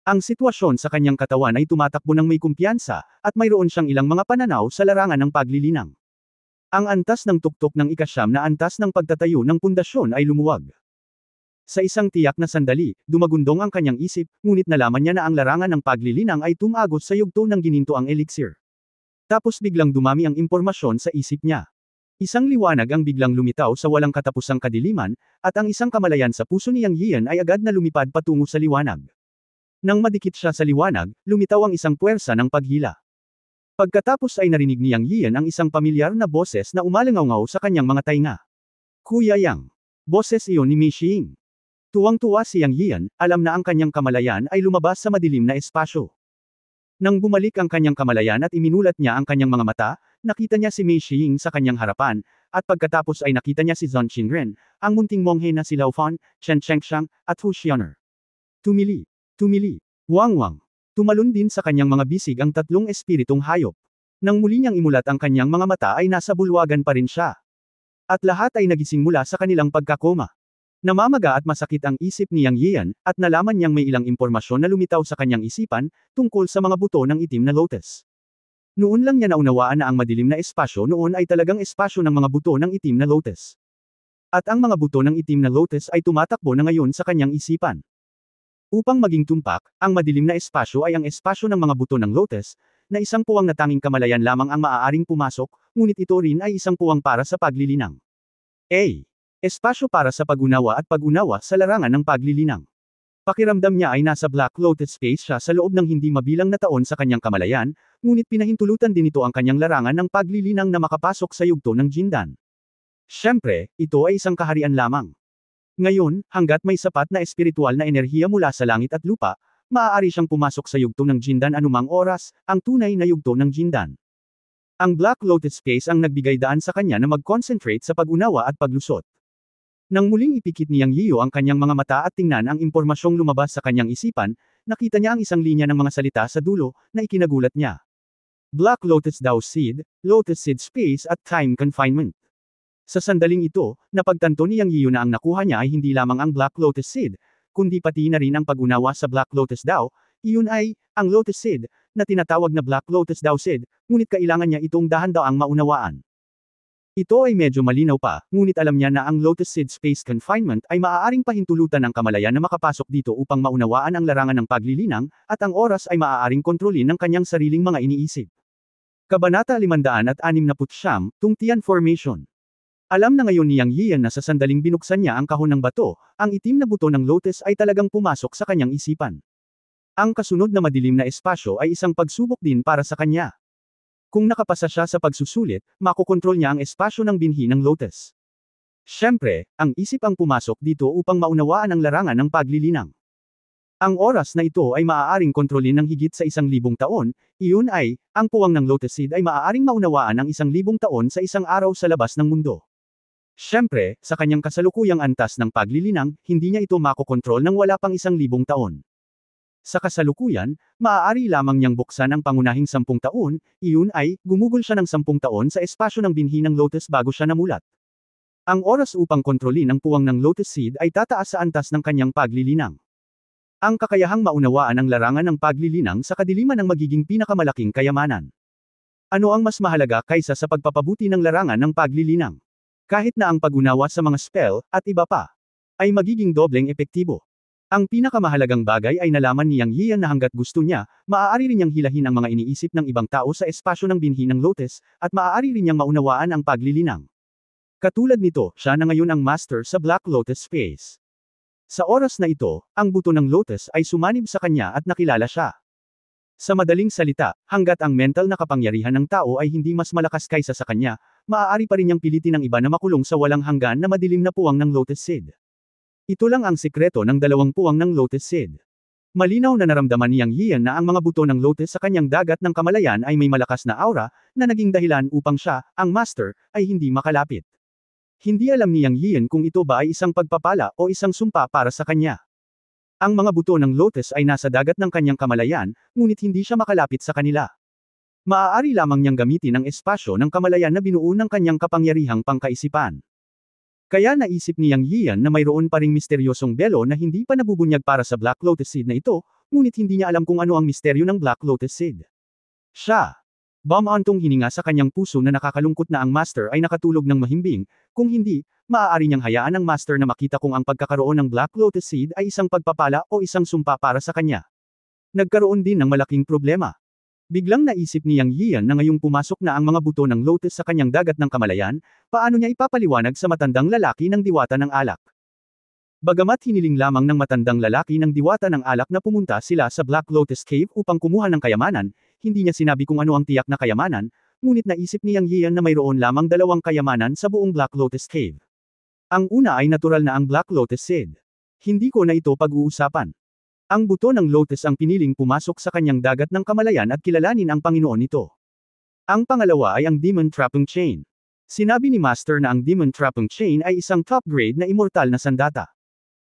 Ang sitwasyon sa kanyang katawan ay tumatakbo ng may kumpiyansa, at mayroon siyang ilang mga pananaw sa larangan ng paglilinang. Ang antas ng tuktok ng ikasyam na antas ng pagtatayo ng pundasyon ay lumuwag. Sa isang tiyak na sandali, dumagundong ang kanyang isip, ngunit nalaman niya na ang larangan ng paglilinang ay tumagos sa yugto ng ginintoang elixir. Tapos biglang dumami ang impormasyon sa isip niya. Isang liwanag ang biglang lumitaw sa walang katapusang kadiliman, at ang isang kamalayan sa puso ni Yang Yian ay agad na lumipad patungo sa liwanag. Nang madikit siya sa liwanag, lumitaw ang isang puwersa ng paghila. Pagkatapos ay narinig ni Yang Yian ang isang pamilyar na boses na umalangaw sa kanyang mga tainga. Kuya Yang. Boses iyon ni Mei Xing. Tuwang-tuwa si Yang Yian, alam na ang kanyang kamalayan ay lumabas sa madilim na espasyo. Nang bumalik ang kanyang kamalayan at iminulat niya ang kanyang mga mata, nakita niya si Mei Xing sa kanyang harapan, at pagkatapos ay nakita niya si Zhang Qingren, ang munting monghe na si Lao Fan, Chen Chengxiang, at Hu Xianer. Tumili. Wang Wang. Tumalon din sa kanyang mga bisig ang tatlong espiritong hayop. Nang muli niyang imulat ang kanyang mga mata ay nasa bulwagan pa rin siya. At lahat ay nagising mula sa kanilang pagkakoma. Namamaga at masakit ang isip ni Yang Yian, at nalaman niyang may ilang impormasyon na lumitaw sa kanyang isipan, tungkol sa mga buto ng itim na lotus. Noon lang niya naunawaan na ang madilim na espasyo noon ay talagang espasyo ng mga buto ng itim na lotus. At ang mga buto ng itim na lotus ay tumatakbo na ngayon sa kanyang isipan. Upang maging tumpak, ang madilim na espasyo ay ang espasyo ng mga buto ng lotus, na isang puwang na tanging kamalayan lamang ang maaaring pumasok, ngunit ito rin ay isang puwang para sa paglilinang. Espasyo para sa pag-unawa at pag-unawa sa larangan ng paglilinang. Pakiramdam niya ay nasa Black Lotus Space siya sa loob ng hindi mabilang na taon sa kanyang kamalayan, ngunit pinahintulutan din ito ang kanyang larangan ng paglilinang na makapasok sa yugto ng Jindan. Siyempre, ito ay isang kaharian lamang. Ngayon, hanggat may sapat na espiritual na enerhiya mula sa langit at lupa, maaari siyang pumasok sa yugto ng Jindan anumang oras, ang tunay na yugto ng Jindan. Ang Black Lotus Space ang nagbigay daan sa kanya na mag-concentrate sa pag-unawa at paglusot. Nang muling ipikit ni Yang Yiu ang kanyang mga mata at tingnan ang impormasyong lumabas sa kanyang isipan, nakita niya ang isang linya ng mga salita sa dulo, na ikinagulat niya. Black Lotus Dao Seed, Lotus Seed Space at Time Confinement. Sa sandaling ito, napagtanto ni Yang Yiu na ang nakuha niya ay hindi lamang ang Black Lotus Seed, kundi pati na rin ang pag-unawa sa Black Lotus Dao, iyon ay, ang Lotus Seed, na tinatawag na Black Lotus Dao Seed, ngunit kailangan niya itong dahan-daang maunawaan. Ito ay medyo malinaw pa, ngunit alam niya na ang Lotus Seed Space Confinement ay maaaring pahintulutan ng kamalayan na makapasok dito upang maunawaan ang larangan ng paglilinang, at ang oras ay maaaring kontrolin ng kanyang sariling mga iniisip. Kabanata 569, Tungtian Formation. Alam na ngayon ni Yang Yian na sa sandaling binuksan niya ang kahon ng bato, ang itim na buto ng lotus ay talagang pumasok sa kanyang isipan. Ang kasunod na madilim na espasyo ay isang pagsubok din para sa kanya. Kung nakapasa siya sa pagsusulit, makokontrol niya ang espasyo ng binhi ng lotus. Siyempre, ang isip ang pumasok dito upang maunawaan ang larangan ng paglilinang. Ang oras na ito ay maaaring kontrolin ng higit sa 1,000 taon, iyon ay, ang puwang ng Lotus Seed ay maaaring maunawaan ang 1,000 taon sa isang araw sa labas ng mundo. Siyempre, sa kanyang kasalukuyang antas ng paglilinang, hindi niya ito makokontrol ng wala pang 1,000 taon. Sa kasalukuyan, maaari lamang niyang buksan ang pangunahing 10 taon, iyon ay, gumugol siya ng 10 taon sa espasyo ng binhi ng Lotus bago siya namulat. Ang oras upang kontrolin ang puwang ng Lotus Seed ay tataas sa antas ng kanyang paglilinang. Ang kakayahang maunawaan ang larangan ng paglilinang sa kadiliman ang magiging pinakamalaking kayamanan. Ano ang mas mahalaga kaysa sa pagpapabuti ng larangan ng paglilinang? Kahit na ang pag-unawa sa mga spell, at iba pa, ay magiging dobleng epektibo. Ang pinakamahalagang bagay ay nalaman ni Yang Yian na hanggat gusto niya, maaari rin niyang hilahin ang mga iniisip ng ibang tao sa espasyo ng binhi ng Lotus, at maaari rin niyang maunawaan ang paglilinang. Katulad nito, siya na ngayon ang master sa Black Lotus Space. Sa oras na ito, ang buto ng Lotus ay sumanib sa kanya at nakilala siya. Sa madaling salita, hanggat ang mental na kapangyarihan ng tao ay hindi mas malakas kaysa sa kanya, maaari pa rin niyang pilitin ang iba na makulong sa walang hanggan na madilim na puwang ng Lotus Seed. Ito lang ang sikreto ng dalawang puwang ng Lotus Seed. Malinaw na naramdaman ni Yang Yian na ang mga buto ng Lotus sa kanyang dagat ng kamalayan ay may malakas na aura, na naging dahilan upang siya, ang master, ay hindi makalapit. Hindi alam ni Yang Yian kung ito ba ay isang pagpapala o isang sumpa para sa kanya. Ang mga buto ng Lotus ay nasa dagat ng kanyang kamalayan, ngunit hindi siya makalapit sa kanila. Maaari lamang niyang gamitin ang espasyo ng kamalayan na binuo ng kanyang kapangyarihang pangkaisipan. Kaya naisip ni Yang Yian na mayroon pa ring misteryosong belo na hindi pa nabubunyag para sa Black Lotus Seed na ito, ngunit hindi niya alam kung ano ang misteryo ng Black Lotus Seed. Siya, Bumantong hininga sa kanyang puso na nakakalungkot na ang master ay nakatulog ng mahimbing, kung hindi, maaari niyang hayaan ang master na makita kung ang pagkakaroon ng Black Lotus Seed ay isang pagpapala o isang sumpa para sa kanya. Nagkaroon din ng malaking problema. Biglang naisip ni Yang Yian na ngayong pumasok na ang mga buto ng Lotus sa kanyang dagat ng kamalayan, paano niya ipapaliwanag sa matandang lalaki ng diwata ng alak. Bagamat hiniling lamang ng matandang lalaki ng diwata ng alak na pumunta sila sa Black Lotus Cave upang kumuha ng kayamanan, hindi niya sinabi kung ano ang tiyak na kayamanan, ngunit naisip ni Yang Yian na mayroon lamang dalawang kayamanan sa buong Black Lotus Cave. Ang una ay natural na ang Black Lotus Seed. Hindi ko na ito pag-uusapan. Ang buto ng Lotus ang piniling pumasok sa kanyang dagat ng kamalayan at kilalanin ang Panginoon nito. Ang pangalawa ay ang Demon Trapping Chain. Sinabi ni Master na ang Demon Trapping Chain ay isang top-grade na immortal na sandata.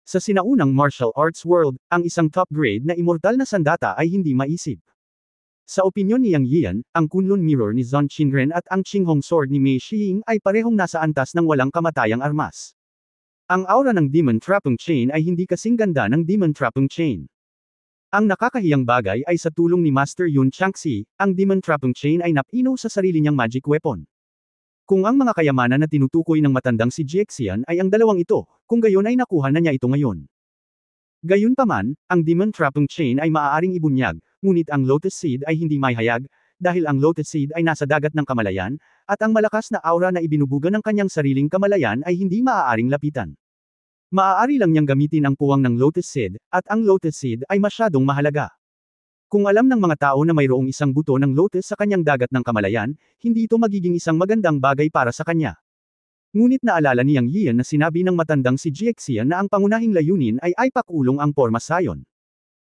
Sa sinaunang martial arts world, ang isang top-grade na immortal na sandata ay hindi maisip. Sa opinyon ni Yang Yian, ang Kunlun Mirror ni Zhong Qingren at ang Qinghong Sword ni Mei Xiying ay parehong nasa antas ng walang kamatayang armas. Ang aura ng Demon Trapping Chain ay hindi kasing ganda ng Demon Trapping Chain. Ang nakakahiyang bagay ay sa tulong ni Master Yun Changxi, ang Demon Trapping Chain ay napino sa sarili niyang magic weapon. Kung ang mga kayamanan na tinutukoy ng matandang si Jiexian ay ang dalawang ito, kung gayon ay nakuha na niya ito ngayon. Gayunpaman, ang Demon Trapping Chain ay maaaring ibunyag, ngunit ang Lotus Seed ay hindi mahayag, dahil ang Lotus Seed ay nasa dagat ng kamalayan, at ang malakas na aura na ibinubuga ng kanyang sariling kamalayan ay hindi maaaring lapitan. Maaari lang niyang gamitin ang puwang ng Lotus Seed, at ang Lotus Seed ay masyadong mahalaga. Kung alam ng mga tao na mayroong isang buto ng Lotus sa kanyang dagat ng kamalayan, hindi ito magiging isang magandang bagay para sa kanya. Ngunit naalala ni Yang Yian na sinabi ng matandang si Jiexian na ang pangunahing layunin ay ipakulong ang Porma Sion.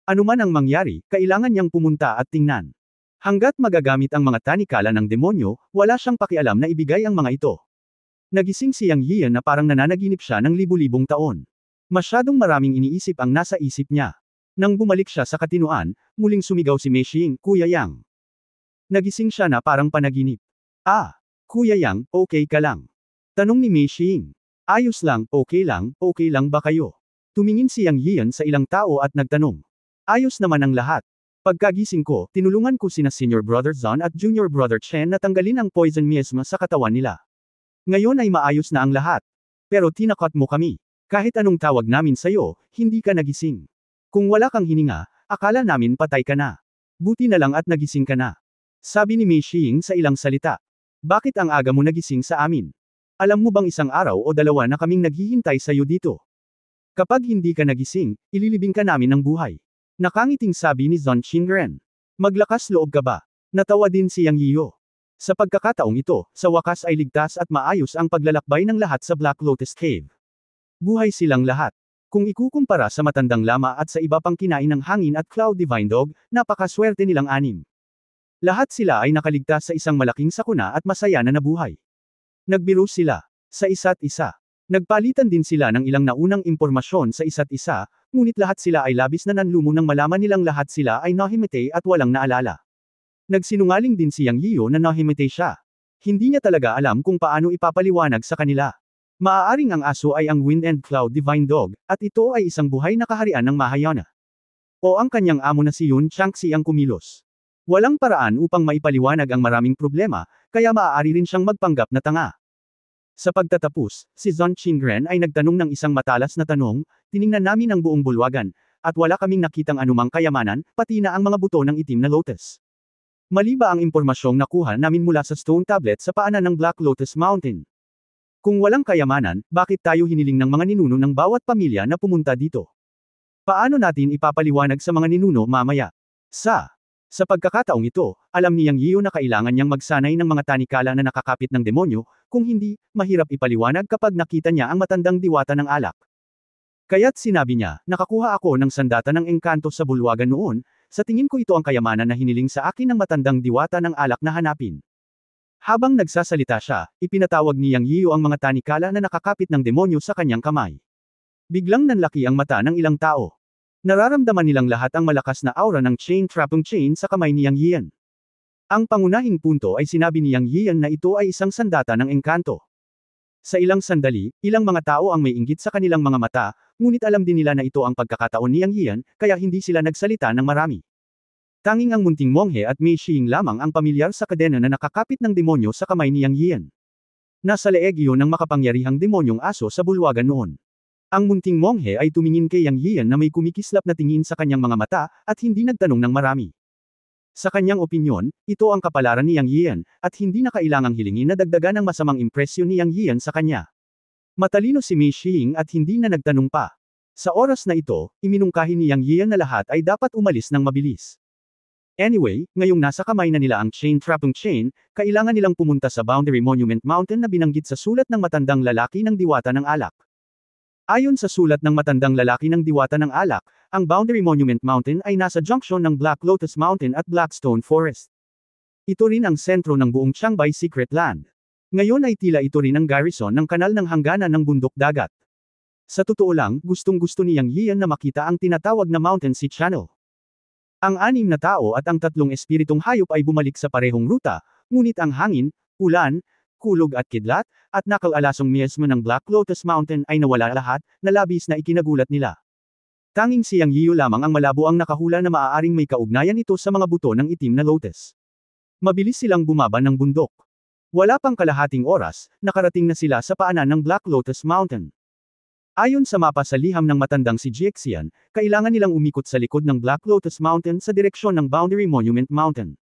Ano man ang mangyari, kailangan niyang pumunta at tingnan. Hanggat magagamit ang mga tanikala ng demonyo, wala siyang pakialam na ibigay ang mga ito. Nagising si Yang Yian na parang nananaginip siya ng libu-libong taon. Masyadong maraming iniisip ang nasa isip niya. Nang bumalik siya sa katinuan, muling sumigaw si Mei Xiying, Kuya Yang. Nagising siya na parang panaginip. Ah, Kuya Yang, okay ka lang? Tanong ni Mei Xiying. Ayos lang okay lang ba kayo? Tumingin si Yang Yian sa ilang tao at nagtanong. Ayos naman ang lahat. Pagkagising ko, tinulungan ko sina Senior Brother Zan at Junior Brother Chen na tanggalin ang poison miasma sa katawan nila. Ngayon ay maayos na ang lahat. Pero tinakot mo kami. Kahit anong tawag namin sa'yo, hindi ka nagising. Kung wala kang hininga, akala namin patay ka na. Buti na lang at nagising ka na. Sabi ni Mei Xiying sa ilang salita. Bakit ang aga mo nagising sa amin? Alam mo bang isang araw o dalawa na kaming naghihintay sa iyo dito? Kapag hindi ka nagising, ililibing ka namin ng buhay. Nakangiting sabi ni Zhong Qingren. Maglakas loob ka ba? Natawa din si Yang Yiyo. Sa pagkakataong ito, sa wakas ay ligtas at maayos ang paglalakbay ng lahat sa Black Lotus Cave. Buhay silang lahat. Kung ikukumpara sa matandang lama at sa iba pang kinain ng hangin at Cloud Divine Dog, napakaswerte nilang anim. Lahat sila ay nakaligtas sa isang malaking sakuna at masaya na nabuhay. Nagbiro sila sa isa't isa. Nagpalitan din sila ng ilang naunang impormasyon sa isa't isa, ngunit lahat sila ay labis na nanlumo nang malaman nilang lahat sila ay nahimete at walang naalala. Nagsinungaling din si Yang Yiyo na nahimete siya. Hindi niya talaga alam kung paano ipapaliwanag sa kanila. Maaaring ang aso ay ang Wind and Cloud Divine Dog, at ito ay isang buhay na kaharian ng Mahayana. O ang kanyang amo na si Yun Changxi ang kumilos. Walang paraan upang maipaliwanag ang maraming problema, kaya maaari rin siyang magpanggap na tanga. Sa pagtatapos, si Zon Qingren ay nagtanong ng isang matalas na tanong, tiningnan namin ang buong bulwagan, at wala kaming nakitang anumang kayamanan, pati na ang mga buto ng itim na lotus. Mali ba ang impormasyong nakuha namin mula sa stone tablet sa paanan ng Black Lotus Mountain? Kung walang kayamanan, bakit tayo hiniling ng mga ninuno ng bawat pamilya na pumunta dito? Paano natin ipapaliwanag sa mga ninuno mamaya? Sa pagkakataong ito, alam ni Yang Yiyo na kailangan niyang magsanay ng mga tanikala na nakakapit ng demonyo, kung hindi, mahirap ipaliwanag kapag nakita niya ang matandang diwata ng alak. Kaya't sinabi niya, nakakuha ako ng sandata ng engkanto sa bulwagan noon, sa tingin ko ito ang kayamanan na hiniling sa akin ng matandang diwata ng alak na hanapin. Habang nagsasalita siya, ipinatawag ni Yang Yiyo ang mga tanikala na nakakapit ng demonyo sa kanyang kamay. Biglang nanlaki ang mata ng ilang tao. Nararamdaman nilang lahat ang malakas na aura ng chain trapping chain sa kamay ni Yang Yiyan. Ang pangunahing punto ay sinabi ni Yang Yiyan na ito ay isang sandata ng engkanto. Sa ilang sandali, ilang mga tao ang may inggit sa kanilang mga mata, ngunit alam din nila na ito ang pagkakataon ni Yang Yiyan, kaya hindi sila nagsalita ng marami. Tanging ang munting monghe at Mei Xing lamang ang pamilyar sa kadena na nakakapit ng demonyo sa kamay ni Yang Yiyan. Nasa leeg iyon ng makapangyarihang demonyong aso sa bulwagan noon. Ang munting monghe ay tumingin kay Yang Yiyan na may kumikislap na tingin sa kanyang mga mata, at hindi nagtanong ng marami. Sa kanyang opinyon, ito ang kapalaran ni Yang Yiyan, at hindi na kailangang hilingin na dagdagan ang masamang impresyon ni Yang Yiyan sa kanya. Matalino si Mei Xing at hindi na nagtanong pa. Sa oras na ito, iminungkahi ni Yang Yiyan na lahat ay dapat umalis ng mabilis. Anyway, ngayong nasa kamay na nila ang chain trapping chain, kailangan nilang pumunta sa Boundary Monument Mountain na binanggit sa sulat ng matandang lalaki ng diwata ng alak. Ayon sa sulat ng matandang lalaki ng diwata ng alak, ang Boundary Monument Mountain ay nasa junction ng Black Lotus Mountain at Blackstone Forest. Ito rin ang sentro ng buong Qiangbei Secret Land. Ngayon ay tila ito rin ang garrison ng kanal ng hangganan ng bundok dagat. Sa totoo lang, gustong-gusto ni Yang Yiyan na makita ang tinatawag na Mountain Sea Channel. Ang 6 na tao at ang 3 espiritong hayop ay bumalik sa parehong ruta, ngunit ang hangin, ulan, kulog at kidlat, at nakalalasong miasma ng Black Lotus Mountain ay nawala lahat, na labis na ikinagulat nila. Tanging si Yang Yiyo lamang ang malabo ang nakahula na maaaring may kaugnayan ito sa mga buto ng itim na lotus. Mabilis silang bumaba ng bundok. Wala pang kalahating oras, nakarating na sila sa paanan ng Black Lotus Mountain. Ayon sa mapa sa liham ng matandang si Jixian, kailangan nilang umikot sa likod ng Black Lotus Mountain sa direksyon ng Boundary Monument Mountain.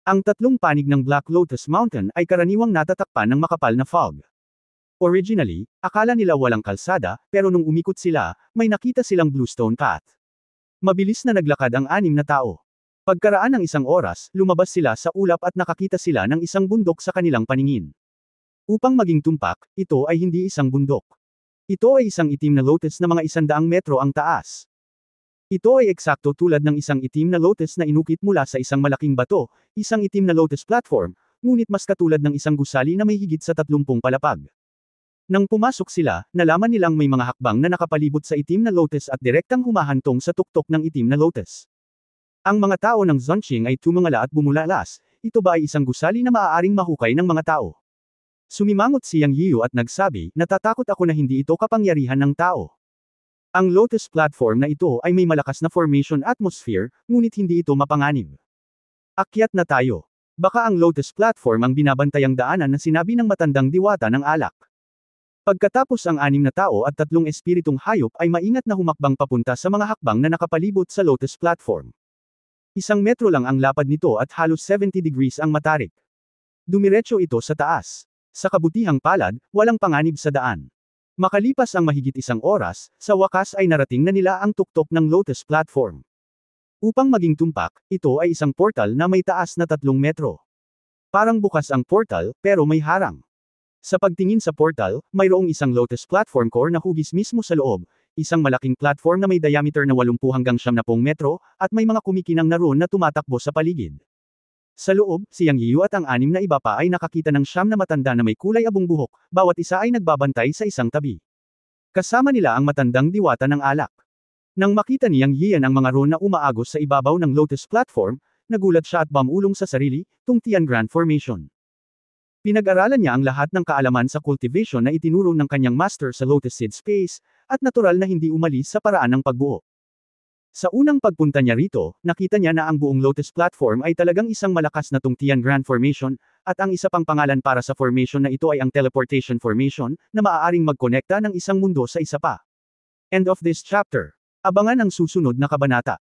Ang 3 panig ng Black Lotus Mountain ay karaniwang natatakpan ng makapal na fog. Originally, akala nila walang kalsada, pero nung umikot sila, may nakita silang Bluestone Path. Mabilis na naglakad ang 6 na tao. Pagkaraan ng 1 oras, lumabas sila sa ulap at nakakita sila ng isang bundok sa kanilang paningin. Upang maging tumpak, ito ay hindi isang bundok. Ito ay isang itim na lotus na mga 100 metro ang taas. Ito ay eksakto tulad ng isang itim na lotus na inukit mula sa isang malaking bato, isang itim na lotus platform, ngunit mas katulad ng isang gusali na may higit sa 30 palapag. Nang pumasok sila, nalaman nilang may mga hakbang na nakapalibot sa itim na lotus at direktang humahantong sa tuktok ng itim na lotus. Ang mga tao ng Zonqing ay tumangala at bumulalas, ito ba ay isang gusali na maaaring mahukay ng mga tao? Sumimangot si Yang Yiyo at nagsabi, natatakot ako na hindi ito kapangyarihan ng tao. Ang lotus platform na ito ay may malakas na formation atmosphere, ngunit hindi ito mapanganib. Akyat na tayo. Baka ang lotus platform ang binabantayang daanan na sinabi ng matandang diwata ng alak. Pagkatapos ang 6 na tao at 3 espiritong hayop ay maingat na humakbang papunta sa mga hakbang na nakapalibot sa lotus platform. 1 metro lang ang lapad nito at halos 70 degrees ang matarik. Dumiretso ito sa taas. Sa kabutihang palad, walang panganib sa daan. Makalipas ang mahigit 1 oras, sa wakas ay narating na nila ang tuktok ng lotus platform. Upang maging tumpak, ito ay isang portal na may taas na 3 metro. Parang bukas ang portal, pero may harang. Sa pagtingin sa portal, mayroong isang lotus platform core na hugis mismo sa loob, isang malaking platform na may diameter na 80 hanggang 70 metro, at may mga kumikinang na ron na tumatakbo sa paligid. Sa loob, si Yang Yiyu at ang 6 na iba pa ay nakakita ng 9 na matanda na may kulay abong buhok, bawat isa ay nagbabantay sa isang tabi. Kasama nila ang matandang diwata ng alak. Nang makita ni Yang Yian ang mga ron na umaagos sa ibabaw ng Lotus platform, nagulat siya at bumulong sa sarili, tung Tian Grand Formation. Pinag-aralan niya ang lahat ng kaalaman sa cultivation na itinuro ng kanyang master sa Lotus Seed Space, at natural na hindi umalis sa paraan ng pagbuo. Sa unang pagpunta niya rito, nakita niya na ang buong Lotus platform ay talagang isang malakas na Tungtian Grand Formation, at ang isa pang pangalan para sa formation na ito ay ang Teleportation Formation, na maaaring magkonekta ng isang mundo sa isa pa. End of this chapter. Abangan ang susunod na kabanata.